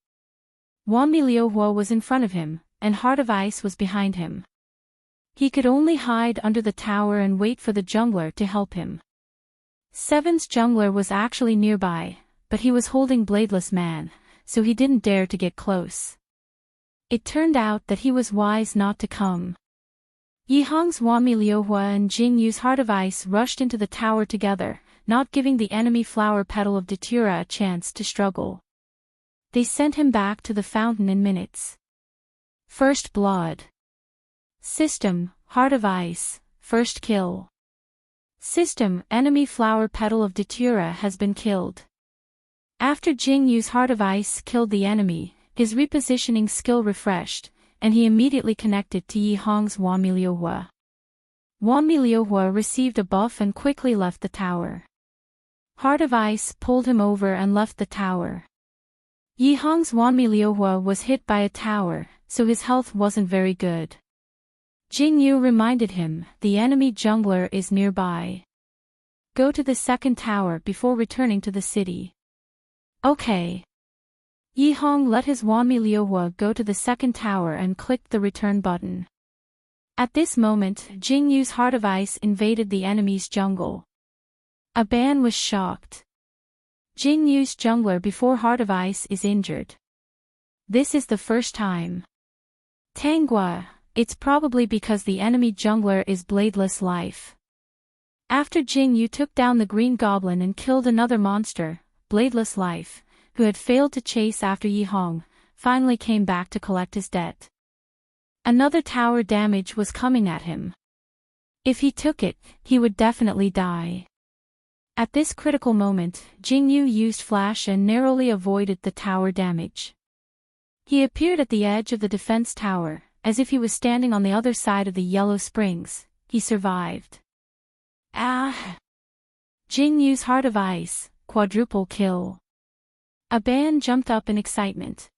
Wanmi Liuhua was in front of him, and Heart of Ice was behind him. He could only hide under the tower and wait for the jungler to help him. 7's jungler was actually nearby, but he was holding Bladeless Man, so he didn't dare to get close. It turned out that he was wise not to come. Yi Hong's Wanmi Liuhua and Jing Yu's Heart of Ice rushed into the tower together, not giving the enemy Flower Petal of Datura a chance to struggle. They sent him back to the fountain in minutes. First blood. System, Heart of Ice, first kill. System, enemy Flower Petal of Datura has been killed. After Jing Yu's Heart of Ice killed the enemy, his repositioning skill refreshed, and he immediately connected to Yi Hong's Wanmiliuhua. Wanmiliuhua received a buff and quickly left the tower. Heart of Ice pulled him over and left the tower. Yi Hong's Wanmiliuhua was hit by a tower, so his health wasn't very good. Jing Yu reminded him, the enemy jungler is nearby. Go to the second tower before returning to the city. Okay. Yi Hong let his Wanmiliuhua go to the second tower and clicked the return button. At this moment, Jing Yu's Heart of Ice invaded the enemy's jungle. Aban was shocked. Jing Yu's jungler before Heart of Ice is injured. This is the first time. Tangua, it's probably because the enemy jungler is Bladeless Life. After Jing Yu took down the Green Goblin and killed another monster, Bladeless Life, who had failed to chase after Yi Hong, finally came back to collect his debt. Another tower damage was coming at him. If he took it, he would definitely die. At this critical moment, Jing Yu used Flash and narrowly avoided the tower damage. He appeared at the edge of the defense tower, as if he was standing on the other side of the Yellow Springs. He survived. Ah! Jing Yu's Heart of Ice, quadruple kill. Aban jumped up in excitement.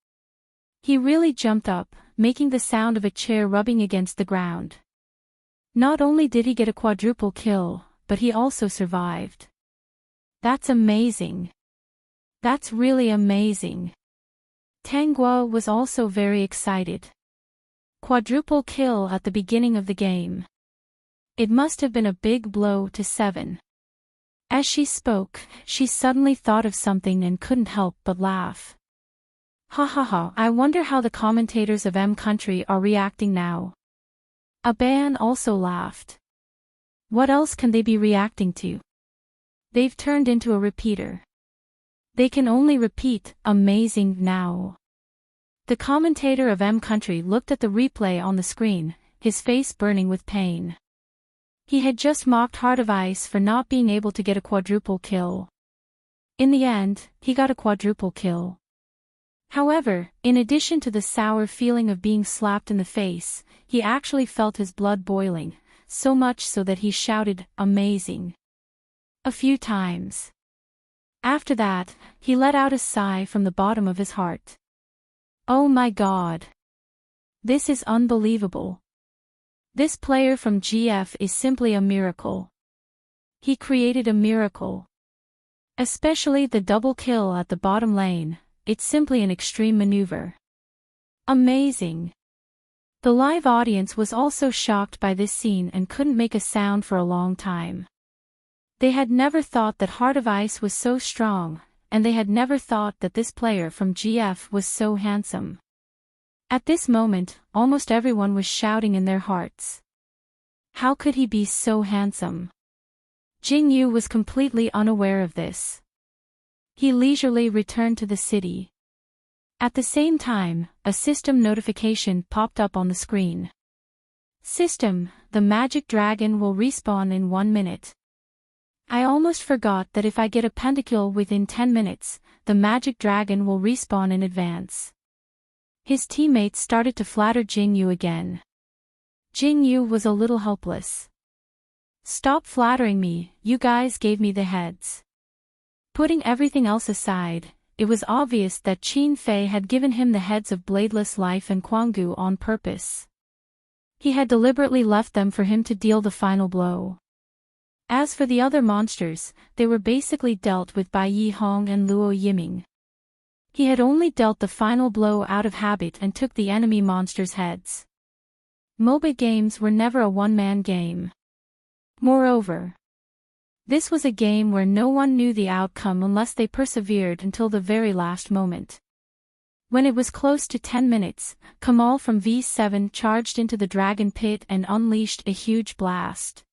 He really jumped up, making the sound of a chair rubbing against the ground. Not only did he get a quadruple kill, but he also survived. That's amazing. That's really amazing. Tangua was also very excited. Quadruple kill at the beginning of the game. It must have been a big blow to Seven. As she spoke, she suddenly thought of something and couldn't help but laugh. Ha ha ha, I wonder how the commentators of M Country are reacting now. Aban also laughed. What else can they be reacting to? They've turned into a repeater. They can only repeat, amazing now. The commentator of M Country looked at the replay on the screen, his face burning with pain. He had just mocked Heart of Ice for not being able to get a quadruple kill. In the end, he got a quadruple kill. However, in addition to the sour feeling of being slapped in the face, he actually felt his blood boiling, so much so that he shouted, amazing, a few times. After that, he let out a sigh from the bottom of his heart. Oh my God! This is unbelievable. This player from GF is simply a miracle. He created a miracle. Especially the double kill at the bottom lane, it's simply an extreme maneuver. Amazing. The live audience was also shocked by this scene and couldn't make a sound for a long time. They had never thought that Heart of Ice was so strong, and they had never thought that this player from GF was so handsome. At this moment, almost everyone was shouting in their hearts. How could he be so handsome? Jing Yu was completely unaware of this. He leisurely returned to the city. At the same time, a system notification popped up on the screen. System, the magic dragon will respawn in 1 minute. I almost forgot that if I get a pentakill within 10 minutes, the magic dragon will respawn in advance. His teammates started to flatter Jing Yu again. Jing Yu was a little helpless. Stop flattering me, you guys gave me the heads. Putting everything else aside, it was obvious that Qin Fei had given him the heads of Bladeless Life and Quangu on purpose. He had deliberately left them for him to deal the final blow. As for the other monsters, they were basically dealt with by Yi Hong and Luo Yiming. He had only dealt the final blow out of habit and took the enemy monsters' heads. MOBA games were never a one-man game. Moreover, this was a game where no one knew the outcome unless they persevered until the very last moment. When it was close to 10 minutes, Kamal from V7 charged into the dragon pit and unleashed a huge blast.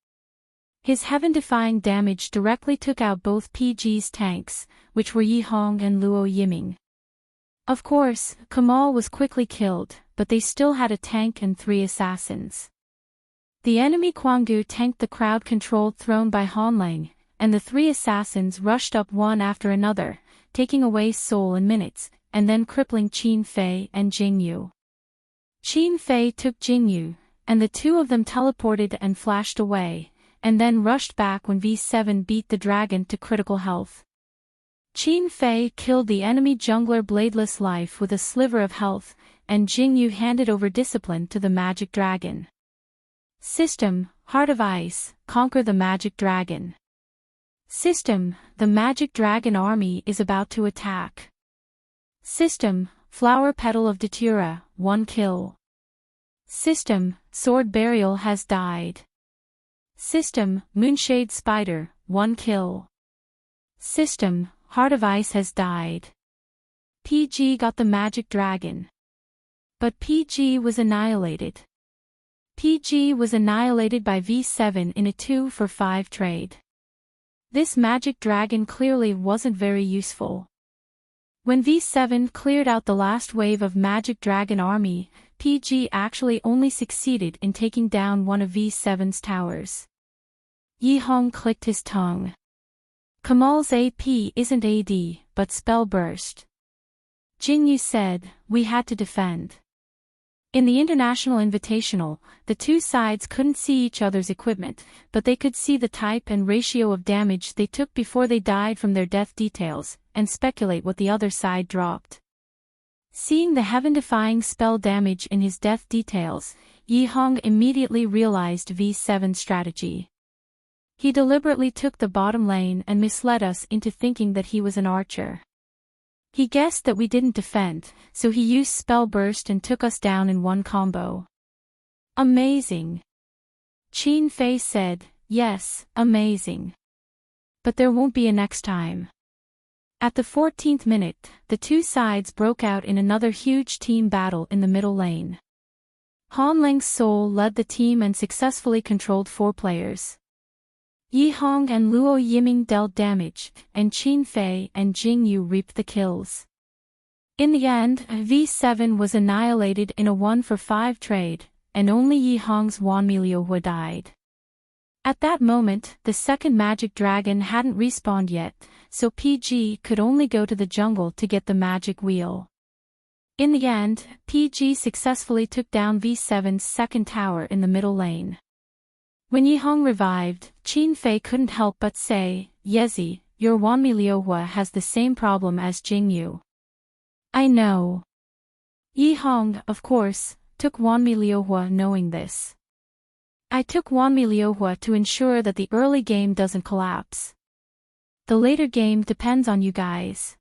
His heaven-defying damage directly took out both PG's tanks, which were Yi Hong and Luo Yiming. Of course, Kamal was quickly killed, but they still had a tank and 3 assassins. The enemy Kwanggu tanked the crowd-controlled throne by Hanlang, and the 3 assassins rushed up one after another, taking away Seoul in minutes, and then crippling Qin Fei and Jingyu. Qin Fei took Jingyu, and the 2 of them teleported and flashed away, and then rushed back when V7 beat the dragon to critical health. Qin Fei killed the enemy jungler Bladeless Life with a sliver of health, and Jingyu handed over discipline to the magic dragon. System, Heart of Ice, conquer the magic dragon. System, the magic dragon army is about to attack. System, Flower Petal of Datura, 1 kill. System, Sword Burial has died. System, Moonshade Spider, 1 kill. System, Heart of Ice has died. PG got the magic dragon. But PG was annihilated. PG was annihilated by V7 in a 2-for-5 trade. This magic dragon clearly wasn't very useful. When V7 cleared out the last wave of magic dragon army, PG actually only succeeded in taking down one of V7's towers. Yi Hong clicked his tongue. Kamal's AP isn't AD, but spell burst. Jingyu said, we had to defend. In the International Invitational, the 2 sides couldn't see each other's equipment, but they could see the type and ratio of damage they took before they died from their death details, and speculate what the other side dropped. Seeing the heaven-defying spell damage in his death details, Yi Hong immediately realized V7's strategy. He deliberately took the bottom lane and misled us into thinking that he was an archer. He guessed that we didn't defend, so he used Spell Burst and took us down in 1 combo. Amazing. Qin Fei said, yes, amazing. But there won't be a next time. At the 14th minute, the 2 sides broke out in another huge team battle in the middle lane. Hanlang's Soul led the team and successfully controlled 4 players. Yi Hong and Luo Yiming dealt damage, and Qin Fei and Jingyu reaped the kills. In the end, V7 was annihilated in a 1-for-5 trade, and only Yi Hong's Wanmi Liuhua died. At that moment, the second magic dragon hadn't respawned yet, so PG could only go to the jungle to get the magic wheel. In the end, PG successfully took down V7's second tower in the middle lane. When Yi Hong revived, Qin Fei couldn't help but say, Yezi, your Wanmi Liuhua has the same problem as Jingyu. I know. Yi Hong, of course, took Wanmi Liuhua knowing this. I took Wanmi Liuhua to ensure that the early game doesn't collapse. The later game depends on you guys.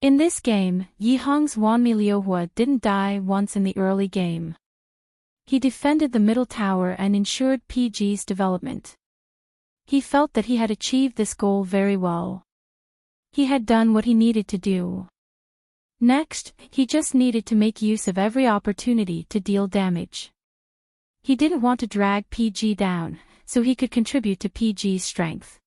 In this game, Yi Hong's Wanmi Liuhua didn't die once in the early game. He defended the middle tower and ensured PG's development. He felt that he had achieved this goal very well. He had done what he needed to do. Next, he just needed to make use of every opportunity to deal damage. He didn't want to drag PG down, so he could contribute to PG's strength.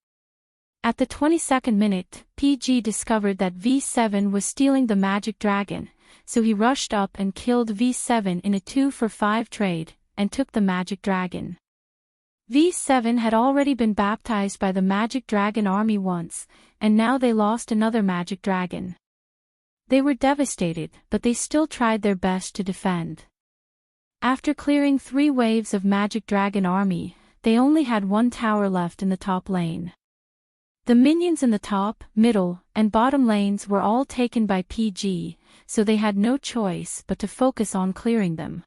At the 22nd minute, PG discovered that V7 was stealing the magic dragon, so he rushed up and killed V7 in a 2-for-5 trade, and took the magic dragon. V7 had already been baptized by the magic dragon army once, and now they lost another magic dragon. They were devastated, but they still tried their best to defend. After clearing 3 waves of magic dragon army, they only had 1 tower left in the top lane. The minions in the top, middle, and bottom lanes were all taken by PG, so they had no choice but to focus on clearing them.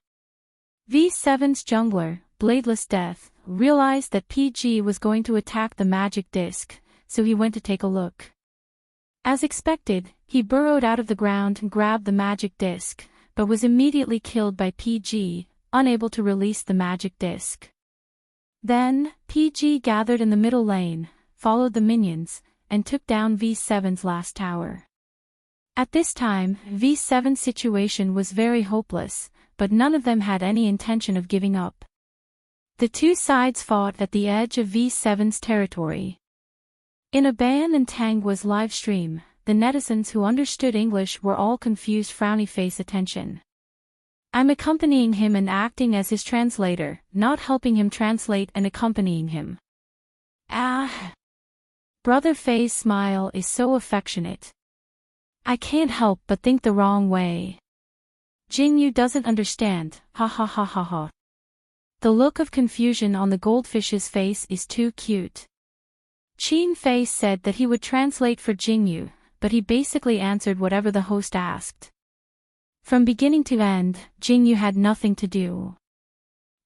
V7's jungler, Bladeless Death, realized that PG was going to attack the magic disc, so he went to take a look. As expected, he burrowed out of the ground and grabbed the magic disc, but was immediately killed by PG, unable to release the magic disc. Then, PG gathered in the middle lane, followed the minions, and took down V7's last tower. At this time, V7's situation was very hopeless, but none of them had any intention of giving up. The 2 sides fought at the edge of V7's territory. In a Ban and Tangwa's live stream, the netizens who understood English were all confused frowny face attention. I'm accompanying him and acting as his translator, not helping him translate and accompanying him. Ah. Brother Fei's smile is so affectionate. I can't help but think the wrong way. Jingyu doesn't understand, ha ha ha ha ha. The look of confusion on the goldfish's face is too cute. Qin Fei said that he would translate for Jingyu, but he basically answered whatever the host asked. From beginning to end, Jingyu had nothing to do.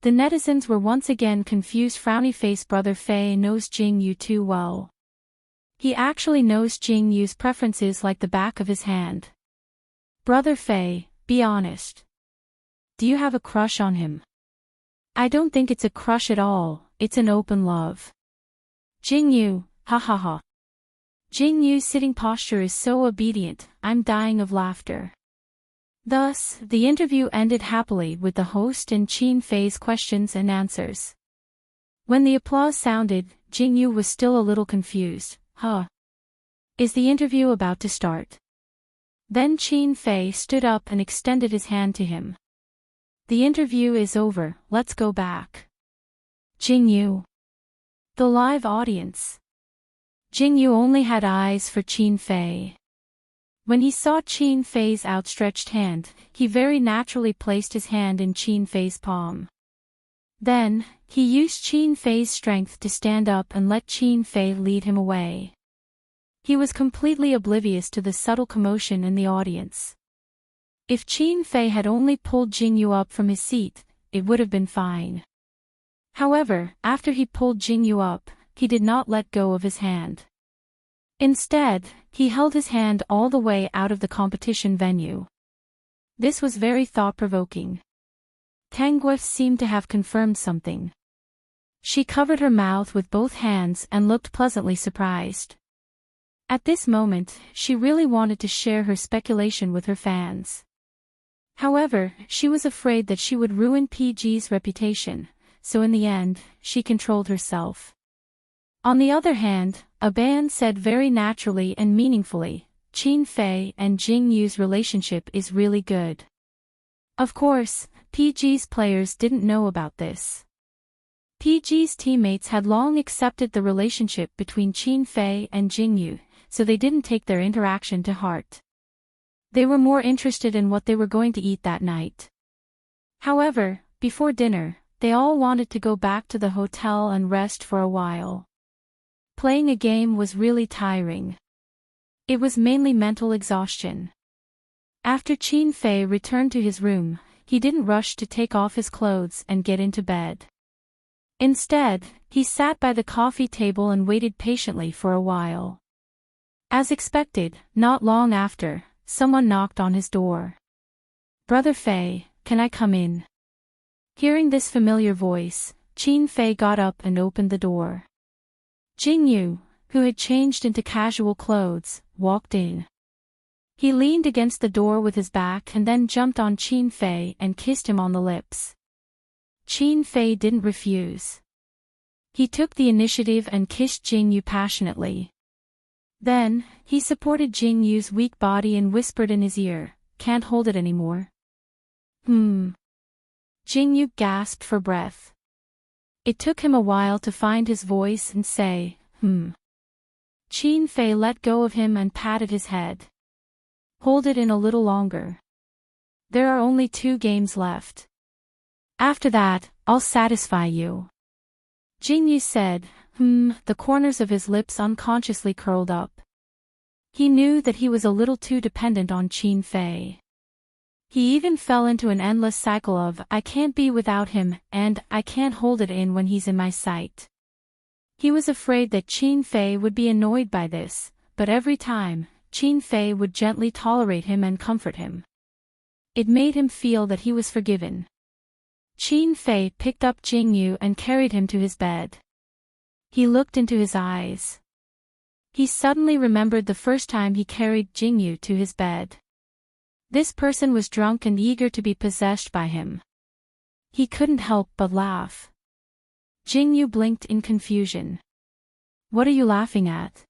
The netizens were once again confused. Frowny face. Brother Fei knows Jingyu too well. He actually knows Jingyu's preferences like the back of his hand. Brother Fei, be honest. Do you have a crush on him? I don't think it's a crush at all, it's an open love. Jingyu, ha ha ha. Jingyu's sitting posture is so obedient, I'm dying of laughter. Thus, the interview ended happily with the host and Qin Fei's questions and answers. When the applause sounded, Jingyu was still a little confused. Huh? Is the interview about to start? Then Qin Fei stood up and extended his hand to him. The interview is over, let's go back. Jingyu. The live audience. Jingyu only had eyes for Qin Fei. When he saw Qin Fei's outstretched hand, he very naturally placed his hand in Qin Fei's palm. Then, he used Qin Fei's strength to stand up and let Qin Fei lead him away. He was completely oblivious to the subtle commotion in the audience. If Qin Fei had only pulled Jingyu up from his seat, it would have been fine. However, after he pulled Jingyu up, he did not let go of his hand. Instead, he held his hand all the way out of the competition venue. This was very thought-provoking. Tanguy seemed to have confirmed something. She covered her mouth with both hands and looked pleasantly surprised. At this moment, she really wanted to share her speculation with her fans. However, she was afraid that she would ruin PG's reputation, so in the end, she controlled herself. On the other hand, Aban said very naturally and meaningfully, Qin Fei and Jingyu's relationship is really good. Of course, PG's players didn't know about this. PG's teammates had long accepted the relationship between Qin Fei and Jingyu, so they didn't take their interaction to heart. They were more interested in what they were going to eat that night. However, before dinner, they all wanted to go back to the hotel and rest for a while. Playing a game was really tiring. It was mainly mental exhaustion. After Qin Fei returned to his room, he didn't rush to take off his clothes and get into bed. Instead, he sat by the coffee table and waited patiently for a while. As expected, not long after, someone knocked on his door. Brother Fei, can I come in? Hearing this familiar voice, Qin Fei got up and opened the door. Jingyu, who had changed into casual clothes, walked in. He leaned against the door with his back and then jumped on Qin Fei and kissed him on the lips. Qin Fei didn't refuse. He took the initiative and kissed Jingyu passionately. Then, he supported Jingyu's weak body and whispered in his ear, "Can't hold it anymore." Jingyu gasped for breath. It took him a while to find his voice and say, Qin Fei let go of him and patted his head. Hold it in a little longer. There are only 2 games left. After that, I'll satisfy you. Jingyu said, the corners of his lips unconsciously curled up. He knew that he was a little too dependent on Qin Fei. He even fell into an endless cycle of, I can't be without him, and I can't hold it in when he's in my sight. He was afraid that Qin Fei would be annoyed by this, but every time, Qin Fei would gently tolerate him and comfort him. It made him feel that he was forgiven. Qin Fei picked up Jingyu and carried him to his bed. He looked into his eyes. He suddenly remembered the first time he carried Jingyu to his bed. This person was drunk and eager to be possessed by him. He couldn't help but laugh. Jingyu blinked in confusion. What are you laughing at?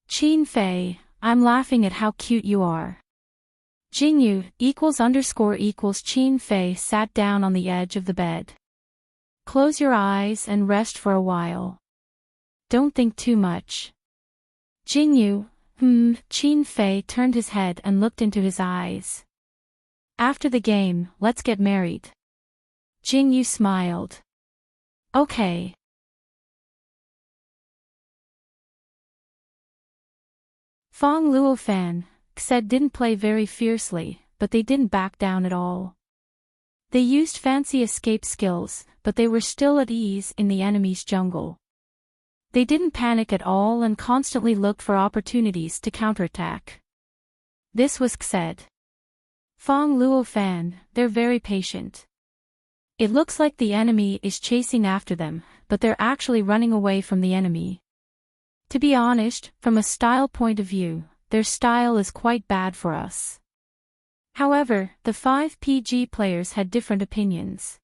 Qin Fei, I'm laughing at how cute you are. Jingyu =_ Qin Fei sat down on the edge of the bed. Close your eyes and rest for a while. Don't think too much. Jingyu, Qin Fei turned his head and looked into his eyes. After the game, let's get married. Jingyu smiled. Okay. Fong Luofan said didn't play very fiercely, but they didn't back down at all. They used fancy escape skills, but they were still at ease in the enemy's jungle. They didn't panic at all and constantly looked for opportunities to counterattack. This was Xed. Fong Luofan, they're very patient. It looks like the enemy is chasing after them, but they're actually running away from the enemy. To be honest, from a style point of view, their style is quite bad for us. However, the 5 PG players had different opinions.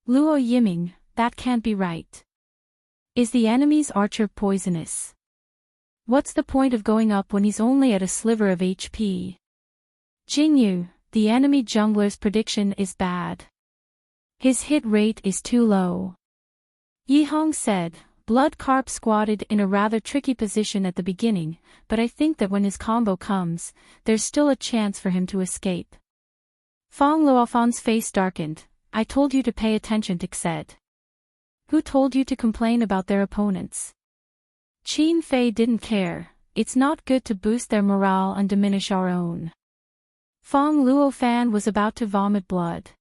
Luo Yiming, that can't be right. Is the enemy's archer poisonous? What's the point of going up when he's only at a sliver of HP? Jingyu, the enemy jungler's prediction is bad. His hit rate is too low. Yihong said, Blood Carp squatted in a rather tricky position at the beginning, but I think that when his combo comes, there's still a chance for him to escape. Fong Luofan's face darkened. I told you to pay attention to Xed. Who told you to complain about their opponents? Qin Fei didn't care. It's not good to boost their morale and diminish our own. Fong Luofan was about to vomit blood.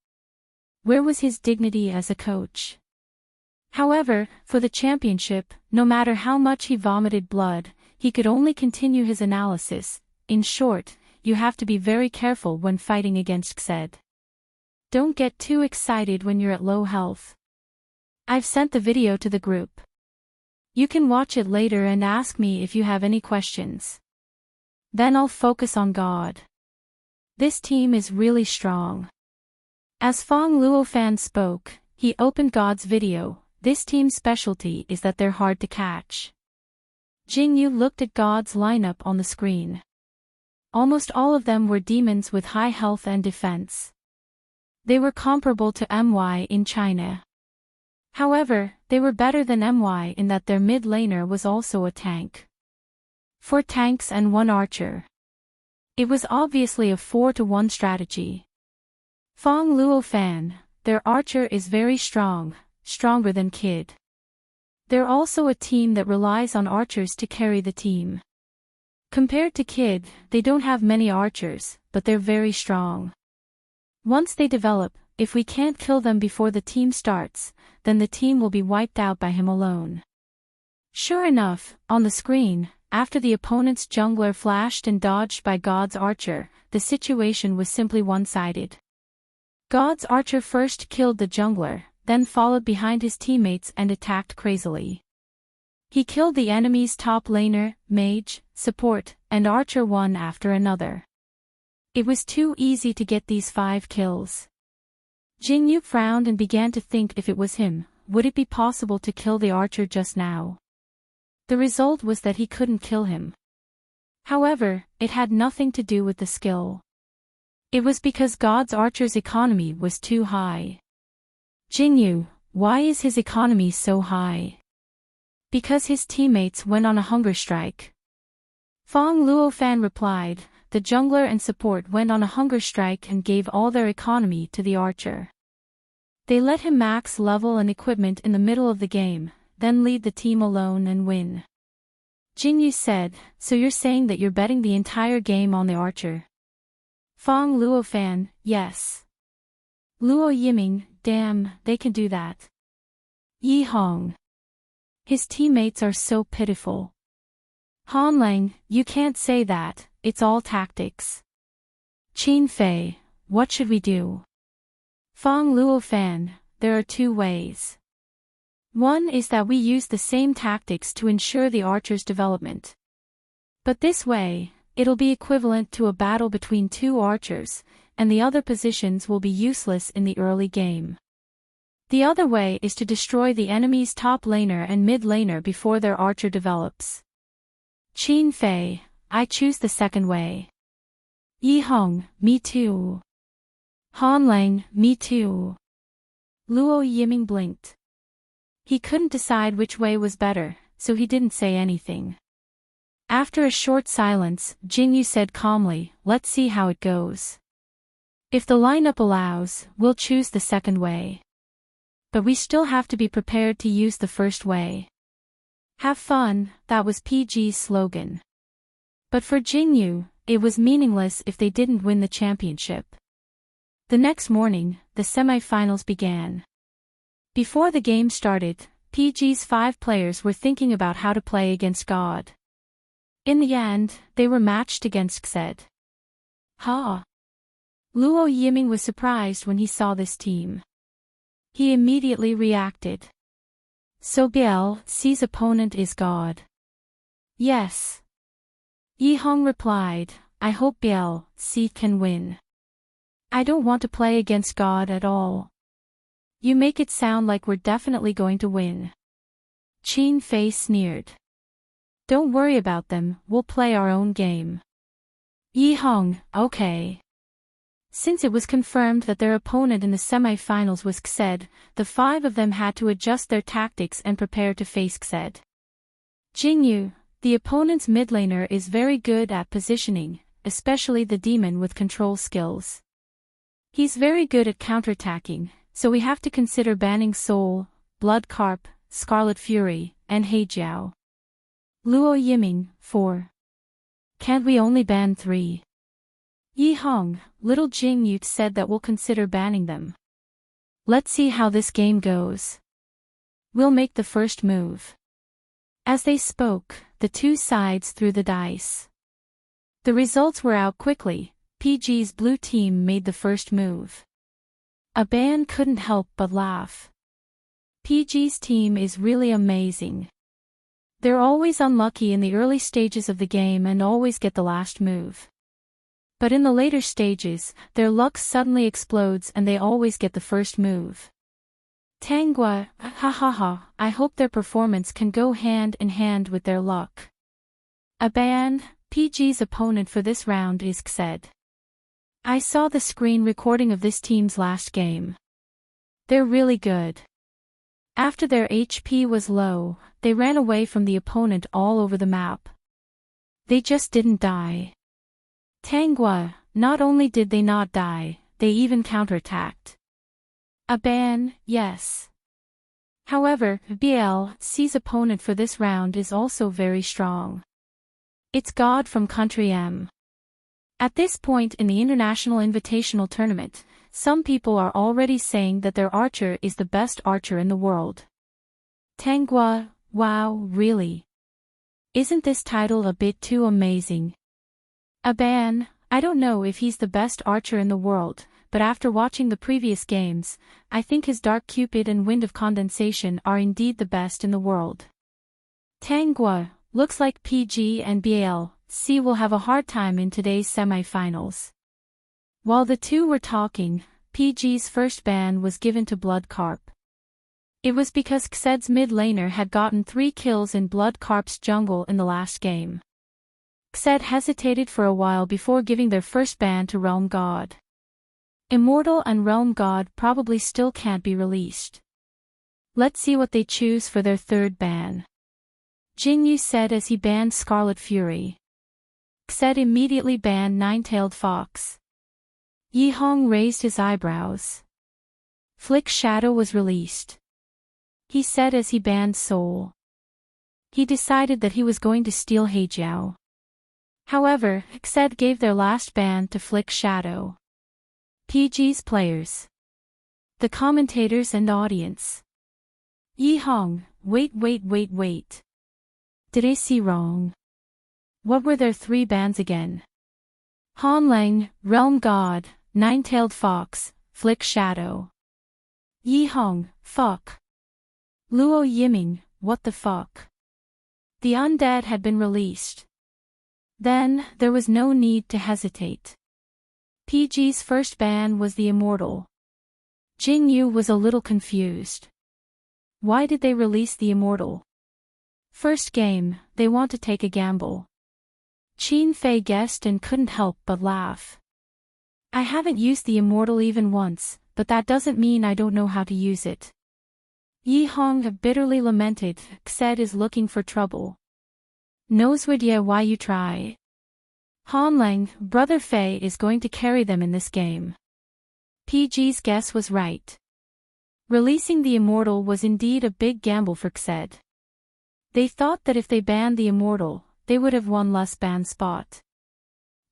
Where was his dignity as a coach? However, for the championship, no matter how much he vomited blood, he could only continue his analysis. In short, you have to be very careful when fighting against Xed. Don't get too excited when you're at low health. I've sent the video to the group. You can watch it later and ask me if you have any questions. Then I'll focus on God. This team is really strong. As Fong Luofan spoke, he opened God's video. This team's specialty is that they're hard to catch. Jingyu looked at God's lineup on the screen. Almost all of them were demons with high health and defense. They were comparable to MY in China. However, they were better than MY in that their mid laner was also a tank. 4 tanks and 1 archer. It was obviously a 4-to-1 strategy. Fong Luofan, their archer is very strong, stronger than Kid. They're also a team that relies on archers to carry the team. Compared to Kid, they don't have many archers, but they're very strong. Once they develop, if we can't kill them before the team starts, then the team will be wiped out by him alone. Sure enough, on the screen, after the opponent's jungler flashed and dodged by God's archer, the situation was simply one-sided. God's archer first killed the jungler, then followed behind his teammates and attacked crazily. He killed the enemy's top laner, mage, support, and archer one after another. It was too easy to get these 5 kills. Jingyu frowned and began to think if it was him, would it be possible to kill the archer just now? The result was that he couldn't kill him. However, it had nothing to do with the skill. It was because God's archer's economy was too high. Jingyu, why is his economy so high? Because his teammates went on a hunger strike. Fong Luofan replied, the jungler and support went on a hunger strike and gave all their economy to the archer. They let him max level and equipment in the middle of the game, then lead the team alone and win. Jingyu said, so you're saying that you're betting the entire game on the archer? Fong Luofan, yes. Luo Yiming, damn, they can do that. Yihong. His teammates are so pitiful. Hanlang, you can't say that, it's all tactics. Qin Fei, what should we do? Fong Luofan, there are 2 ways. One is that we use the same tactics to ensure the archer's development. But this way, it'll be equivalent to a battle between 2 archers, and the other positions will be useless in the early game. The other way is to destroy the enemy's top laner and mid laner before their archer develops. Qin Fei, I choose the second way. Yi Hong, me too. Han Lang, me too. Luo Yiming blinked. He couldn't decide which way was better, so he didn't say anything. After a short silence, Jingyu said calmly, let's see how it goes. If the lineup allows, we'll choose the second way. But we still have to be prepared to use the first way. Have fun, that was PG's slogan. But for Jingyu, it was meaningless if they didn't win the championship. The next morning, the semi-finals began. Before the game started, PG's 5 players were thinking about how to play against God. In the end, they were matched against Xed. Ha! Luo Yiming was surprised when he saw this team. He immediately reacted. So BLC's opponent is God. Yes. Yi Hong replied, I hope BLC can win. I don't want to play against God at all. You make it sound like we're definitely going to win. Qin Fei sneered. Don't worry about them, we'll play our own game. Yi Hong, okay. Since it was confirmed that their opponent in the semi-finals was Xed, the 5 of them had to adjust their tactics and prepare to face Xed. Jingyu, the opponent's mid laner, is very good at positioning, especially the demon with control skills. He's very good at counterattacking, so we have to consider banning Soul, Blood Carp, Scarlet Fury, and Heijiao. Luo Yiming, 4. Can't we only ban 3? Yi Hong, little Jingyu said that we'll consider banning them. Let's see how this game goes. We'll make the first move. As they spoke, the 2 sides threw the dice. The results were out quickly. PG's blue team made the first move. A ban couldn't help but laugh. PG's team is really amazing. They're always unlucky in the early stages of the game and always get the last move. But in the later stages, their luck suddenly explodes and they always get the first move. Tanghua, I hope their performance can go hand in hand with their luck. A ban, PG's opponent for this round is Xed. I saw the screen recording of this team's last game. They're really good. After their HP was low, they ran away from the opponent all over the map. They just didn't die. Tanghua, not only did they not die, they even counterattacked. A ban, yes. However, BLC's opponent for this round is also very strong. It's God from Country M. At this point in the International Invitational Tournament, some people are already saying that their archer is the best archer in the world. Tanghua, wow, really? Isn't this title a bit too amazing? A ban, I don't know if he's the best archer in the world, but after watching the previous games, I think his Dark Cupid and Wind of Condensation are indeed the best in the world. Tanghua, looks like PG and BLC will have a hard time in today's semi-finals. While the two were talking, PG's first ban was given to Blood Carp. It was because Xed's mid laner had gotten 3 kills in Blood Carp's jungle in the last game. Xed hesitated for a while before giving their first ban to Realm God. Immortal and Realm God probably still can't be released. Let's see what they choose for their third ban. Jingyu said as he banned Scarlet Fury. Xed immediately banned Nine-Tailed Fox. Yi Hong raised his eyebrows. Flick Shadow was released. He said as he banned Soul. He decided that he was going to steal Heijiao. However, Xed gave their last ban to Flick Shadow. PG's players. The commentators and audience. Yi Hong, wait. Did I see wrong? What were their 3 bans again? Han Lang, Realm God, Nine-Tailed Fox, Flick Shadow. Yi Hong, fuck. Luo Yiming, what the fuck? The undead had been released. Then, there was no need to hesitate. PG's first ban was the Immortal. Jingyu was a little confused. Why did they release the Immortal? First game, they want to take a gamble. Qin Fei guessed and couldn't help but laugh. I haven't used the immortal even once, but that doesn't mean I don't know how to use it. Yi Hong bitterly lamented, said is looking for trouble. Knows why you try. Han Lang, brother Fei is going to carry them in this game. PG's guess was right. Releasing the immortal was indeed a big gamble for Xed. They thought that if they banned the immortal, they would have one less ban spot.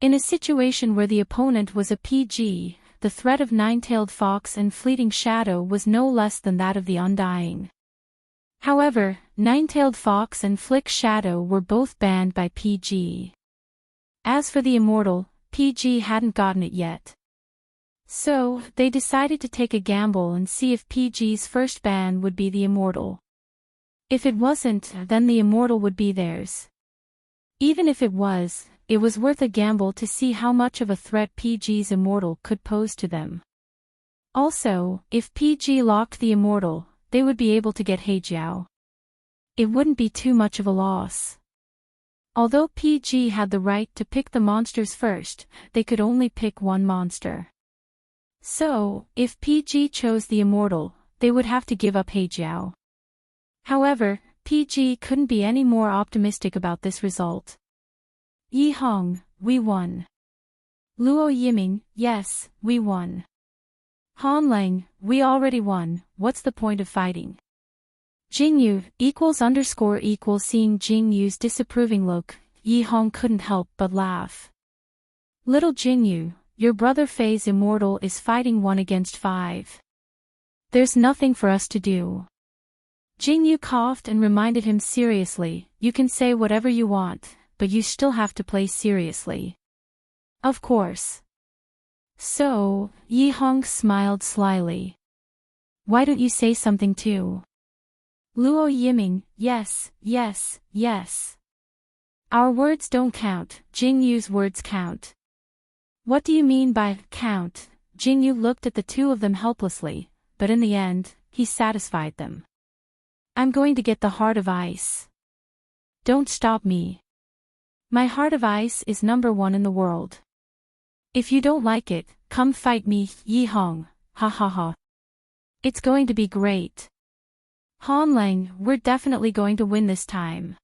In a situation where the opponent was a PG, the threat of Nine-Tailed Fox and Fleeting Shadow was no less than that of the Undying. However, Nine-Tailed Fox and Flick Shadow were both banned by PG. As for the immortal, PG hadn't gotten it yet. So, they decided to take a gamble and see if PG's first ban would be the immortal. If it wasn't, then the immortal would be theirs. Even if it was worth a gamble to see how much of a threat PG's immortal could pose to them. Also, if PG locked the immortal, they would be able to get Heijiao. It wouldn't be too much of a loss. Although PG had the right to pick the monsters first, they could only pick one monster. So, if PG chose the immortal, they would have to give up Heijiao. However, PG couldn't be any more optimistic about this result. Yi Hong, we won. Luo Yiming, yes, we won. Han Lang, we already won, what's the point of fighting? Jingyu, == seeing Jingyu's disapproving look, Yi Hong couldn't help but laugh. Little Jingyu, your brother Fei's immortal is fighting 1 against 5. There's nothing for us to do. Jingyu coughed and reminded him seriously, you can say whatever you want, but you still have to play seriously. Of course. So, Yi Hong smiled slyly. Why don't you say something too? Luo Yiming, yes. Our words don't count, Jingyu's words count. What do you mean by count? Jingyu looked at the two of them helplessly, but in the end, he satisfied them. I'm going to get the Heart of Ice. Don't stop me. My Heart of Ice is #1 in the world. If you don't like it, come fight me, Yi Hong, ha ha ha. It's going to be great. Han Lang, we're definitely going to win this time.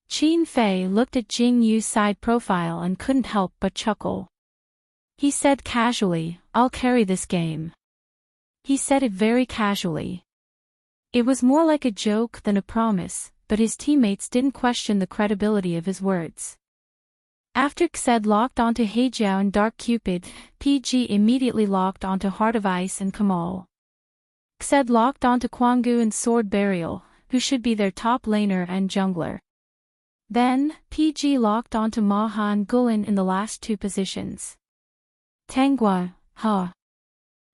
Qin Fei looked at Jingyu's side profile and couldn't help but chuckle. He said casually, I'll carry this game. He said it very casually. It was more like a joke than a promise, but his teammates didn't question the credibility of his words. After Xed locked onto Heijiao and Dark Cupid, PG immediately locked onto Heart of Ice and Kamal. Xed locked onto Kwanggu and Sword Burial, who should be their top laner and jungler. Then, PG locked onto Maha and Gulen in the last 2 positions. Tanghua, huh?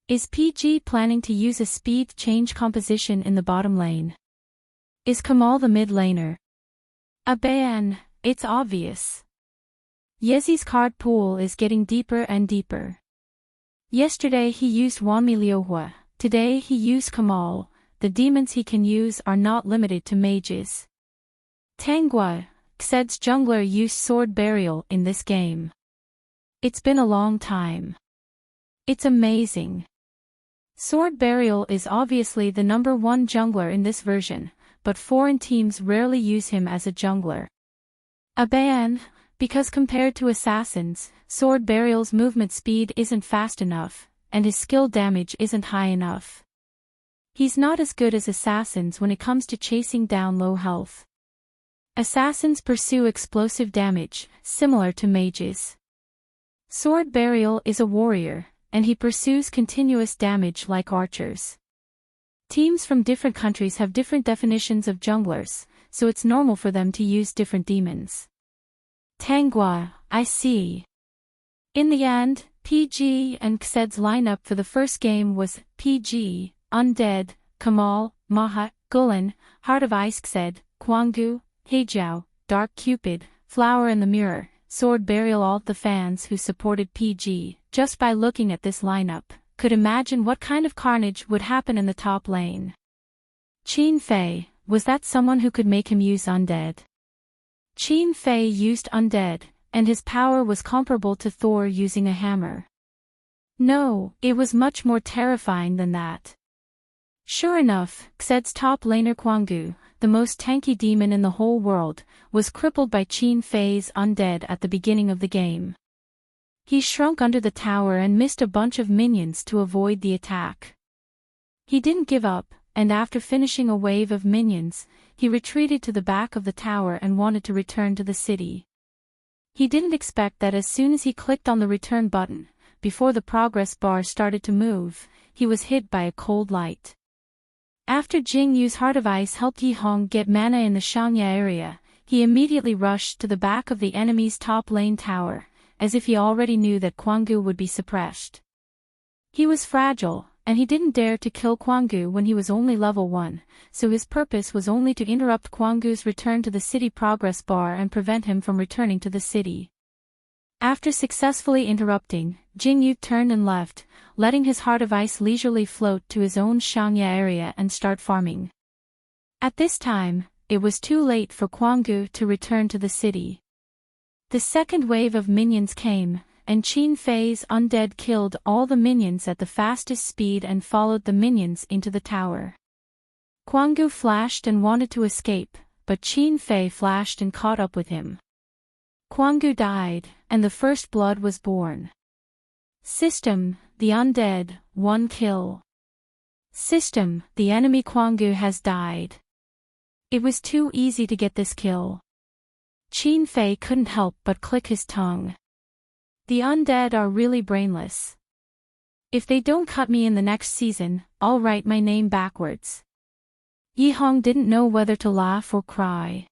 Is PG planning to use a speed change composition in the bottom lane? Is Kamal the mid laner? Abayan, it's obvious. Yezi's card pool is getting deeper and deeper. Yesterday he used Wanmi Liuhua, today he used Kamal, the demons he can use are not limited to mages. Tanghua, Xed's jungler used Sword Burial in this game. It's been a long time. It's amazing. Sword Burial is obviously the #1 jungler in this version, but foreign teams rarely use him as a jungler. Abayan, because compared to assassins, Sword Burial's movement speed isn't fast enough, and his skill damage isn't high enough. He's not as good as assassins when it comes to chasing down low health. Assassins pursue explosive damage, similar to mages. Sword Burial is a warrior, and he pursues continuous damage like archers. Teams from different countries have different definitions of junglers, so it's normal for them to use different demons. Tanghua, I see. In the end, PG and Xed's lineup for the first game was PG, Undead, Kamal, Maha, Gulen, Heart of Ice Xed, Kwanggu, Heijiao, Dark Cupid, Flower in the Mirror, Sword Burial. All the fans who supported PG, just by looking at this lineup, could imagine what kind of carnage would happen in the top lane. Qin Fei, was that someone who could make him use Undead? Qin Fei used Undead, and his power was comparable to Thor using a hammer. No, it was much more terrifying than that. Sure enough, Xed's top laner Kwanggu, the most tanky demon in the whole world, was crippled by Qin Fei's undead at the beginning of the game. He shrunk under the tower and missed a bunch of minions to avoid the attack. He didn't give up, and after finishing a wave of minions, he retreated to the back of the tower and wanted to return to the city. He didn't expect that as soon as he clicked on the return button, before the progress bar started to move, he was hit by a cold light. After Jing Yu's Heart of Ice helped Yi Hong get mana in the Shangya area, he immediately rushed to the back of the enemy's top lane tower, as if he already knew that Kwanggu would be suppressed. He was fragile, and he didn't dare to kill Kwanggu when he was only level 1, so his purpose was only to interrupt Kwanggu's return to the city progress bar and prevent him from returning to the city. After successfully interrupting, Jing Yu turned and left, letting his Heart of Ice leisurely float to his own Shangya area and start farming. At this time, it was too late for Kwanggu to return to the city. The second wave of minions came, and Qin Fei's undead killed all the minions at the fastest speed and followed the minions into the tower. Kwanggu flashed and wanted to escape, but Qin Fei flashed and caught up with him. Kwanggu died, and the first blood was born. System, the undead, 1 kill. System, the enemy Kwanggu has died. It was too easy to get this kill. Qin Fei couldn't help but click his tongue. The undead are really brainless. If they don't cut me in the next season, I'll write my name backwards. Yi Hong didn't know whether to laugh or cry.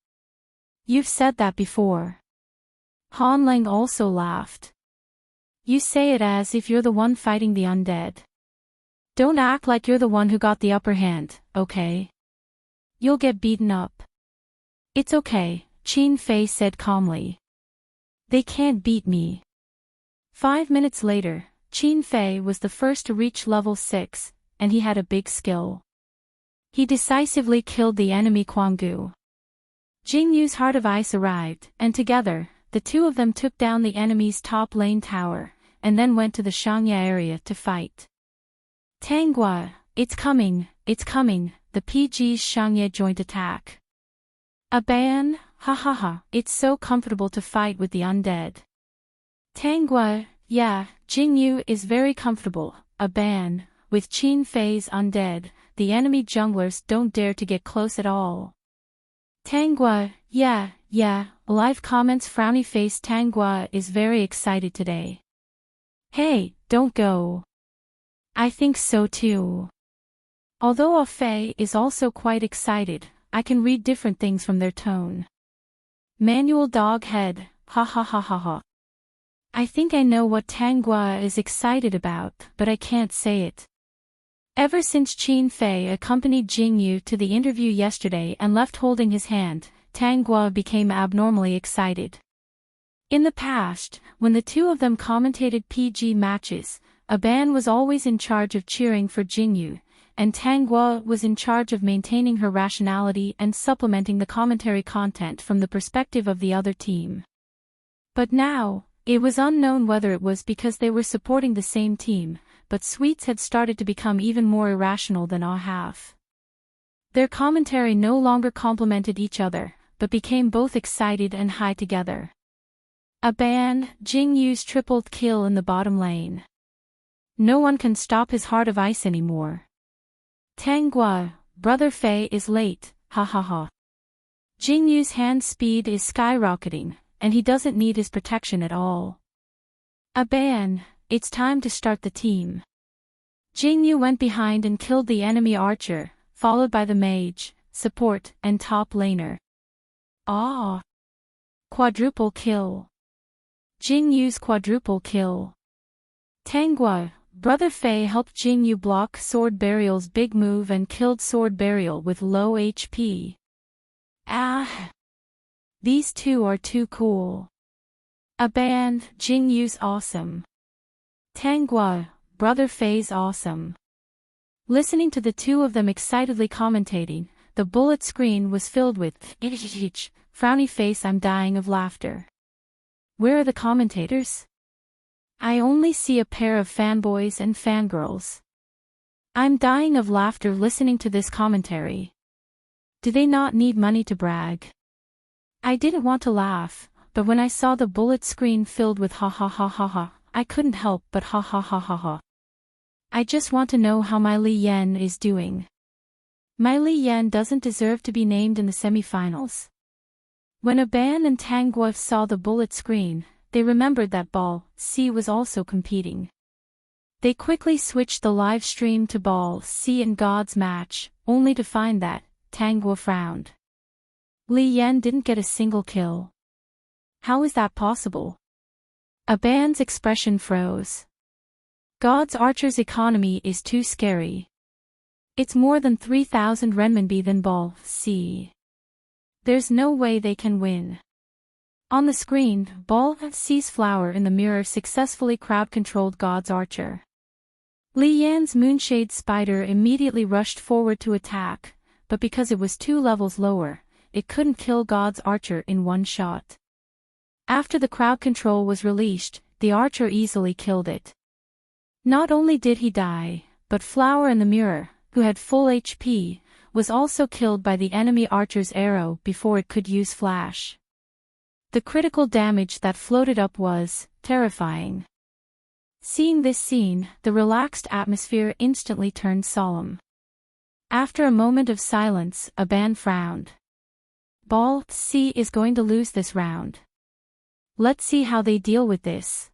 You've said that before. Han Ling also laughed. You say it as if you're the one fighting the undead. Don't act like you're the one who got the upper hand, okay? You'll get beaten up. It's okay, Qin Fei said calmly. They can't beat me. 5 minutes later, Qin Fei was the first to reach level 6, and he had a big skill. He decisively killed the enemy Kwanggu. Jing Yu's Heart of Ice arrived, and together, the two of them took down the enemy's top lane tower, and then went to the Shangya area to fight. Tanggua, it's coming, the PG's Shangya joint attack. A ban, ha ha ha, it's so comfortable to fight with the undead. Tanggua, yeah, Jing Yu is very comfortable, a ban, with Qin Fei's undead, the enemy junglers don't dare to get close at all. Tanggua, yeah, live comments frowny face Tanggua is very excited today. Hey, don't go. I think so too. Although Fei is also quite excited, I can read different things from their tone. Manual dog head, ha ha ha ha ha. I think I know what Tanggua is excited about, but I can't say it. Ever since Qin Fei accompanied Jing Yu to the interview yesterday and left holding his hand, Tanggua became abnormally excited. In the past, when the two of them commentated PG matches, Aban was always in charge of cheering for Jing Yu, and Tanggua was in charge of maintaining her rationality and supplementing the commentary content from the perspective of the other team. But now, it was unknown whether it was because they were supporting the same team, but Sweets had started to become even more irrational than Ahaf. Their commentary no longer complemented each other, but became both excited and high together. Aban, Jing Yu's tripled kill in the bottom lane. No one can stop his Heart of Ice anymore. Tanggua, Brother Fei is late, ha ha ha. Jing Yu's hand speed is skyrocketing, and he doesn't need his protection at all. Aban, it's time to start the team. Jing Yu went behind and killed the enemy archer, followed by the mage, support, and top laner. Ah! Quadruple kill. Jing Yu's quadruple kill. Tanggua, Brother Fei helped Jing Yu block Sword Burial's big move and killed Sword Burial with low HP. Ah! These two are too cool. Aban, Jing Yu's awesome. Tanggua, Brother Fei's awesome. Listening to the two of them excitedly commentating, the bullet screen was filled with frowny face. I'm dying of laughter. Where are the commentators? I only see a pair of fanboys and fangirls. I'm dying of laughter listening to this commentary. Do they not need money to brag? I didn't want to laugh, but when I saw the bullet screen filled with ha ha ha ha ha, I couldn't help but ha ha ha ha ha. I just want to know how my Li Yan is doing. My Li Yan doesn't deserve to be named in the semi-finals. When Aban and Tangguo saw the bullet screen, they remembered that Ball C was also competing. They quickly switched the live stream to Ball C and God's match, only to find that Tangguo frowned. Li Yan didn't get a single kill. How is that possible? Aban's expression froze. God's archer's economy is too scary. It's more than 3,000 renminbi than Ball C. There's no way they can win. On the screen, Ball C's flower in the mirror successfully crowd-controlled God's archer. Li Yan's moonshade spider immediately rushed forward to attack, but because it was 2 levels lower, it couldn't kill God's archer in one shot. After the crowd control was released, the archer easily killed it. Not only did he die, but Flower in the mirror, who had full HP, was also killed by the enemy archer's arrow before it could use flash. The critical damage that floated up was terrifying. Seeing this scene, the relaxed atmosphere instantly turned solemn. After a moment of silence, Aban frowned. Ball C is going to lose this round. Let's see how they deal with this.